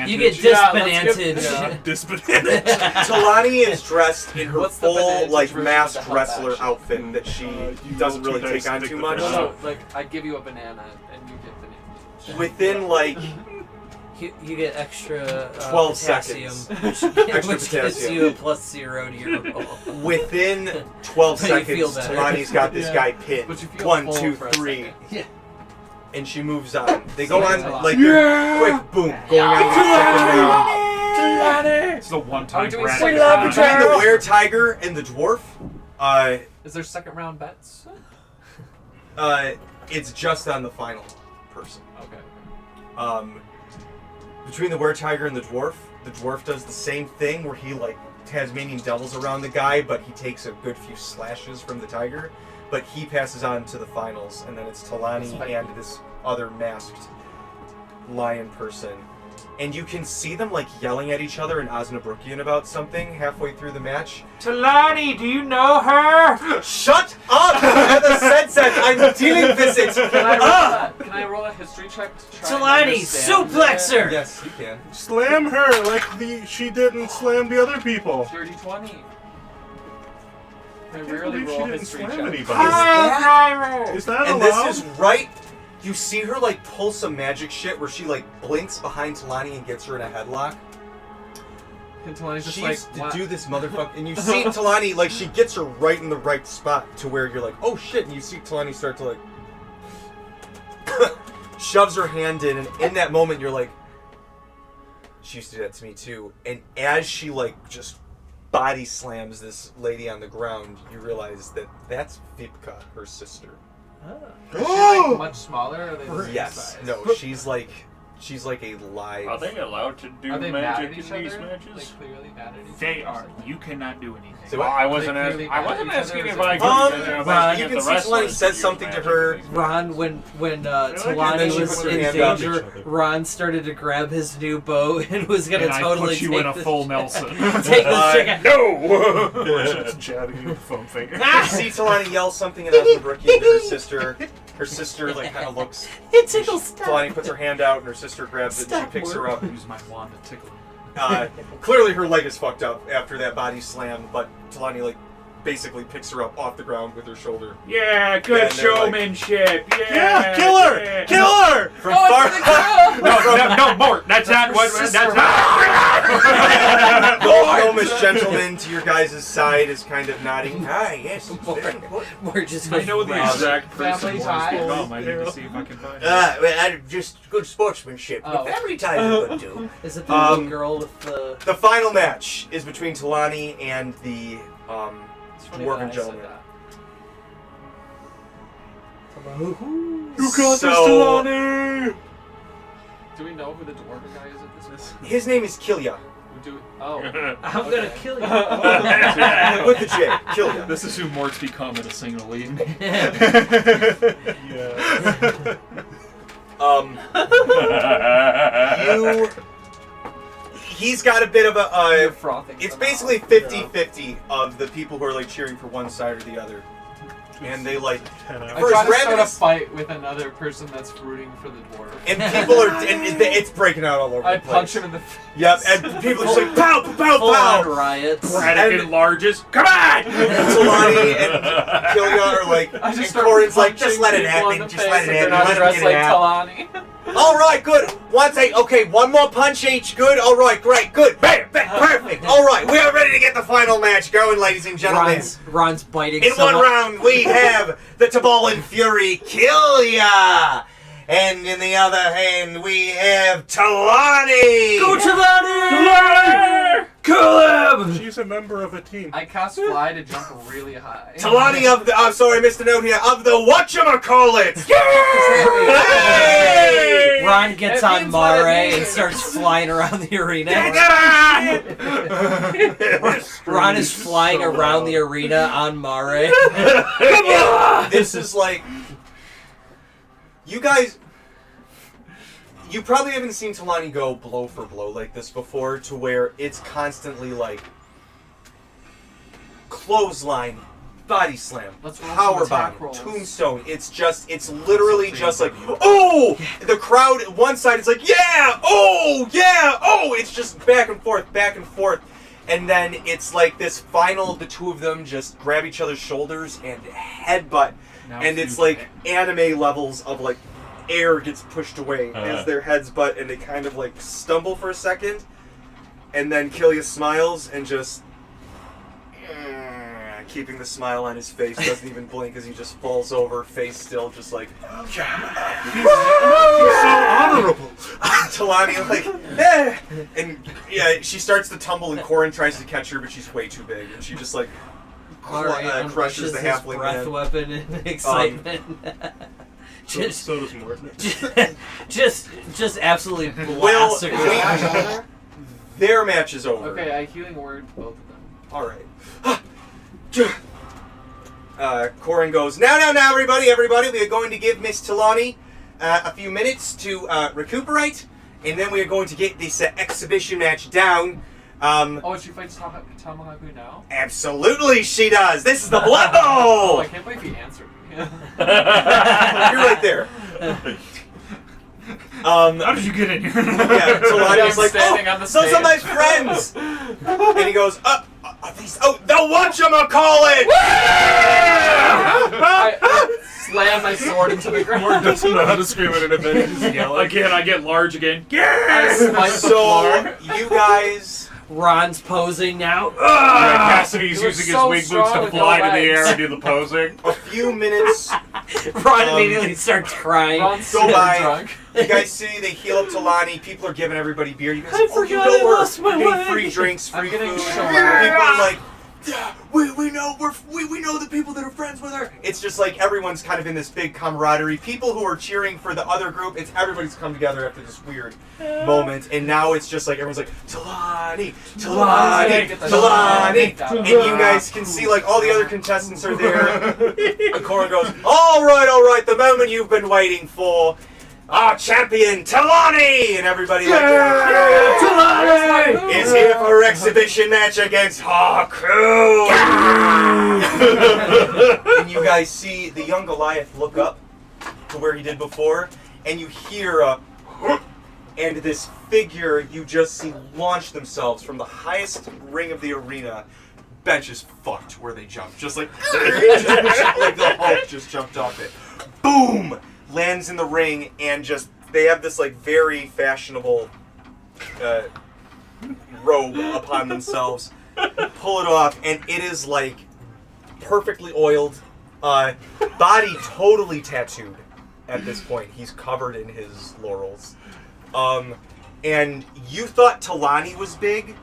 You get disbananted. Disadvantage. Talani is dressed in her What's the full, banana like, version of masked the help wrestler action? outfit that she You doesn't roll really two dice take on to too pick much. the No, like I give you a banana and you get banana. Within, like, You get extra 12 potassium, seconds. Extra which gives potassium. you a +0 to your roll. Within 12 But you feel seconds, better. Talani's got this guy pinned. But you feel 1, full 2, for a 3. second. Yeah. And she moves on. They go Thanks on, a lot. like, quick, boom, going on to the second round. It's the one time Are we doing Braddock second is round? on. Between the were-tiger and the dwarf, Is there second round bets? it's just on the final person. Okay. Between the were-tiger and the dwarf does the same thing where he, like, Tasmanian devils around the guy, but he takes a good few slashes from the tiger. But he passes on to the finals, and then it's Talani and this other masked lion person. And you can see them, like, yelling at each other in Osnabrookian about something halfway through the match. Talani, do you know her? Shut up! I have the sense I'm dealing with it! Can I roll a history check to try and Talani, understand suplex her! Yes, you can. Slam her like she didn't slam the other people. Dirty 20. I can't rarely believe she roll didn't history slam checks. anybody. Is that And allowed? this is right. You see her like pull some magic shit where she like blinks behind Talani and gets her in a headlock. And Talani's just She like, used to what? do this motherfucker, and you see Talani like she gets her right in the right spot to where you're like, oh shit, and you see Talani start to like shoves her hand in, and in that moment you're like, she used to do that to me too. And as she like just body slams this lady on the ground, you realize that that's Vipka, her sister. Is she like much smaller? Or are they the same Yes. size? No, she's like a live. Are they allowed to do Are they mad magic at in each these other? matches? Like clearly mad at each other? They are. You cannot do anything. So Well, what? I wasn't They asking. clearly I wasn't mad at each asking other, if is I it- could. Ron, I'm you asking can if the see Talani wrestlers says could use something to magic her. in these Ron, matches. when and Talani then she was puts her in hand up. danger, Ron started to grab his new bow and was gonna And I totally put you take in a the full shit- Nelson. Take the chicken. No! She's jabbing you with a foam finger. You see Talani yell something in Osnabrookian to her sister. Her sister like kind of looks. It tickles. Talani puts her hand out and her sister grabs it and she picks her up. Use my wand to tickle him. Clearly her leg is fucked up after that body slam, but Talani like basically picks her up off the ground with her shoulder. Yeah, good Yeah, and they're like- showmanship. Yeah, kill her! yeah. Kill her! From Oh, far, it's the girl! No, Mort. That's not what. sister. That's not. the Gnomish gentleman to your guys' side is kind of nodding. Ah, yes. it's very important. We're just. I know the exact person Family Mort's ties. become. I need to see if I can find it. Well, just good sportsmanship. Oh. Family ties are good too. Is it the little girl with the? The final match is between Talani and the It's funny dwarven that I said gentleman. that. You got So- this, Talani! Do we know who the dwarven guy is at this point? His name is Kilya. We do. Oh. I'm gonna Okay. kill you. With the J. Kilya. This is who Mort's become at a single lead. Yeah. He's got a bit of You're a. frothing. It's somehow. basically 50-50 of the people who are like cheering for one side or the other. And they like. I First, try to start a randomness- fight with another person that's rooting for the dwarf. And people are. And it's breaking out all over I the place. punch him in the face. Yep, and people are just like, pow, pow, Full on pow! riots. Braddock And- enlarges. Come on! And Talani and Kilya are like, I just and start Corin's like, just punching let it people in happen, the just face let it if happen, they're not let him dressed get it like out. Talani. All right, good. Okay, one more punch each. Good. All right, great, good. Bam, bam, perfect. All right, we are ready to get the final match going, ladies and gentlemen. Ron's biting. In one someone. round, we have the Tabalan Fury Kilya, and in the other hand, we have Talani. Go Talani! Kill him! She's a member of a team. I cast fly to jump really high. Talani of the. I'm sorry, I missed a note here. Of the whatchamacallit! Hey! Ron gets It on means what it Mare and means. starts flying around the arena. Ron is flying so around loud. the arena on Mare. This is like. You guys. You probably haven't seen Talani go blow for blow like this before, to where it's constantly like. Clothesline, body slam, Let's roll some power attack bomb, rolls. tombstone. It's literally just like, oh! The crowd, one side is like, yeah! Oh! Yeah! Oh! It's just back and forth, back and forth. And then it's like this final, the two of them just grab each other's shoulders and headbutt. Now And it's huge. like anime levels of like air gets pushed away as their heads butt, and they kind of like stumble for a second. And then Killia smiles and just keeping the smile on his face, doesn't even blink as he just falls over, face still, just like He's so honorable. Talani like, eh! And yeah, she starts to tumble, and Corin tries to catch her, but she's way too big, and she just like Mare crushes the his halfling breath man. weapon in excitement. So does Morton. just absolutely Well, blast her. their match is over. Okay, I healing word both of them. All right. Corin goes, now, everybody, we are going to give Miss Talani a few minutes to recuperate, and then we are going to get this exhibition match down. Oh, she fights Tamahaku now? Absolutely, she does. This is the Blood Oh, Bowl. I can't believe he answered me. You're right there. How did you get in here? Yeah, Talani's like, standing on the those are my stage." friends. And he goes, are these? Oh, the whatchamacallit! I slam my sword into the ground. Doesn't know how to scream at an event. He's just yelling. Again, I get large again. I smite the So floor. you guys. Ron's posing now. Cassidy's You were using so his wing strong boots to with fly your to the air legs. and do the posing. A few minutes Ron immediately starts crying. Ron's go super by. drunk. You guys see they heal up Talani. People are giving everybody beer. You guys, I you forgot know I we're lost my getting leg. free drinks, I'm free getting food. People shellacked. are like, yeah, we know we know the people that are friends with her. It's just like everyone's kind of in this big camaraderie. People who are cheering for the other group, it's everybody's come together after this weird moment, and now it's just like everyone's like Talani, Talani, Talani, and you guys can see like all the other contestants are there. And Corin goes, all right, the moment you've been waiting for. Our champion, Talani! And everybody like, Talani! is here for her exhibition match against Haku! And you guys see the young Goliath look up to where he did before, and you hear a and this figure you just see launch themselves from the highest ring of the arena. Bench is fucked where they jumped. Just like, like the Hulk just jumped off it. Boom! Lands in the ring, and just they have this like very fashionable robe upon themselves. Pull it off, and it is like perfectly oiled, body totally tattooed. At this point, he's covered in his laurels. And you thought Talani was big.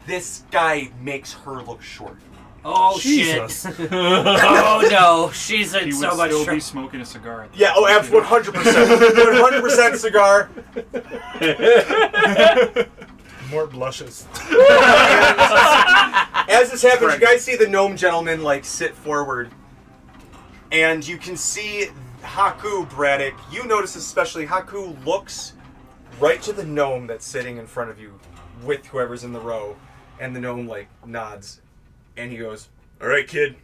This guy makes her look short. Oh Jesus. shit! Oh no, she's in He would so much still trouble. be smoking a cigar. At the Yeah, oh, time, too. 100%. 100% cigar. More blushes. As this happens, you guys see the gnome gentleman like sit forward, and you can see Haku, Braddock. You notice especially Haku looks right to the gnome that's sitting in front of you with whoever's in the row, and the gnome like nods, and he goes, "All right, kid,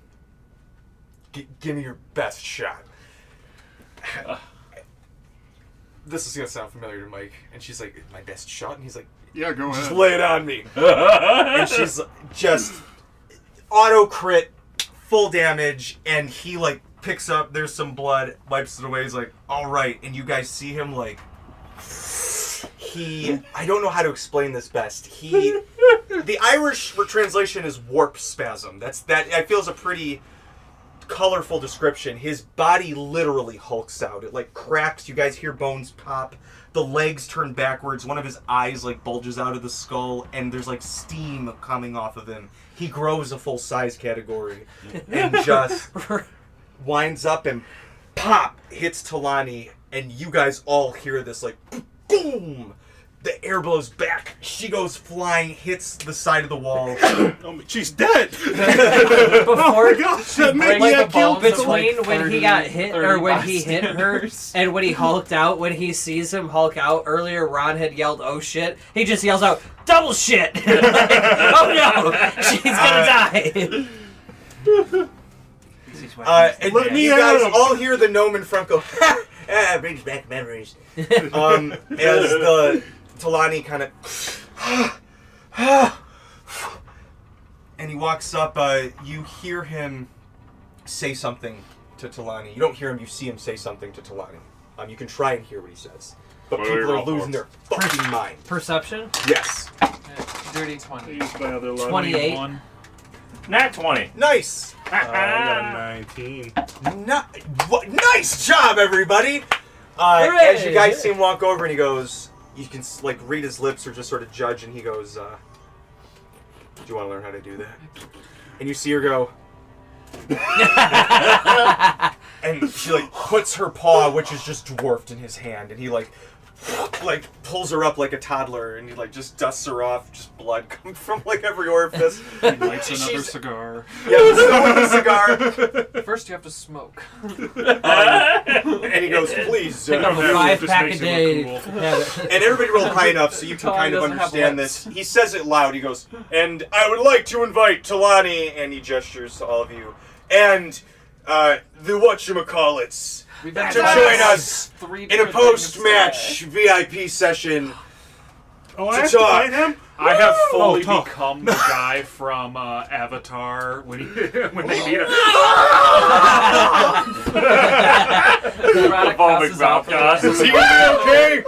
give me your best shot." This is gonna sound familiar to Mike, and she's like, "My best shot," and he's like, Yeah, go "Just ahead. lay it on me." And she's just auto crit, full damage, and he like picks up. There's some blood, wipes it away. He's like, "All right," and you guys see him like I don't know how to explain this best. The Irish translation is warp spasm. That I feel is a pretty colorful description. His body literally hulks out. It like cracks. You guys hear bones pop. The legs turn backwards. One of his eyes like bulges out of the skull, and there's like steam coming off of him. He grows a full size category, and just winds up and pop hits Talani, and you guys all hear this like boom. The air blows back. She goes flying, hits the side of the wall. Oh, she's dead. Before Oh my gosh, that maniac killed between like when he 30 got hit or when he hit her bystanders. and when he hulked out, when he sees him hulk out earlier, Ron had yelled, "Oh shit!" He just yells out, "Double shit!" Like, oh no, she's gonna die. And Let me you guys out. all hear the gnome in front go, Brings back memories. as the Talani kind of, and he walks up. You hear him say something to Talani. You don't hear him. You see him say something to Talani. You can try and hear what he says, but people are losing their fucking mind. Perception? Yes. Dirty 20. Use my other line. 28. Nat 20. Nice. I got a 19. Nice job, everybody. Hooray! As you guys see him walk over, and he goes, you can like read his lips or just sort of judge, and he goes, "Do you want to learn how to do that?" And you see her go, and she like puts her paw, which is just dwarfed, in his hand, and he like pulls her up like a toddler, and he like just dusts her off, just blood coming from like every orifice. He lights another cigar. Yeah, the cigar. First, you have to smoke. And he goes, "Please." Pick up a that 5-pack a just makes day. it look cool. Yeah, And everybody rolled high enough so you can Talani kind of doesn't have understand lips. this. He says it loud. He goes, "And I would like to invite Talani," and he gestures to all of you, "and the whatchamacallits We've to been join us 3 in a different things post-match VIP session." Oh, I To have to talk. fight him? I have fully talk. become the guy from Avatar when when they meet him. Braddock Evolving passes out from Valkas. the- Is he gonna be okay?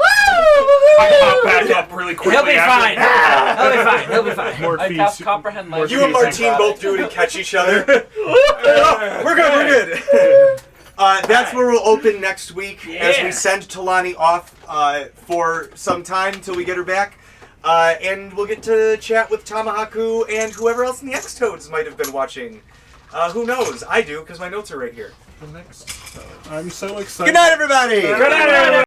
I pop back up really quickly. He'll be fine. after. He'll be fine. He'll be fine. More I feet. cast comprehend language. You and Martine both do it and catch each other. We're good, we're good. That's where we'll open next week as we send Talani off for some time until we get her back. And we'll get to chat with Tamahaku and whoever else in the X-Toads might have been watching. Who knows? I do, because my notes are right here. I'm so excited. Good night, everybody! Good night, everybody.